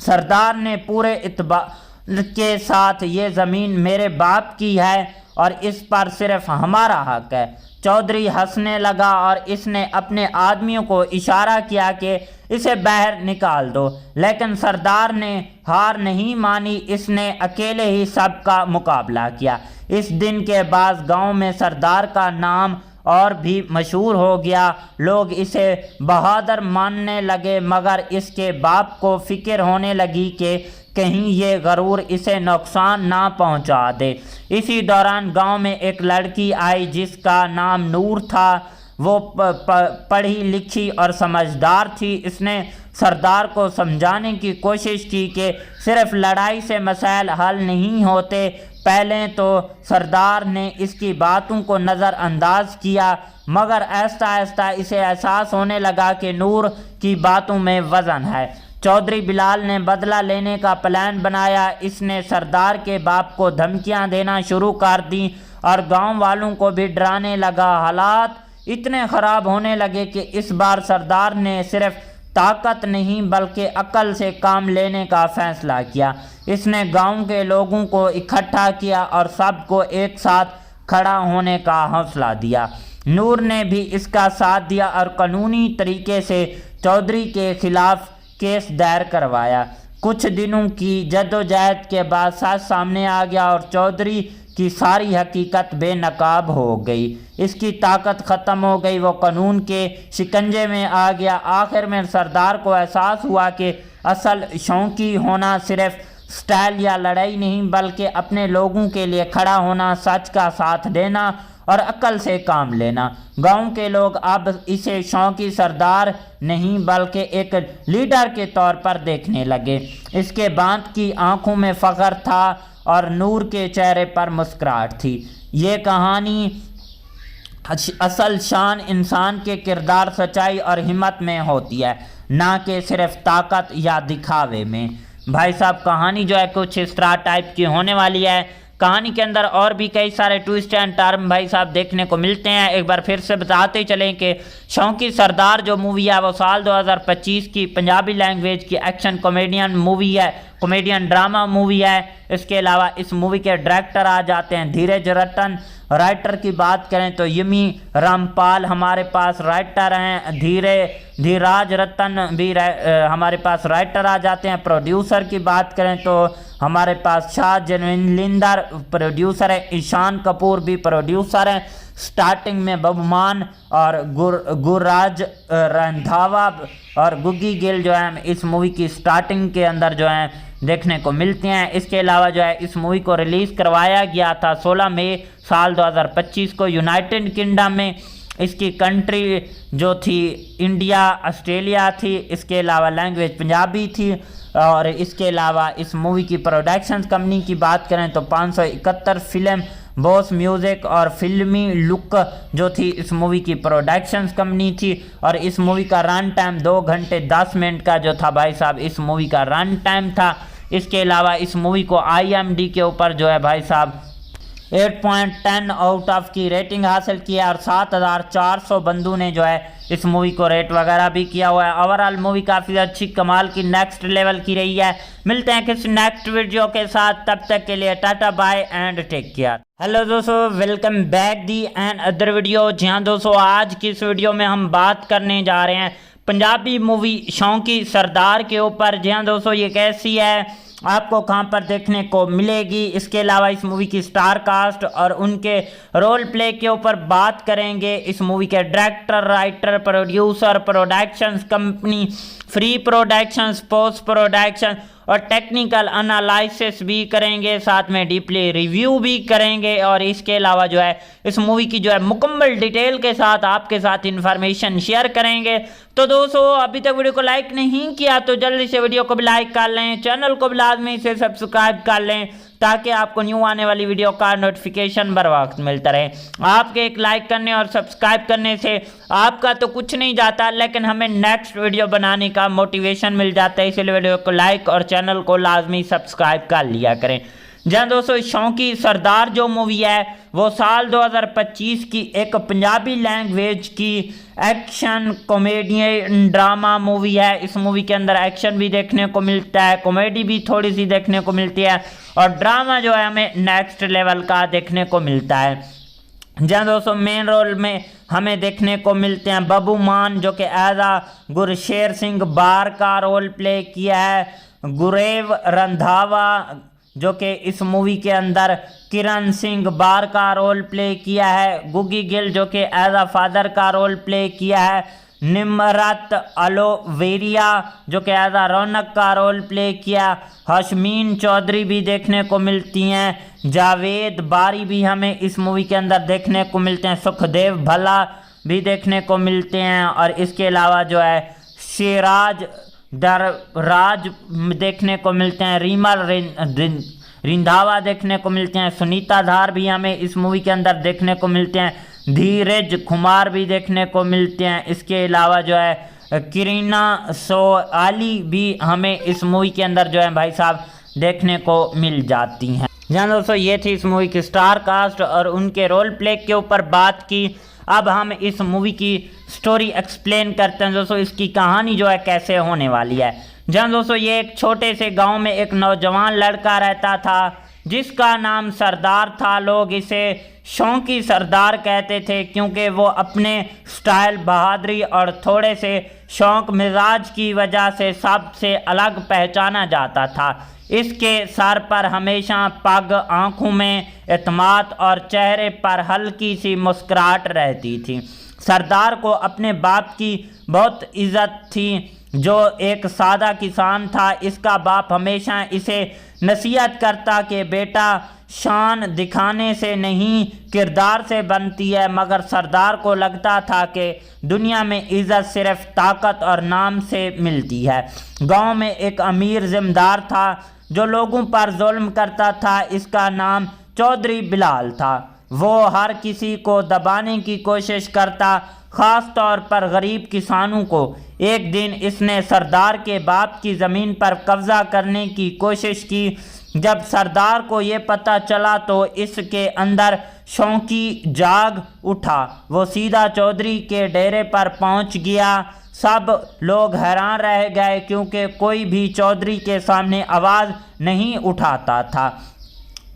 सरदार ने पूरे इत्मीनान के साथ ये ज़मीन मेरे बाप की है और इस पर सिर्फ हमारा हक है। चौधरी हंसने लगा और इसने अपने आदमियों को इशारा किया कि इसे बाहर निकाल दो, लेकिन सरदार ने हार नहीं मानी। इसने अकेले ही सबका मुकाबला किया। इस दिन के बाद गांव में सरदार का नाम और भी मशहूर हो गया। लोग इसे बहादुर मानने लगे, मगर इसके बाप को फिक्र होने लगी कि कहीं ये गरूर इसे नुकसान ना पहुंचा दे। इसी दौरान गांव में एक लड़की आई जिसका नाम नूर था। वो पढ़ी लिखी और समझदार थी। इसने सरदार को समझाने की कोशिश की कि सिर्फ लड़ाई से मसाइल हल नहीं होते। पहले तो सरदार ने इसकी बातों को नज़रअंदाज किया, मगर आहिस्ता आहिस्ता इसे एहसास होने लगा कि नूर की बातों में वज़न है। चौधरी बिलाल ने बदला लेने का प्लान बनाया। इसने सरदार के बाप को धमकियां देना शुरू कर दी और गांव वालों को भी डराने लगा। हालात इतने ख़राब होने लगे कि इस बार सरदार ने सिर्फ ताकत नहीं बल्कि अक्ल से काम लेने का फ़ैसला किया। इसने गांव के लोगों को इकट्ठा किया और सबको एक साथ खड़ा होने का हौसला दिया। नूर ने भी इसका साथ दिया और कानूनी तरीके से चौधरी के खिलाफ केस दायर करवाया। कुछ दिनों की जद्दोजहद के बाद सच सामने आ गया और चौधरी की सारी हकीकत बेनकाब हो गई। इसकी ताकत ख़त्म हो गई। वो कानून के शिकंजे में आ गया। आखिर में सरदार को एहसास हुआ कि असल शौकी होना सिर्फ स्टाइल या लड़ाई नहीं बल्कि अपने लोगों के लिए खड़ा होना, सच का साथ देना और अक्ल से काम लेना। गांव के लोग अब इसे शौकी सरदार नहीं बल्कि एक लीडर के तौर पर देखने लगे। इसके बाप की आंखों में फ़ख्र था और नूर के चेहरे पर मुस्कुराहट थी। ये कहानी असल शान इंसान के किरदार, सच्चाई और हिम्मत में होती है, ना कि सिर्फ ताकत या दिखावे में। भाई साहब कहानी जो है कुछ इस तरह टाइप की होने वाली है। कहानी के अंदर और भी कई सारे ट्विस्ट एंड टर्न भाई साहब देखने को मिलते हैं। एक बार फिर से बताते चलें कि शौकी सरदार जो मूवी है वो साल 2025 की पंजाबी लैंग्वेज की एक्शन कॉमेडियन मूवी है, कॉमेडियन ड्रामा मूवी है। इसके अलावा इस मूवी के डायरेक्टर आ जाते हैं धीरज रतन। राइटर की बात करें तो यमी रामपाल हमारे पास राइटर हैं। धीराज रतन भी हमारे पास राइटर आ जाते हैं। प्रोड्यूसर की बात करें तो हमारे पास शाह जनविंदर प्रोड्यूसर है। ईशान कपूर भी प्रोड्यूसर हैं। स्टार्टिंग में बबमान और गुरराज रंधावा और गुग्गी गिल जो है इस मूवी की स्टार्टिंग के अंदर जो है देखने को मिलते हैं। इसके अलावा जो है इस मूवी को रिलीज़ करवाया गया था 16 मई साल 2025 को यूनाइटेड किंगडम में। इसकी कंट्री जो थी इंडिया, ऑस्ट्रेलिया थी। इसके अलावा लैंग्वेज पंजाबी थी। और इसके अलावा इस मूवी की प्रोडक्शन कंपनी की बात करें तो 571 फिल्म बॉस म्यूज़िक और फिल्मी लुक जो थी इस मूवी की प्रोडक्शन कंपनी थी। और इस मूवी का रन टाइम 2 घंटे 10 मिनट का जो था भाई साहब इस मूवी का रन टाइम था। इसके अलावा इस मूवी को IMDb के ऊपर जो है भाई साहब 8.10 आउट ऑफ की रेटिंग हासिल किया और 7400 बंदों ने जो है इस मूवी को रेट वगैरह भी किया हुआ है। ओवरऑल मूवी काफ़ी अच्छी कमाल की नेक्स्ट लेवल की रही है। मिलते हैं किसी नेक्स्ट वीडियो के साथ, तब तक के लिए tata bye and take care. Hello दोस्तों, welcome back the another video. जी हाँ दोस्तों, आज की इस वीडियो में हम बात करने जा रहे हैं पंजाबी मूवी शौकी सरदार के ऊपर। जी हाँ दोस्तों, ये कैसी है आपको कहां पर देखने को मिलेगी। इसके अलावा इस मूवी की स्टार कास्ट और उनके रोल प्ले के ऊपर बात करेंगे। इस मूवी के director, writer, producer, productions company, free productions, post production और टेक्निकल एनालिसिस भी करेंगे, साथ में डीपली रिव्यू भी करेंगे और इसके अलावा जो है इस मूवी की जो है मुकम्मल डिटेल के साथ आपके साथ इंफॉर्मेशन शेयर करेंगे। तो दोस्तों अभी तक वीडियो को लाइक नहीं किया तो जल्दी से वीडियो को भी लाइक कर लें, चैनल को भी लाजमी से सब्सक्राइब कर लें ताकि आपको न्यू आने वाली वीडियो का नोटिफिकेशन बर वक्त मिलता रहे। आपके एक लाइक करने और सब्सक्राइब करने से आपका तो कुछ नहीं जाता, लेकिन हमें नेक्स्ट वीडियो बनाने का मोटिवेशन मिल जाता है। इसलिए वीडियो को लाइक और चैनल को लाजमी सब्सक्राइब कर लिया करें। जहाँ दोस्तों शौकी सरदार जो मूवी है वो साल 2025 की एक पंजाबी लैंग्वेज की एक्शन कॉमेडी ड्रामा मूवी है। इस मूवी के अंदर एक्शन भी देखने को मिलता है, कॉमेडी भी थोड़ी सी देखने को मिलती है और ड्रामा जो है हमें नेक्स्ट लेवल का देखने को मिलता है। जहाँ दोस्तों मेन रोल में हमें देखने को मिलते हैं बब्बू मान जो कि एज गुरशेर सिंह बार का रोल प्ले किया है, गुरेव रंधावा जो कि इस मूवी के अंदर किरण सिंह बार का रोल प्ले किया है, गुगी गिल जो कि एज फादर का रोल प्ले किया है, निमरत अलोवेरिया जो कि एज रौनक का रोल प्ले किया, हशमीन चौधरी भी देखने को मिलती हैं, जावेद बारी भी हमें इस मूवी के अंदर देखने को मिलते हैं, सुखदेव भल्ला भी देखने को मिलते हैं और इसके अलावा जो है शेराज दरराज देखने को मिलते हैं, रीमा रिंधावा देखने को मिलते हैं, सुनीता धार भी हमें इस मूवी के अंदर देखने को मिलते हैं, धीरज कुमार भी देखने को मिलते हैं। इसके अलावा जो है करीना सोआली भी हमें इस मूवी के अंदर जो है भाई साहब देखने को मिल जाती हैं। जहाँ दोस्तों ये थी इस मूवी की स्टार कास्ट और उनके रोल प्ले के ऊपर बात की। अब हम इस मूवी की स्टोरी एक्सप्लेन करते हैं दोस्तों, इसकी कहानी जो है कैसे होने वाली है। जहाँ दोस्तों ये एक छोटे से गांव में एक नौजवान लड़का रहता था जिसका नाम सरदार था। लोग इसे शौकी सरदार कहते थे क्योंकि वो अपने स्टाइल, बहादुरी और थोड़े से शौक मिजाज की वजह से सबसे अलग पहचाना जाता था। इसके सर पर हमेशा पग, आंखों में एतमाद और चेहरे पर हल्की सी मुस्कुराहट रहती थी। सरदार को अपने बाप की बहुत इज्जत थी जो एक सादा किसान था। इसका बाप हमेशा इसे नसीहत करता कि बेटा शान दिखाने से नहीं किरदार से बनती है, मगर सरदार को लगता था कि दुनिया में इज्जत सिर्फ ताकत और नाम से मिलती है। गांव में एक अमीर जिम्मेदार था जो लोगों पर जुल्म करता था। इसका नाम चौधरी बिलाल था। वो हर किसी को दबाने की कोशिश करता, ख़ास तौर पर गरीब किसानों को। एक दिन इसने सरदार के बाप की ज़मीन पर कब्ज़ा करने की कोशिश की। जब सरदार को ये पता चला तो इसके अंदर शौकी जाग उठा। वो सीधा चौधरी के डेरे पर पहुंच गया। सब लोग हैरान रह गए क्योंकि कोई भी चौधरी के सामने आवाज़ नहीं उठाता था।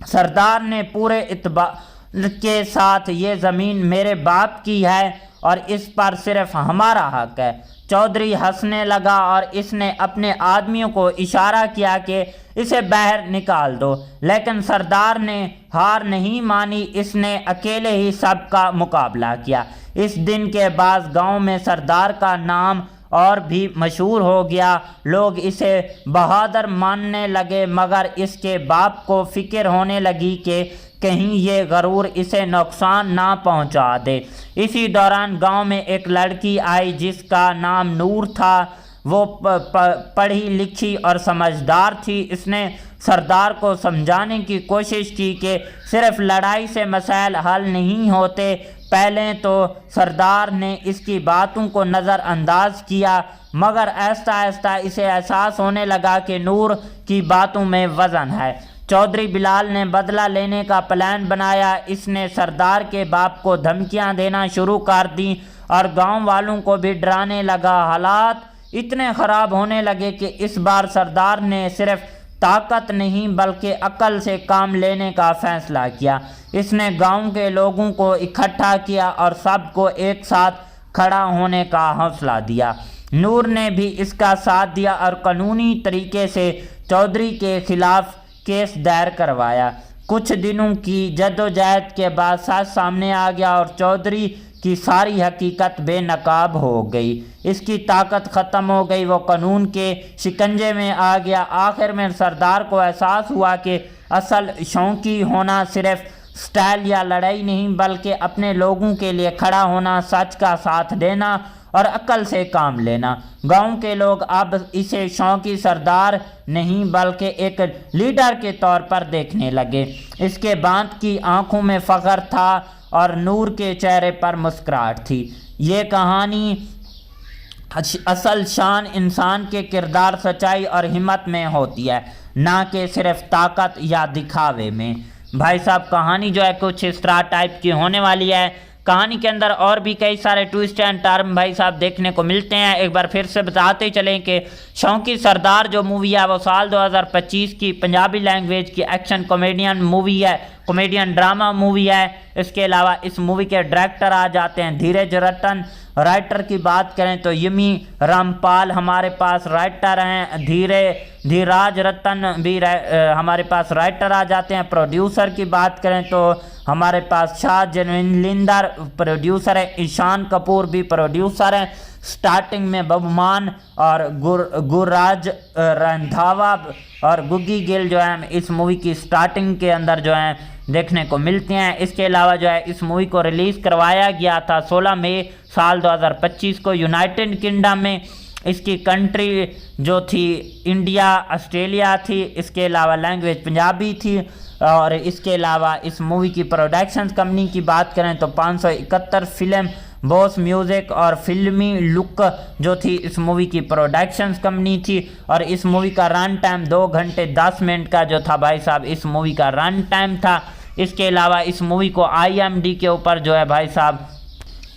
सरदार ने पूरे इत्मीनान के साथ ये ज़मीन मेरे बाप की है और इस पर सिर्फ हमारा हक है। चौधरी हंसने लगा और इसने अपने आदमियों को इशारा किया कि इसे बाहर निकाल दो, लेकिन सरदार ने हार नहीं मानी। इसने अकेले ही सबका मुकाबला किया। इस दिन के बाद गांव में सरदार का नाम और भी मशहूर हो गया। लोग इसे बहादुर मानने लगे, मगर इसके बाप को फिक्र होने लगी कि कहीं ये गरूर इसे नुकसान ना पहुंचा दे। इसी दौरान गांव में एक लड़की आई जिसका नाम नूर था। वो पढ़ी लिखी और समझदार थी। इसने सरदार को समझाने की कोशिश की कि सिर्फ लड़ाई से मसाइल हल नहीं होते। पहले तो सरदार ने इसकी बातों को नज़रअंदाज किया, मगर आहिस्ता आहिस्ता इसे एहसास होने लगा कि नूर की बातों में वज़न है। चौधरी बिलाल ने बदला लेने का प्लान बनाया। इसने सरदार के बाप को धमकियां देना शुरू कर दी और गांव वालों को भी डराने लगा। हालात इतने ख़राब होने लगे कि इस बार सरदार ने सिर्फ ताकत नहीं बल्कि अकल से काम लेने का फैसला किया। इसने गांव के लोगों को इकट्ठा किया और सबको एक साथ खड़ा होने का हौसला दिया। नूर ने भी इसका साथ दिया और कानूनी तरीके से चौधरी के खिलाफ केस दायर करवाया। कुछ दिनों की जद्दोजहद के बाद सच सामने आ गया और चौधरी की सारी हकीकत बेनकाब हो गई। इसकी ताकत ख़त्म हो गई, वो कानून के शिकंजे में आ गया। आखिर में सरदार को एहसास हुआ कि असल शौकी होना सिर्फ स्टाइल या लड़ाई नहीं, बल्कि अपने लोगों के लिए खड़ा होना, सच का साथ देना और अक्ल से काम लेना। गांव के लोग अब इसे शौकी सरदार नहीं बल्कि एक लीडर के तौर पर देखने लगे। इसके बांध की आंखों में फख्र था और नूर के चेहरे पर मुस्कुराहट थी। ये कहानी असल शान इंसान के किरदार, सच्चाई और हिम्मत में होती है, ना कि सिर्फ ताकत या दिखावे में। भाई साहब कहानी जो है कुछ इस तरह टाइप की होने वाली है। कहानी के अंदर और भी कई सारे ट्विस्ट एंड टर्न भाई साहब देखने को मिलते हैं। एक बार फिर से बताते चलें कि शौकी सरदार जो मूवी है वो साल 2025 की पंजाबी लैंग्वेज की एक्शन कॉमेडियन मूवी है, कॉमेडियन ड्रामा मूवी है। इसके अलावा इस मूवी के डायरेक्टर आ जाते हैं धीरज रतन। राइटर की बात करें तो यमी रामपाल हमारे पास राइटर हैं, धीराज रतन भी हमारे पास राइटर आ जाते हैं। प्रोड्यूसर की बात करें तो हमारे पास शाह जनविंदर प्रोड्यूसर है, ईशान कपूर भी प्रोड्यूसर हैं। स्टार्टिंग में बबुमान और गुरराज रंधावा और गुग्गी गिल जो है इस मूवी की स्टार्टिंग के अंदर जो है देखने को मिलते हैं। इसके अलावा जो है इस मूवी को रिलीज़ करवाया गया था 16 मई साल 2025 को यूनाइटेड किंगडम में। इसकी कंट्री जो थी इंडिया, ऑस्ट्रेलिया थी। इसके अलावा लैंग्वेज पंजाबी थी। और इसके अलावा इस मूवी की प्रोडक्शन कंपनी की बात करें तो 571 फिल्म बॉस म्यूज़िक और फिल्मी लुक जो थी इस मूवी की प्रोडक्शन कंपनी थी। और इस मूवी का रन टाइम 2 घंटे 10 मिनट का जो था भाई साहब इस मूवी का रन टाइम था। इसके अलावा इस मूवी को IMDb के ऊपर जो है भाई साहब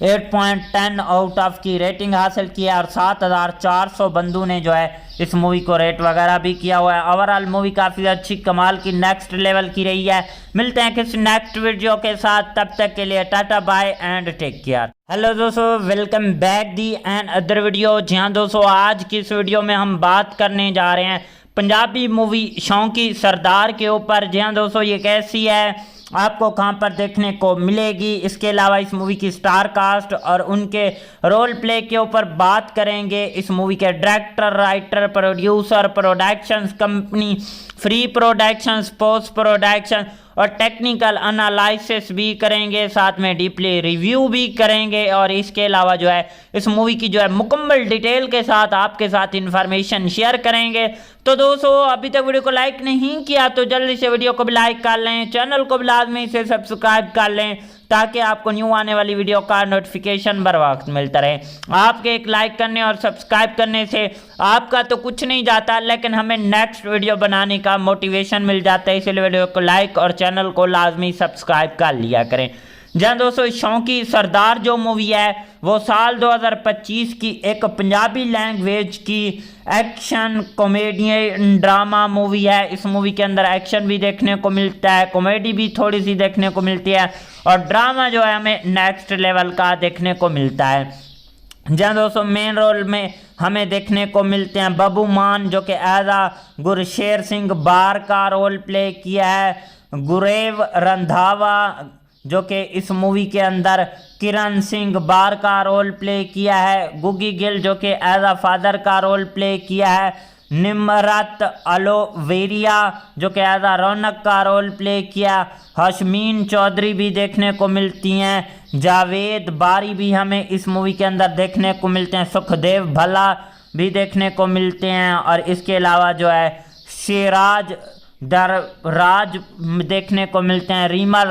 8.10 आउट ऑफ की रेटिंग हासिल किया और 7400 बंदों ने जो है इस मूवी को रेट वगैरह भी किया हुआ है। ओवरऑल मूवी काफ़ी अच्छी कमाल की नेक्स्ट लेवल की रही है। मिलते हैं किसी नेक्स्ट वीडियो के साथ, तब तक के लिए tata bye and take care. Hello दोस्तों, welcome back the another video. जी हाँ दोस्तों, आज की इस वीडियो में हम बात करने जा रहे हैं पंजाबी मूवी शौकी सरदार के ऊपर। जी हाँ दोस्तों, ये कैसी है, आपको कहां पर देखने को मिलेगी। इसके अलावा इस मूवी की स्टार कास्ट और उनके रोल प्ले के ऊपर बात करेंगे। इस मूवी के director, writer, producer, production company, free production, post production और टेक्निकल एनालिसिस भी करेंगे, साथ में डीपली रिव्यू भी करेंगे। और इसके अलावा जो है इस मूवी की जो है मुकम्मल डिटेल के साथ आपके साथ इंफॉर्मेशन शेयर करेंगे। तो दोस्तों, अभी तक वीडियो को लाइक नहीं किया तो जल्दी से वीडियो को भी लाइक कर लें, चैनल को भी लाजमी से सब्सक्राइब कर लें ताकि आपको न्यू आने वाली वीडियो का नोटिफिकेशन बर वक्त मिलता रहे। आपके एक लाइक करने और सब्सक्राइब करने से आपका तो कुछ नहीं जाता, लेकिन हमें नेक्स्ट वीडियो बनाने का मोटिवेशन मिल जाता है। इसलिए वीडियो को लाइक और चैनल को लाजमी सब्सक्राइब कर लिया करें। जहाँ दोस्तों शौकी सरदार जो मूवी है वो साल 2025 की एक पंजाबी लैंग्वेज की एक्शन कॉमेडियन ड्रामा मूवी है। इस मूवी के अंदर एक्शन भी देखने को मिलता है, कॉमेडी भी थोड़ी सी देखने को मिलती है और ड्रामा जो है हमें नेक्स्ट लेवल का देखने को मिलता है। जहाँ दोस्तों मेन रोल में हमें देखने को मिलते हैं बबू मान जो कि एज गुरशेर सिंह बार का रोल प्ले किया है, गुरेव रंधावा जो कि इस मूवी के अंदर किरण सिंह बार का रोल प्ले किया है, गुग्गी गिल जो कि एज फादर का रोल प्ले किया है, निमरत अलोवेरिया जो कि एज रौनक का रोल प्ले किया, हशमीन चौधरी भी देखने को मिलती हैं, जावेद बारी भी हमें इस मूवी के अंदर देखने को मिलते हैं, सुखदेव भला भी देखने को मिलते हैं। और इसके अलावा जो है शेराज दरराज देखने को मिलते हैं, रीमा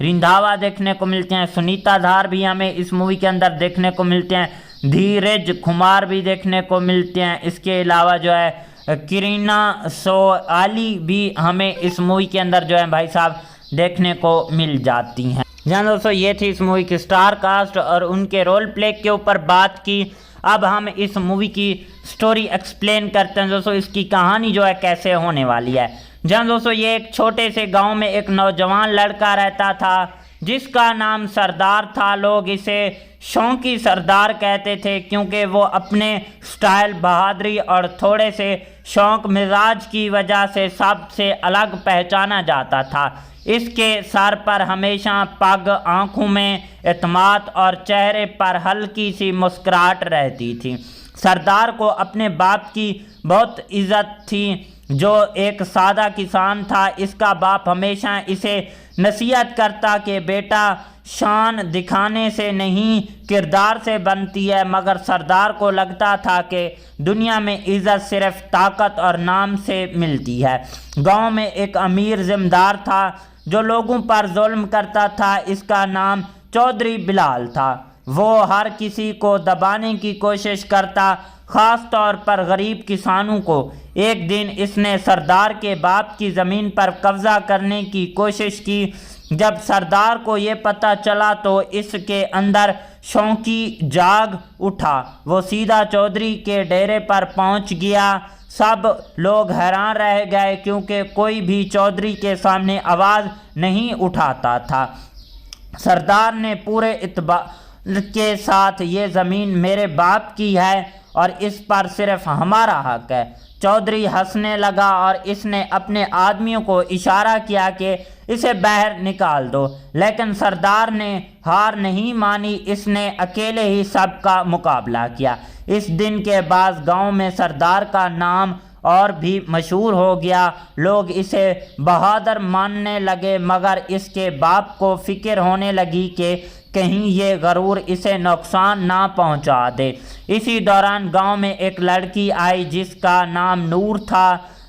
रिंधावा देखने को मिलते हैं, सुनीता धार भी हमें इस मूवी के अंदर देखने को मिलते हैं, धीरज कुमार भी देखने को मिलते हैं। इसके अलावा जो है करीना सोआली भी हमें इस मूवी के अंदर जो है भाई साहब देखने को मिल जाती हैं। जान दोस्तों, ये थी इस मूवी की स्टार कास्ट और उनके रोल प्ले के ऊपर बात की। अब हम इस मूवी की स्टोरी एक्सप्लेन करते हैं दोस्तों, इसकी कहानी जो है कैसे होने वाली है। जहाँ दोस्तों ये एक छोटे से गांव में एक नौजवान लड़का रहता था जिसका नाम सरदार था। लोग इसे शौकी सरदार कहते थे, क्योंकि वो अपने स्टाइल, बहादुरी और थोड़े से शौक मिजाज की वजह से सबसे अलग पहचाना जाता था। इसके सर पर हमेशा पग, आंखों में एतमाद और चेहरे पर हल्की सी मुस्कुराहट रहती थी। सरदार को अपने बाप की बहुत इज्जत थी, जो एक सादा किसान था। इसका बाप हमेशा इसे नसीहत करता कि बेटा, शान दिखाने से नहीं किरदार से बनती है। मगर सरदार को लगता था कि दुनिया में इज्जत सिर्फ ताकत और नाम से मिलती है। गांव में एक अमीर जिम्मेदार था जो लोगों पर जुल्म करता था। इसका नाम चौधरी बिलाल था। वो हर किसी को दबाने की कोशिश करता, ख़ास तौर पर गरीब किसानों को। एक दिन इसने सरदार के बाप की ज़मीन पर कब्ज़ा करने की कोशिश की। जब सरदार को ये पता चला तो इसके अंदर शौकी जाग उठा। वो सीधा चौधरी के डेरे पर पहुंच गया। सब लोग हैरान रह गए, क्योंकि कोई भी चौधरी के सामने आवाज़ नहीं उठाता था। सरदार ने पूरे इत्मीनान के साथ, ये ज़मीन मेरे बाप की है और इस पर सिर्फ हमारा हक है। चौधरी हंसने लगा और इसने अपने आदमियों को इशारा किया कि इसे बाहर निकाल दो, लेकिन सरदार ने हार नहीं मानी। इसने अकेले ही सबका मुकाबला किया। इस दिन के बाद गांव में सरदार का नाम और भी मशहूर हो गया। लोग इसे बहादुर मानने लगे, मगर इसके बाप को फिक्र होने लगी कि कहीं ये गरूर इसे नुकसान ना पहुंचा दे। इसी दौरान गांव में एक लड़की आई जिसका नाम नूर था।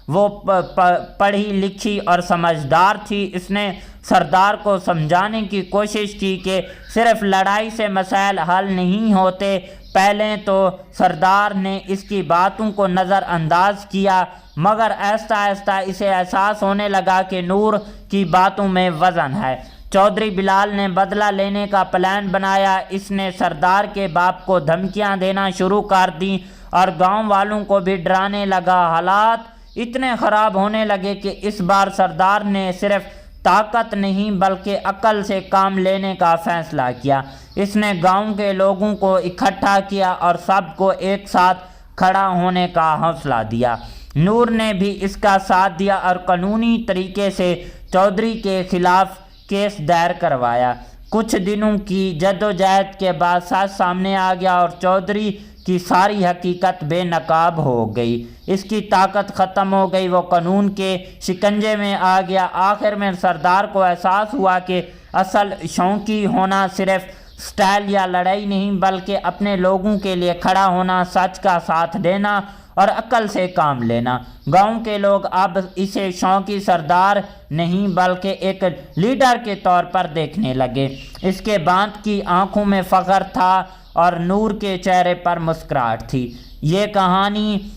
वो पढ़ी लिखी और समझदार थी। इसने सरदार को समझाने की कोशिश की कि सिर्फ लड़ाई से मसाइल हल नहीं होते। पहले तो सरदार ने इसकी बातों को नज़रअंदाज किया, मगर आहिस्ता आहिस्ता इसे एहसास होने लगा कि नूर की बातों में वज़न है। चौधरी बिलाल ने बदला लेने का प्लान बनाया। इसने सरदार के बाप को धमकियां देना शुरू कर दी और गांव वालों को भी डराने लगा। हालात इतने ख़राब होने लगे कि इस बार सरदार ने सिर्फ ताकत नहीं बल्कि अक्ल से काम लेने का फैसला किया। इसने गांव के लोगों को इकट्ठा किया और सबको एक साथ खड़ा होने का हौसला दिया। नूर ने भी इसका साथ दिया और कानूनी तरीके से चौधरी के खिलाफ केस दायर करवाया। कुछ दिनों की जद्दोजहद के बाद सच सामने आ गया और चौधरी की सारी हकीकत बेनकाब हो गई। इसकी ताकत ख़त्म हो गई। वो कानून के शिकंजे में आ गया। आखिर में सरदार को एहसास हुआ कि असल शौकी होना सिर्फ स्टाइल या लड़ाई नहीं, बल्कि अपने लोगों के लिए खड़ा होना, सच का साथ देना और अक्ल से काम लेना। गांव के लोग अब इसे शौकी सरदार नहीं बल्कि एक लीडर के तौर पर देखने लगे। इसके बांध की आंखों में फ़ख्र था और नूर के चेहरे पर मुस्कुराहट थी। ये कहानी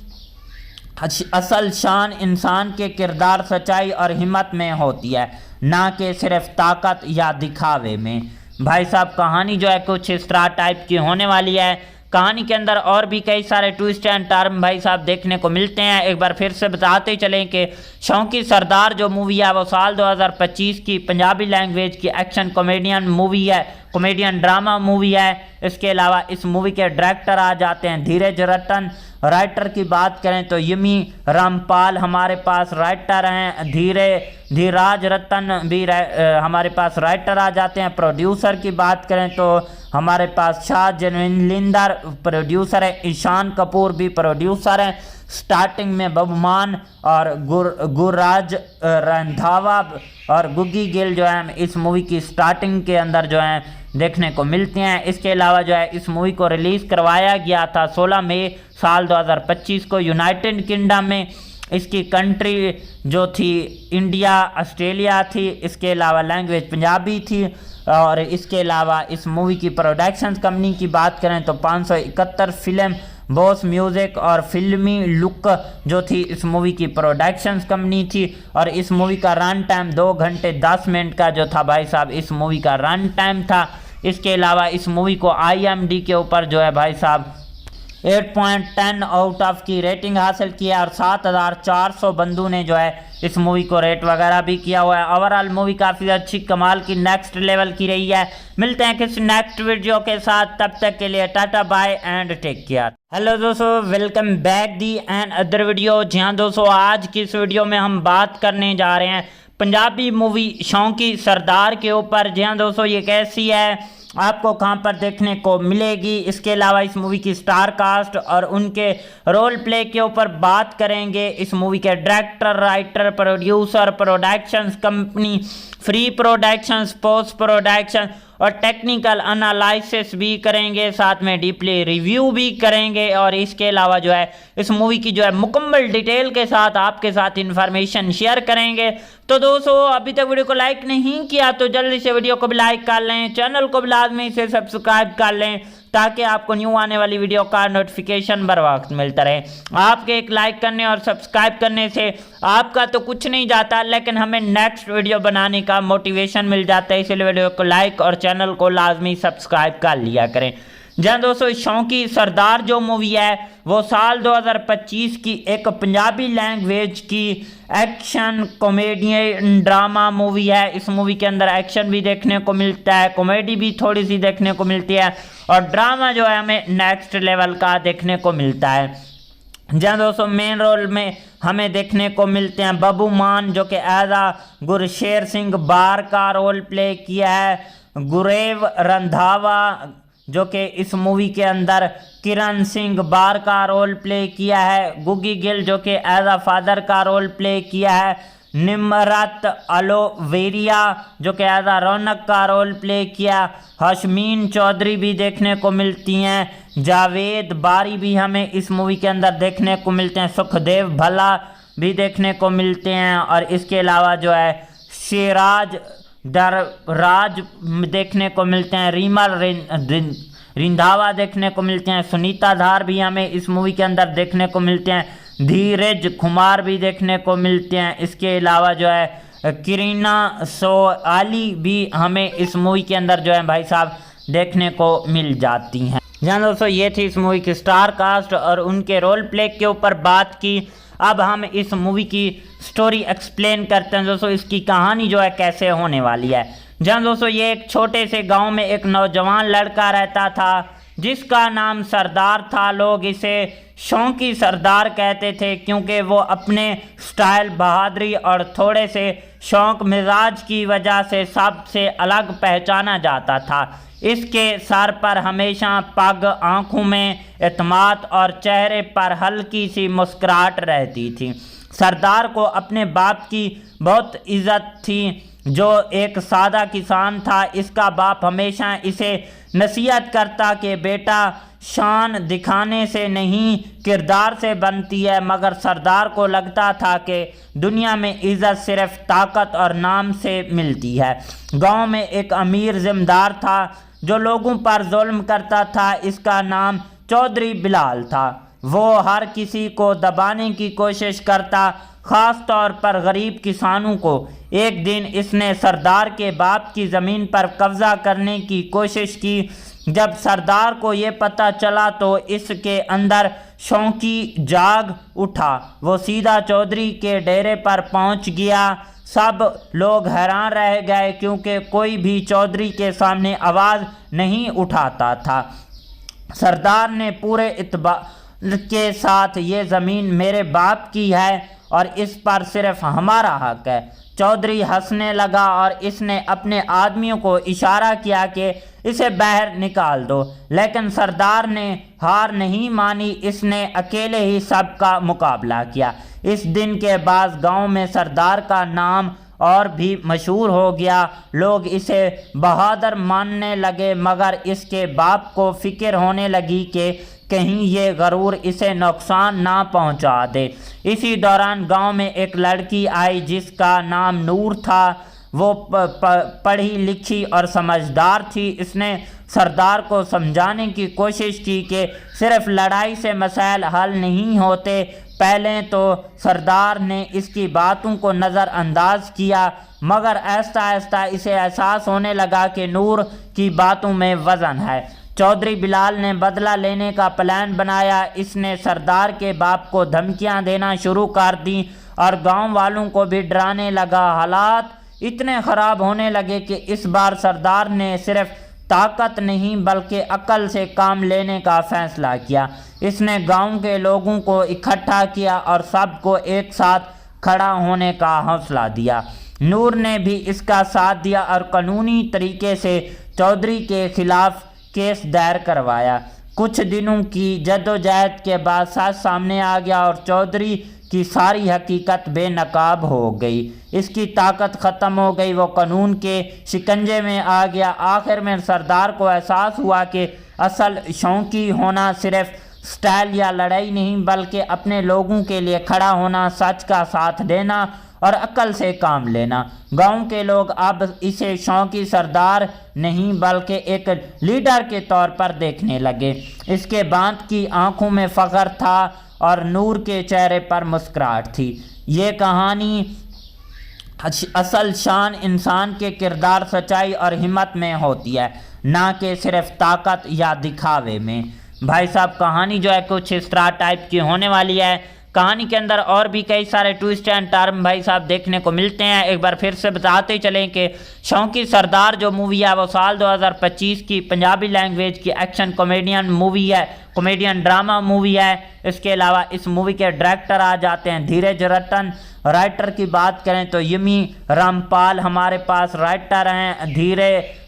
असल शान इंसान के किरदार, सच्चाई और हिम्मत में होती है, ना कि सिर्फ ताकत या दिखावे में। भाई साहब, कहानी जो है कुछ इस तरह टाइप की होने वाली है। कहानी के अंदर और भी कई सारे ट्विस्ट एंड टर्न भाई साहब देखने को मिलते हैं। एक बार फिर से बताते चलें कि शौकी सरदार जो मूवी है वो साल 2025 की पंजाबी लैंग्वेज की एक्शन कॉमेडियन मूवी है, कॉमेडियन ड्रामा मूवी है। इसके अलावा इस मूवी के डायरेक्टर आ जाते हैं धीरज रतन। राइटर की बात करें तो यमी रामपाल हमारे पास राइटर हैं। धीराज रतन भी हमारे पास राइटर आ जाते हैं। प्रोड्यूसर की बात करें तो हमारे पास शाह जनविंदर प्रोड्यूसर है। ईशान कपूर भी प्रोड्यूसर हैं। स्टार्टिंग में बबमान और गुरराज रंधावा और गुग्गी गिल जो है इस मूवी की स्टार्टिंग के अंदर जो है देखने को मिलते हैं। इसके अलावा जो है इस मूवी को रिलीज़ करवाया गया था 16 मई साल 2025 को यूनाइटेड किंगडम में। इसकी कंट्री जो थी इंडिया, ऑस्ट्रेलिया थी। इसके अलावा लैंग्वेज पंजाबी थी। और इसके अलावा इस मूवी की प्रोडक्शन कंपनी की बात करें तो 571 फिल्म बॉस म्यूज़िक और फिल्मी लुक जो थी इस मूवी की प्रोडक्शन कंपनी थी। और इस मूवी का रन टाइम 2 घंटे 10 मिनट का जो था भाई साहब इस मूवी का रन टाइम था। इसके अलावा इस मूवी को IMDb के ऊपर जो है भाई साहब 8.10 आउट ऑफ की रेटिंग हासिल की है और 7,400 बंदों ने जो है इस मूवी को रेट वगैरह भी किया हुआ है। ओवरऑल मूवी काफ़ी अच्छी कमाल की नेक्स्ट लेवल की रही है। मिलते हैं किसी नेक्स्ट वीडियो के साथ, तब तक के लिए tata bye and take care. Hello दोस्तों, welcome back the another video. जी हाँ दोस्तों, आज की इस वीडियो में हम बात करने जा रहे हैं पंजाबी मूवी शौंकी सरदार के ऊपर। जी हाँ दोस्तों, ये कैसी है, आपको कहां पर देखने को मिलेगी, इसके अलावा इस मूवी की स्टार कास्ट और उनके रोल प्ले के ऊपर बात करेंगे। इस मूवी के director, writer, producer, productions company, free productions, post production और टेक्निकल एनालिसिस भी करेंगे, साथ में डीपली रिव्यू भी करेंगे और इसके अलावा जो है इस मूवी की जो है मुकम्मल डिटेल के साथ आपके साथ इंफॉर्मेशन शेयर करेंगे। तो दोस्तों, अभी तक वीडियो को लाइक नहीं किया तो जल्दी से वीडियो को भी लाइक कर लें, चैनल को भी लाजमी से सब्सक्राइब कर लें ताकि आपको न्यू आने वाली वीडियो का नोटिफिकेशन बर वक्त मिलता रहे। आपके एक लाइक करने और सब्सक्राइब करने से आपका तो कुछ नहीं जाता, लेकिन हमें नेक्स्ट वीडियो बनाने का मोटिवेशन मिल जाता है। इसलिए वीडियो को लाइक और चैनल को लाजमी सब्सक्राइब कर लिया करें। जहाँ दोस्तों, शौंकी सरदार जो मूवी है वो साल 2025 की एक पंजाबी लैंग्वेज की एक्शन कॉमेडी ड्रामा मूवी है। इस मूवी के अंदर एक्शन भी देखने को मिलता है, कॉमेडी भी थोड़ी सी देखने को मिलती है और ड्रामा जो है हमें नेक्स्ट लेवल का देखने को मिलता है। जहाँ दोस्तों, मेन रोल में हमें देखने को मिलते हैं बब्बू मान, जो कि एज गुरशेर सिंह बार का रोल प्ले किया है, गुरेव रंधावा जो कि इस मूवी के अंदर किरण सिंह बार का रोल प्ले किया है, गुगी गिल जो कि एज फादर का रोल प्ले किया है, निमरत अलोवेरिया जो कि एज रौनक का रोल प्ले किया, हशमीन चौधरी भी देखने को मिलती हैं, जावेद बारी भी हमें इस मूवी के अंदर देखने को मिलते हैं, सुखदेव भल्ला भी देखने को मिलते हैं और इसके अलावा जो है शेराज दरराज देखने को मिलते हैं, रीमा रिंधावा देखने को मिलते हैं, सुनीता धार भी हमें इस मूवी के अंदर देखने को मिलते हैं, धीरज कुमार भी देखने को मिलते हैं। इसके अलावा जो है करीना सोआली भी हमें इस मूवी के अंदर जो है भाई साहब देखने को मिल जाती हैं। जहाँ दोस्तों, ये थी इस मूवी की स्टार कास्ट और उनके रोल प्ले के ऊपर बात की। अब हम इस मूवी की स्टोरी एक्सप्लेन करते हैं दोस्तों, इसकी कहानी जो है कैसे होने वाली है। जहाँ दोस्तों, ये एक छोटे से गांव में एक नौजवान लड़का रहता था जिसका नाम सरदार था। लोग इसे शौंकी सरदार कहते थे क्योंकि वो अपने स्टाइल, बहादुरी और थोड़े से शौक मिजाज की वजह से सबसे अलग पहचाना जाता था। इसके सर पर हमेशा पग, आंखों में एतमाद और चेहरे पर हल्की सी मुस्कुराहट रहती थी। सरदार को अपने बाप की बहुत इज्जत थी जो एक सादा किसान था। इसका बाप हमेशा इसे नसीहत करता कि बेटा, शान दिखाने से नहीं किरदार से बनती है, मगर सरदार को लगता था कि दुनिया में इज्जत सिर्फ ताकत और नाम से मिलती है। गांव में एक अमीर जिम्मेदार था जो लोगों पर जुल्म करता था। इसका नाम चौधरी बिलाल था। वो हर किसी को दबाने की कोशिश करता, ख़ास तौर पर गरीब किसानों को। एक दिन इसने सरदार के बाप की ज़मीन पर कब्ज़ा करने की कोशिश की। जब सरदार को ये पता चला तो इसके अंदर शौंकी जाग उठा। वो सीधा चौधरी के डेरे पर पहुंच गया। सब लोग हैरान रह गए क्योंकि कोई भी चौधरी के सामने आवाज़ नहीं उठाता था। सरदार ने पूरे इत्मीनान के साथ, ये ज़मीन मेरे बाप की है और इस पर सिर्फ हमारा हक है। चौधरी हंसने लगा और इसने अपने आदमियों को इशारा किया कि इसे बाहर निकाल दो, लेकिन सरदार ने हार नहीं मानी। इसने अकेले ही सबका मुकाबला किया। इस दिन के बाद गांव में सरदार का नाम और भी मशहूर हो गया। लोग इसे बहादुर मानने लगे, मगर इसके बाप को फिक्र होने लगी कि कहीं ये गरूर इसे नुकसान ना पहुंचा दे। इसी दौरान गांव में एक लड़की आई जिसका नाम नूर था। वो पढ़ी लिखी और समझदार थी। इसने सरदार को समझाने की कोशिश की कि सिर्फ लड़ाई से मसाइल हल नहीं होते। पहले तो सरदार ने इसकी बातों को नज़रअंदाज किया, मगर आहिस्ता आहिस्ता इसे एहसास होने लगा कि नूर की बातों में वज़न है। चौधरी बिलाल ने बदला लेने का प्लान बनाया। इसने सरदार के बाप को धमकियां देना शुरू कर दी और गांव वालों को भी डराने लगा। हालात इतने ख़राब होने लगे कि इस बार सरदार ने सिर्फ ताकत नहीं बल्कि अक्ल से काम लेने का फैसला किया। इसने गांव के लोगों को इकट्ठा किया और सबको एक साथ खड़ा होने का हौसला दिया। नूर ने भी इसका साथ दिया और कानूनी तरीके से चौधरी के खिलाफ केस दायर करवाया। कुछ दिनों की जद्दोजहद के बाद सच सामने आ गया और चौधरी की सारी हकीकत बेनकाब हो गई। इसकी ताकत ख़त्म हो गई, वो कानून के शिकंजे में आ गया। आखिर में सरदार को एहसास हुआ कि असल शौकी होना सिर्फ स्टाइल या लड़ाई नहीं बल्कि अपने लोगों के लिए खड़ा होना, सच का साथ देना और अक्ल से काम लेना। गांव के लोग अब इसे शौकी सरदार नहीं बल्कि एक लीडर के तौर पर देखने लगे। इसके बांध की आंखों में फ़ख्र था और नूर के चेहरे पर मुस्कुराहट थी। ये कहानी असल शान इंसान के किरदार, सच्चाई और हिम्मत में होती है, ना कि सिर्फ ताकत या दिखावे में। भाई साहब कहानी जो है कुछ इस तरह टाइप की होने वाली है। कहानी के अंदर और भी कई सारे ट्विस्ट एंड टर्न भाई साहब देखने को मिलते हैं। एक बार फिर से बताते चलें कि शौकी सरदार जो मूवी है वो साल 2025 की पंजाबी लैंग्वेज की एक्शन कॉमेडियन मूवी है, कॉमेडियन ड्रामा मूवी है। इसके अलावा इस मूवी के डायरेक्टर आ जाते हैं धीरज रतन। राइटर की बात करें तो यमी रामपाल हमारे पास राइटर हैं,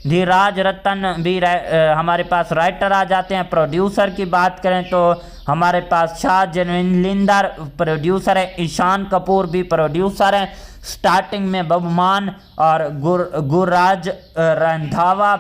धीराज रतन भी हमारे पास राइटर आ जाते हैं। प्रोड्यूसर की बात करें तो हमारे पास शाह जनविंदर प्रोड्यूसर है, ईशान कपूर भी प्रोड्यूसर हैं। स्टार्टिंग में बबमान और गुरराज रंधावा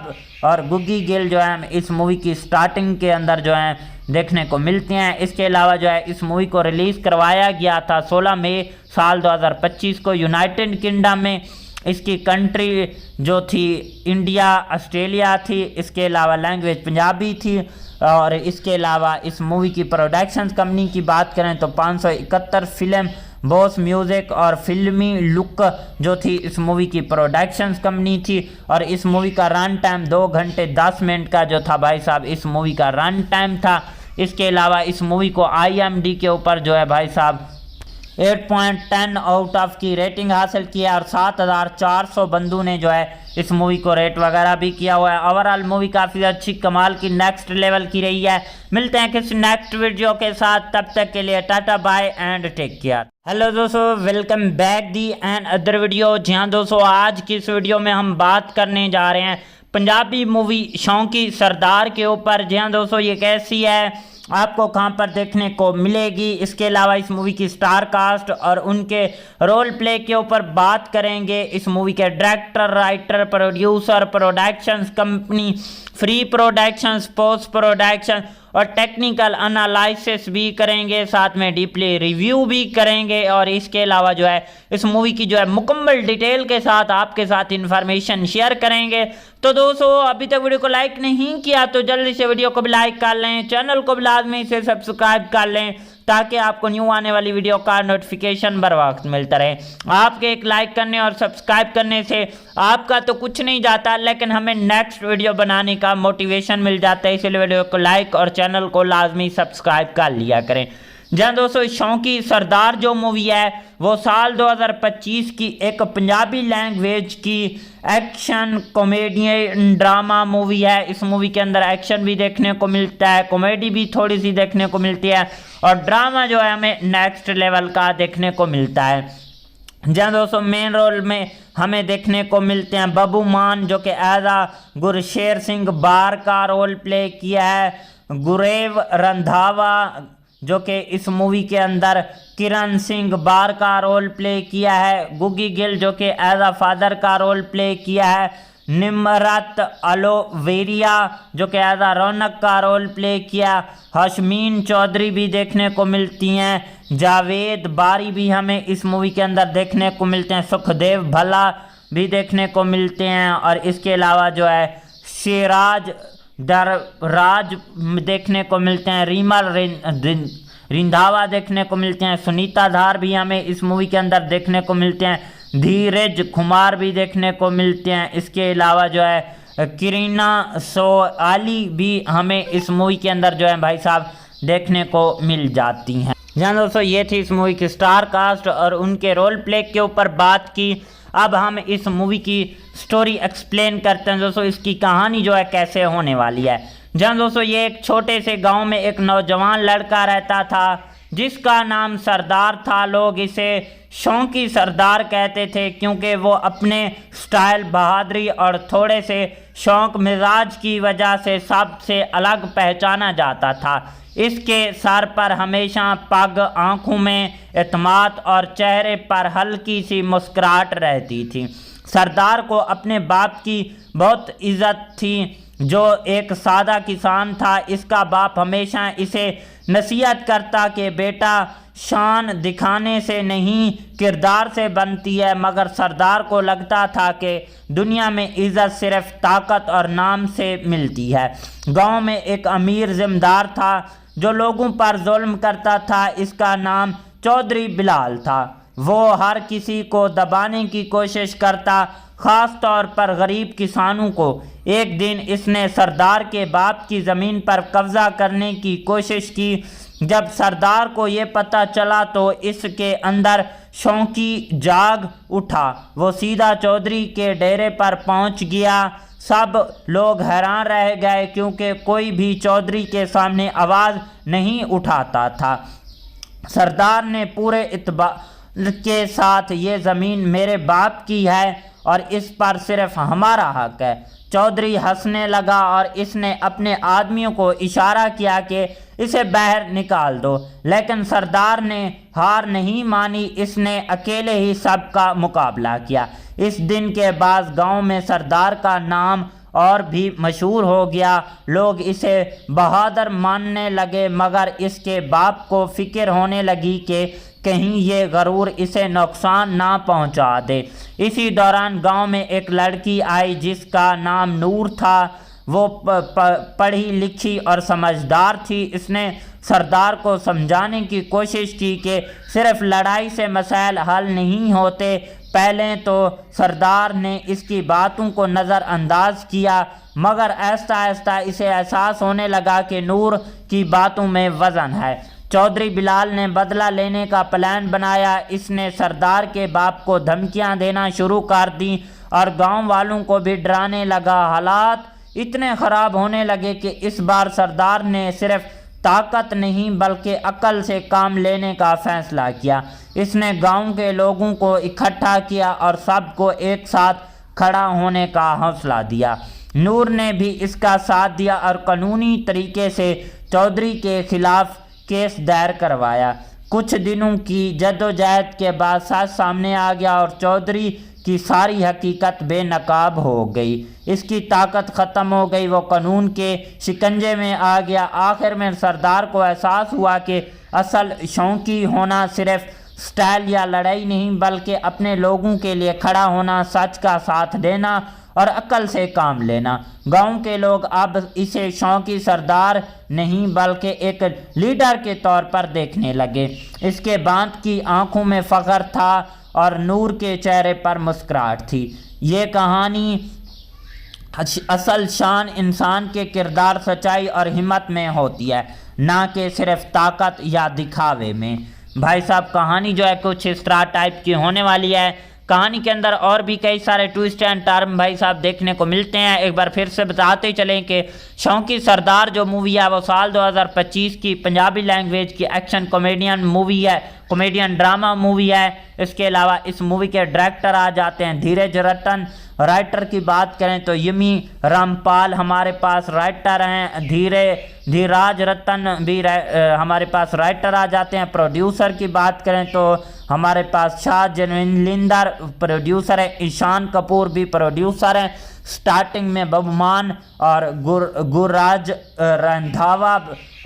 और गुग्गी गिल जो है इस मूवी की स्टार्टिंग के अंदर जो है देखने को मिलते हैं। इसके अलावा जो है इस मूवी को रिलीज़ करवाया गया था 16 मई साल 2025 को यूनाइटेड किंगडम में। इसकी कंट्री जो थी इंडिया, ऑस्ट्रेलिया थी। इसके अलावा लैंग्वेज पंजाबी थी। और इसके अलावा इस मूवी की प्रोडक्शन कंपनी की बात करें तो 571 फिल्म बॉस म्यूज़िक और फिल्मी लुक जो थी इस मूवी की प्रोडक्शन कंपनी थी। और इस मूवी का रन टाइम 2 घंटे 10 मिनट का जो था भाई साहब इस मूवी का रन टाइम था। इसके अलावा इस मूवी को IMDb के ऊपर जो है भाई साहब 8.10 आउट ऑफ की रेटिंग हासिल किया और 7400 बंदों ने जो है इस मूवी को रेट वगैरह भी किया हुआ है। ओवरऑल मूवी काफ़ी अच्छी कमाल की नेक्स्ट लेवल की रही है। मिलते हैं किसी नेक्स्ट वीडियो के साथ, तब तक के लिए tata bye and take care. Hello दोस्तों, welcome back the another video. जी हाँ दोस्तों, आज की इस वीडियो में हम बात करने जा रहे हैं पंजाबी मूवी शौकी सरदार के ऊपर। जी हाँ दोस्तों, ये कैसी है, आपको कहां पर देखने को मिलेगी, इसके अलावा इस मूवी की स्टार कास्ट और उनके रोल प्ले के ऊपर बात करेंगे। इस मूवी के director, writer, producer, productions company, free productions, post production और टेक्निकल एनालिसिस भी करेंगे, साथ में डीपली रिव्यू भी करेंगे। और इसके अलावा जो है इस मूवी की जो है मुकम्मल डिटेल के साथ आपके साथ इन्फॉर्मेशन शेयर करेंगे। तो दोस्तों, अभी तक वीडियो को लाइक नहीं किया तो जल्दी से वीडियो को भी लाइक कर लें, चैनल को भी लाजमी से सब्सक्राइब कर लें ताकि आपको न्यू आने वाली वीडियो का नोटिफिकेशन बर वक्त मिलता रहे। आपके एक लाइक करने और सब्सक्राइब करने से आपका तो कुछ नहीं जाता, लेकिन हमें नेक्स्ट वीडियो बनाने का मोटिवेशन मिल जाता है। इसलिए वीडियो को लाइक और चैनल को लाजमी सब्सक्राइब कर लिया करें। जहाँ दोस्तों शौकी सरदार जो मूवी है वो साल 2025 की एक पंजाबी लैंग्वेज की एक्शन कॉमेडी ड्रामा मूवी है। इस मूवी के अंदर एक्शन भी देखने को मिलता है, कॉमेडी भी थोड़ी सी देखने को मिलती है और ड्रामा जो है हमें नेक्स्ट लेवल का देखने को मिलता है। जहाँ दोस्तों मेन रोल में हमें देखने को मिलते हैं बबू मान जो कि एज गुरशेर सिंह बार का रोल प्ले किया है, गुरेव रंधावा जो कि इस मूवी के अंदर किरण सिंह बार का रोल प्ले किया है, गुग्गी गिल जो कि एज फादर का रोल प्ले किया है, निमरत अलोवेरिया जो कि एज रौनक का रोल प्ले किया, हशमीन चौधरी भी देखने को मिलती हैं, जावेद बारी भी हमें इस मूवी के अंदर देखने को मिलते हैं, सुखदेव भला भी देखने को मिलते हैं और इसके अलावा जो है शेराज दरराज देखने को मिलते हैं, रीमा रिंधावा देखने को मिलते हैं, सुनीता धार भी हमें इस मूवी के अंदर देखने को मिलते हैं, धीरज कुमार भी देखने को मिलते हैं। इसके अलावा जो है करीना सोआली भी हमें इस मूवी के अंदर जो है भाई साहब देखने को मिल जाती हैं। जहाँ दोस्तों ये थी इस मूवी की स्टार कास्ट और उनके रोल प्ले के ऊपर बात की। अब हम इस मूवी की स्टोरी एक्सप्लेन करते हैं दोस्तों, इसकी कहानी जो है कैसे होने वाली है। जहाँ दोस्तों ये एक छोटे से गांव में एक नौजवान लड़का रहता था जिसका नाम सरदार था। लोग इसे शौकी सरदार कहते थे क्योंकि वो अपने स्टाइल, बहादुरी और थोड़े से शौक मिजाज की वजह से सबसे अलग पहचाना जाता था। इसके सर पर हमेशा पग, आंखों में एतमाद और चेहरे पर हल्की सी मुस्कुराहट रहती थी। सरदार को अपने बाप की बहुत इज्जत थी जो एक सादा किसान था। इसका बाप हमेशा इसे नसीहत करता कि बेटा शान दिखाने से नहीं किरदार से बनती है, मगर सरदार को लगता था कि दुनिया में इज्जत सिर्फ ताकत और नाम से मिलती है। गांव में एक अमीर जिम्मेदार था जो लोगों पर जुल्म करता था। इसका नाम चौधरी बिलाल था। वो हर किसी को दबाने की कोशिश करता, ख़ास तौर पर गरीब किसानों को। एक दिन इसने सरदार के बाप की ज़मीन पर कब्ज़ा करने की कोशिश की। जब सरदार को ये पता चला तो इसके अंदर शौकी जाग उठा। वो सीधा चौधरी के डेरे पर पहुंच गया। सब लोग हैरान रह गए क्योंकि कोई भी चौधरी के सामने आवाज़ नहीं उठाता था। सरदार ने पूरे इत्मीनान के साथ ये ज़मीन मेरे बाप की है और इस पर सिर्फ हमारा हक है। चौधरी हंसने लगा और इसने अपने आदमियों को इशारा किया कि इसे बाहर निकाल दो, लेकिन सरदार ने हार नहीं मानी। इसने अकेले ही सबका मुकाबला किया। इस दिन के बाद गांव में सरदार का नाम और भी मशहूर हो गया। लोग इसे बहादुर मानने लगे, मगर इसके बाप को फिक्र होने लगी कि कहीं ये गरूर इसे नुकसान ना पहुंचा दे। इसी दौरान गांव में एक लड़की आई जिसका नाम नूर था। वो पढ़ी लिखी और समझदार थी। इसने सरदार को समझाने की कोशिश की कि सिर्फ लड़ाई से मसाइल हल नहीं होते। पहले तो सरदार ने इसकी बातों को नज़रअंदाज किया, मगर आहिस्ता आहिस्ता इसे एहसास होने लगा कि नूर की बातों में वज़न है। चौधरी बिलाल ने बदला लेने का प्लान बनाया। इसने सरदार के बाप को धमकियां देना शुरू कर दी और गांव वालों को भी डराने लगा। हालात इतने ख़राब होने लगे कि इस बार सरदार ने सिर्फ ताकत नहीं बल्कि अक्ल से काम लेने का फैसला किया। इसने गांव के लोगों को इकट्ठा किया और सबको एक साथ खड़ा होने का हौसला दिया। नूर ने भी इसका साथ दिया और कानूनी तरीके से चौधरी के खिलाफ केस दायर करवाया। कुछ दिनों की जद्दोजहद के बाद सच सामने आ गया और चौधरी की सारी हकीकत बेनकाब हो गई। इसकी ताकत ख़त्म हो गई। वो कानून के शिकंजे में आ गया। आखिर में सरदार को एहसास हुआ कि असल शौकी होना सिर्फ स्टाइल या लड़ाई नहीं बल्कि अपने लोगों के लिए खड़ा होना, सच का साथ देना और अक्ल से काम लेना। गांव के लोग अब इसे शौकी सरदार नहीं बल्कि एक लीडर के तौर पर देखने लगे। इसके बात की आंखों में फ़ख्र था और नूर के चेहरे पर मुस्कुराहट थी। ये कहानी असल शान इंसान के किरदार, सच्चाई और हिम्मत में होती है, ना कि सिर्फ ताकत या दिखावे में। भाई साहब कहानी जो है कुछ इस तरह टाइप की होने वाली है। कहानी के अंदर और भी कई सारे ट्विस्ट एंड टर्न भाई साहब देखने को मिलते हैं। एक बार फिर से बताते चलें कि शौकी सरदार जो मूवी है वो साल 2025 की पंजाबी लैंग्वेज की एक्शन कॉमेडियन मूवी है, कॉमेडियन ड्रामा मूवी है। इसके अलावा इस मूवी के डायरेक्टर आ जाते हैं धीरज रतन। राइटर की बात करें तो यमी रामपाल हमारे पास राइटर हैं। धीराज रतन भी हमारे पास राइटर आ जाते हैं। प्रोड्यूसर की बात करें तो हमारे पास शाह जनविंदर प्रोड्यूसर है। ईशान कपूर भी प्रोड्यूसर हैं। स्टार्टिंग में बबमान और गुरराज रंधावा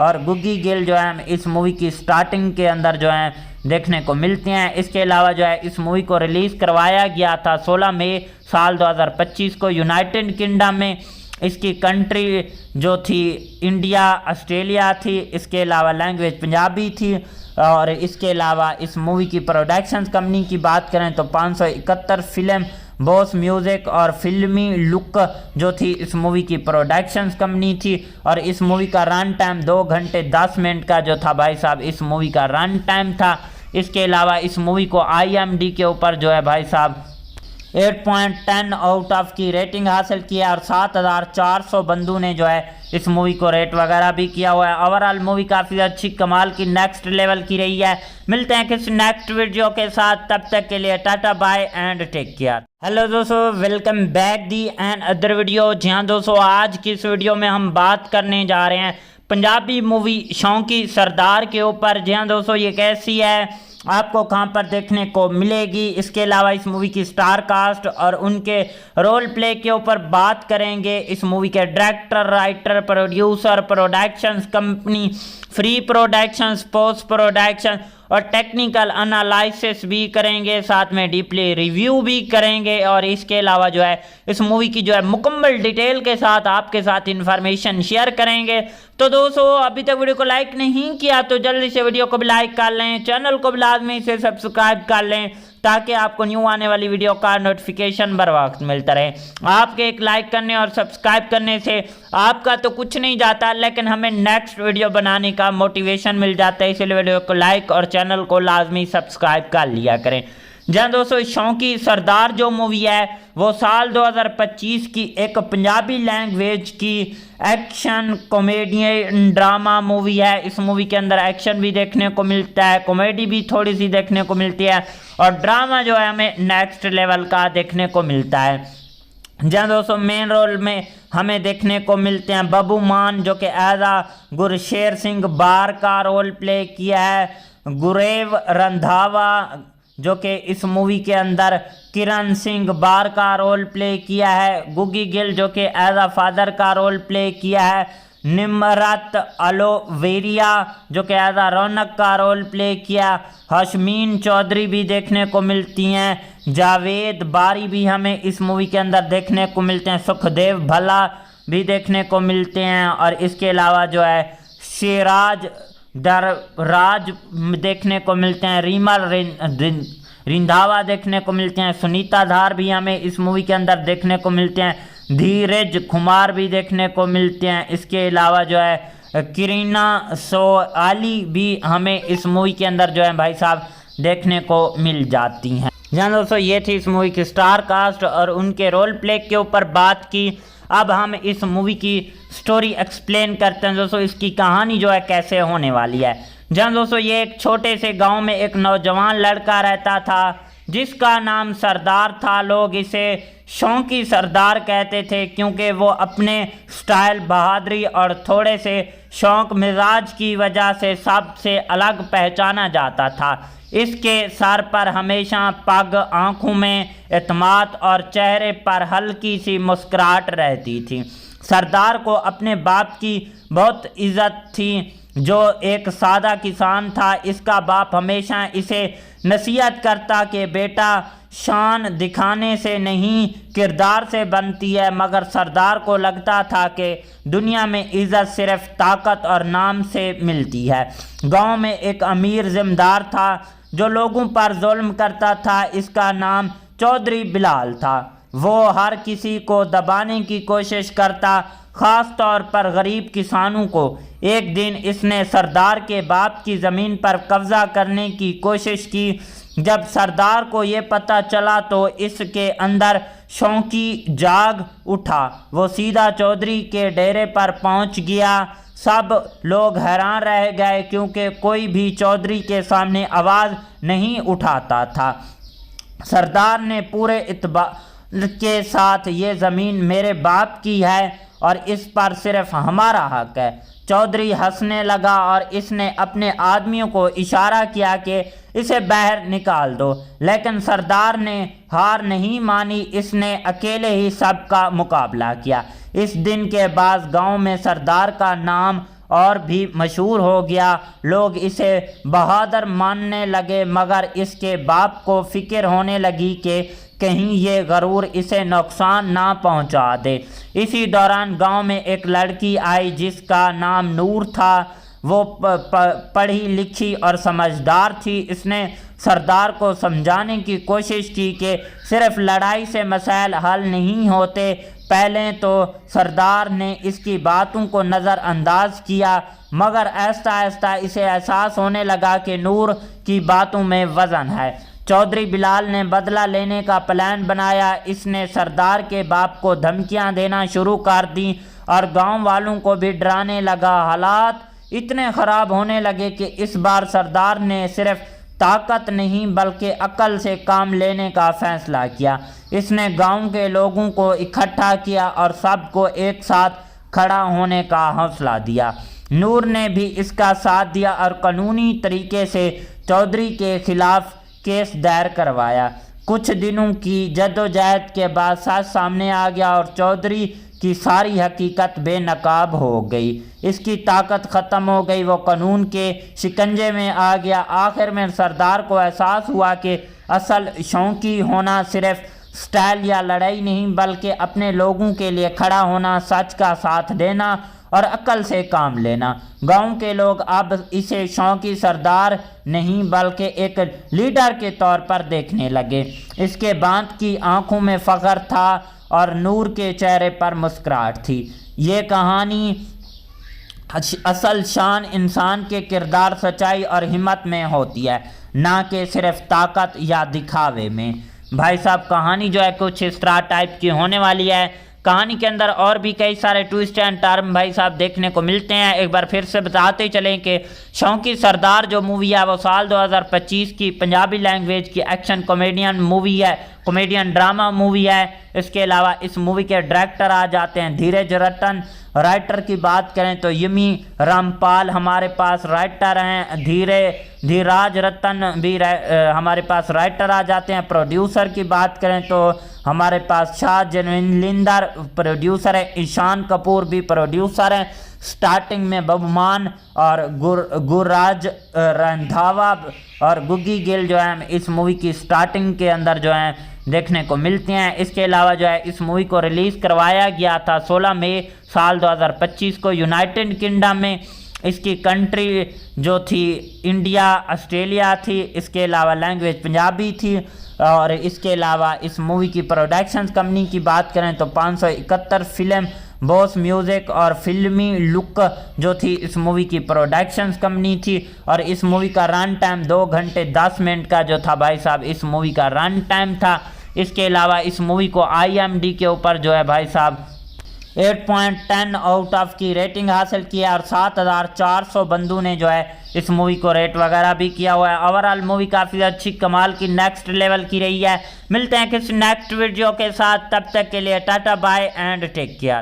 और गुग्गी गिल जो है इस मूवी की स्टार्टिंग के अंदर जो है देखने को मिलते हैं। इसके अलावा जो है इस मूवी को रिलीज़ करवाया गया था 16 मई साल 2025 को यूनाइटेड किंगडम में। इसकी कंट्री जो थी इंडिया, ऑस्ट्रेलिया थी। इसके अलावा लैंग्वेज पंजाबी थी। और इसके अलावा इस मूवी की प्रोडक्शंस कंपनी की बात करें तो 571 फिल्म बॉस म्यूजिक और फिल्मी लुक जो थी इस मूवी की प्रोडक्शंस कंपनी थी। और इस मूवी का रन टाइम 2 घंटे 10 मिनट का जो था भाई साहब इस मूवी का रन टाइम था। इसके अलावा इस मूवी को IMDb के ऊपर जो है भाई साहब 8.10 आउट ऑफ की रेटिंग हासिल की है और 7400 बंदों ने जो है इस मूवी को रेट वगैरह भी किया हुआ है। ओवरऑल मूवी काफ़ी अच्छी कमाल की नेक्स्ट लेवल की रही है। मिलते हैं किसी नेक्स्ट वीडियो के साथ, तब तक के लिए tata bye and take care. Hello दोस्तों, welcome back the another video. जी हाँ दोस्तों, आज की इस वीडियो में हम बात करने जा रहे हैं पंजाबी मूवी शौंकी सरदार के ऊपर। जी हाँ दोस्तों, ये कैसी है, आपको कहां पर देखने को मिलेगी, इसके अलावा इस मूवी की स्टार कास्ट और उनके रोल प्ले के ऊपर बात करेंगे। इस मूवी के director, writer, producer, productions company, free productions, post production और टेक्निकल एनालिसिस भी करेंगे, साथ में डीपली रिव्यू भी करेंगे। और इसके अलावा जो है इस मूवी की जो है मुकम्मल डिटेल के साथ आपके साथ इंफॉर्मेशन शेयर करेंगे। तो दोस्तों, अभी तक वीडियो को लाइक नहीं किया तो जल्दी से वीडियो को भी लाइक कर लें, चैनल को भी लाजमी से सब्सक्राइब कर लें ताकि आपको न्यू आने वाली वीडियो का नोटिफिकेशन बर वक्त मिलता रहे। आपके एक लाइक करने और सब्सक्राइब करने से आपका तो कुछ नहीं जाता, लेकिन हमें नेक्स्ट वीडियो बनाने का मोटिवेशन मिल जाता है। इसलिए वीडियो को लाइक और चैनल को लाजमी सब्सक्राइब कर लिया करें। जहाँ दोस्तों शौंकी सरदार जो मूवी है वो साल 2025 की एक पंजाबी लैंग्वेज की एक्शन कॉमेडी ड्रामा मूवी है। इस मूवी के अंदर एक्शन भी देखने को मिलता है, कॉमेडी भी थोड़ी सी देखने को मिलती है और ड्रामा जो है हमें नेक्स्ट लेवल का देखने को मिलता है। जहाँ दोस्तों मेन रोल में हमें देखने को मिलते हैं बब्बू मान जो कि एज गुरशेर सिंह बार का रोल प्ले किया है, गुरेव रंधावा जो कि इस मूवी के अंदर किरण सिंह बार का रोल प्ले किया है, गुगी गिल जो कि एज फादर का रोल प्ले किया है, निमरत अलोवेरिया जो कि एज रौनक का रोल प्ले किया, हशमीन चौधरी भी देखने को मिलती हैं, जावेद बारी भी हमें इस मूवी के अंदर देखने को मिलते हैं, सुखदेव भल्ला भी देखने को मिलते हैं और इसके अलावा जो है शेराज दरराज देखने को मिलते हैं, रीमा रिंधावा देखने को मिलते हैं, सुनीता धार भी हमें इस मूवी के अंदर देखने को मिलते हैं, धीरज कुमार भी देखने को मिलते हैं। इसके अलावा जो है करीना सोआली भी हमें इस मूवी के अंदर जो है भाई साहब देखने को मिल जाती हैं। जहाँ दोस्तों ये थी इस मूवी की स्टार कास्ट और उनके रोल प्ले के ऊपर बात की। अब हम इस मूवी की स्टोरी एक्सप्लेन करते हैं दोस्तों, इसकी कहानी जो है कैसे होने वाली है। जहाँ दोस्तों ये एक छोटे से गांव में एक नौजवान लड़का रहता था जिसका नाम सरदार था। लोग इसे शौंकी सरदार कहते थे क्योंकि वो अपने स्टाइल, बहादुरी और थोड़े से शौक मिजाज की वजह से सबसे अलग पहचाना जाता था। इसके सर पर हमेशा पग, आंखों में एतमाद और चेहरे पर हल्की सी मुस्कुराहट रहती थी। सरदार को अपने बाप की बहुत इज्जत थी जो एक सादा किसान था। इसका बाप हमेशा इसे नसीहत करता कि बेटा शान दिखाने से नहीं किरदार से बनती है, मगर सरदार को लगता था कि दुनिया में इज्जत सिर्फ ताकत और नाम से मिलती है। गांव में एक अमीर जिम्मेदार था जो लोगों पर जुल्म करता था। इसका नाम चौधरी बिलाल था। वो हर किसी को दबाने की कोशिश करता, ख़ास तौर पर गरीब किसानों को। एक दिन इसने सरदार के बाप की ज़मीन पर कब्ज़ा करने की कोशिश की। जब सरदार को ये पता चला तो इसके अंदर शौकी जाग उठा। वो सीधा चौधरी के डेरे पर पहुंच गया। सब लोग हैरान रह गए क्योंकि कोई भी चौधरी के सामने आवाज़ नहीं उठाता था। सरदार ने पूरे इत्मीनान के साथ ये ज़मीन मेरे बाप की है और इस पर सिर्फ हमारा हक है। चौधरी हंसने लगा और इसने अपने आदमियों को इशारा किया कि इसे बाहर निकाल दो, लेकिन सरदार ने हार नहीं मानी। इसने अकेले ही सबका मुकाबला किया। इस दिन के बाद गांव में सरदार का नाम और भी मशहूर हो गया। लोग इसे बहादुर मानने लगे, मगर इसके बाप को फिक्र होने लगी कि कहीं ये गरूर इसे नुकसान ना पहुंचा दे। इसी दौरान गांव में एक लड़की आई जिसका नाम नूर था। वो पढ़ी लिखी और समझदार थी। इसने सरदार को समझाने की कोशिश की कि सिर्फ लड़ाई से मसाइल हल नहीं होते। पहले तो सरदार ने इसकी बातों को नज़रअंदाज किया, मगर आहिस्ता आहिस्ता इसे एहसास होने लगा कि नूर की बातों में वज़न है। चौधरी बिलाल ने बदला लेने का प्लान बनाया। इसने सरदार के बाप को धमकियां देना शुरू कर दी और गांव वालों को भी डराने लगा। हालात इतने ख़राब होने लगे कि इस बार सरदार ने सिर्फ ताकत नहीं बल्कि अकल से काम लेने का फैसला किया। इसने गांव के लोगों को इकट्ठा किया और सबको एक साथ खड़ा होने का हौसला दिया। नूर ने भी इसका साथ दिया और कानूनी तरीके से चौधरी के खिलाफ केस दायर करवाया। कुछ दिनों की जद्दोजहद के बाद सच सामने आ गया और चौधरी की सारी हकीकत बेनकाब हो गई। इसकी ताकत ख़त्म हो गई, वो कानून के शिकंजे में आ गया। आखिर में सरदार को एहसास हुआ कि असल शौकी होना सिर्फ स्टाइल या लड़ाई नहीं बल्कि अपने लोगों के लिए खड़ा होना, सच का साथ देना और अकल से काम लेना। गांव के लोग अब इसे शौकी सरदार नहीं बल्कि एक लीडर के तौर पर देखने लगे। इसके बांध की आंखों में फ़ख्र था और नूर के चेहरे पर मुस्कुराहट थी। ये कहानी असल शान इंसान के किरदार, सच्चाई और हिम्मत में होती है, ना कि सिर्फ ताकत या दिखावे में। भाई साहब कहानी जो है कुछ इस तरह टाइप की होने वाली है। कहानी के अंदर और भी कई सारे ट्विस्ट एंड टर्न भाई साहब देखने को मिलते हैं। एक बार फिर से बताते चलें कि शौकी सरदार जो मूवी है वो साल 2025 की पंजाबी लैंग्वेज की एक्शन कॉमेडियन मूवी है, कॉमेडियन ड्रामा मूवी है। इसके अलावा इस मूवी के डायरेक्टर आ जाते हैं धीरज रतन। राइटर की बात करें तो यमी रामपाल हमारे पास राइटर हैं, धीराज रतन भी हमारे पास राइटर आ जाते हैं। प्रोड्यूसर की बात करें तो हमारे पास शाह जनविंदर प्रोड्यूसर है, ईशान कपूर भी प्रोड्यूसर हैं। स्टार्टिंग में बबमान और गुरराज रंधावा और गुग्गी गिल जो है इस मूवी की स्टार्टिंग के अंदर जो है देखने को मिलते हैं। इसके अलावा जो है इस मूवी को रिलीज़ करवाया गया था 16 मई साल 2025 को यूनाइटेड किंगडम में। इसकी कंट्री जो थी इंडिया, ऑस्ट्रेलिया थी। इसके अलावा लैंग्वेज पंजाबी थी। और इसके अलावा इस मूवी की प्रोडक्शन कंपनी की बात करें तो 571 फिल्म बॉस म्यूज़िक और फिल्मी लुक जो थी इस मूवी की प्रोडक्शन कंपनी थी। और इस मूवी का रन टाइम 2 घंटे 10 मिनट का जो था भाई साहब इस मूवी का रन टाइम था। इसके अलावा इस मूवी को IMDb के ऊपर जो है भाई साहब 8.10 आउट ऑफ की रेटिंग हासिल किया और 7400 बंदों ने जो है इस मूवी को रेट वगैरह भी किया हुआ है। ओवरऑल मूवी काफ़ी अच्छी कमाल की नेक्स्ट लेवल की रही है। मिलते हैं किसी नेक्स्ट वीडियो के साथ, तब तक के लिए tata bye and take care.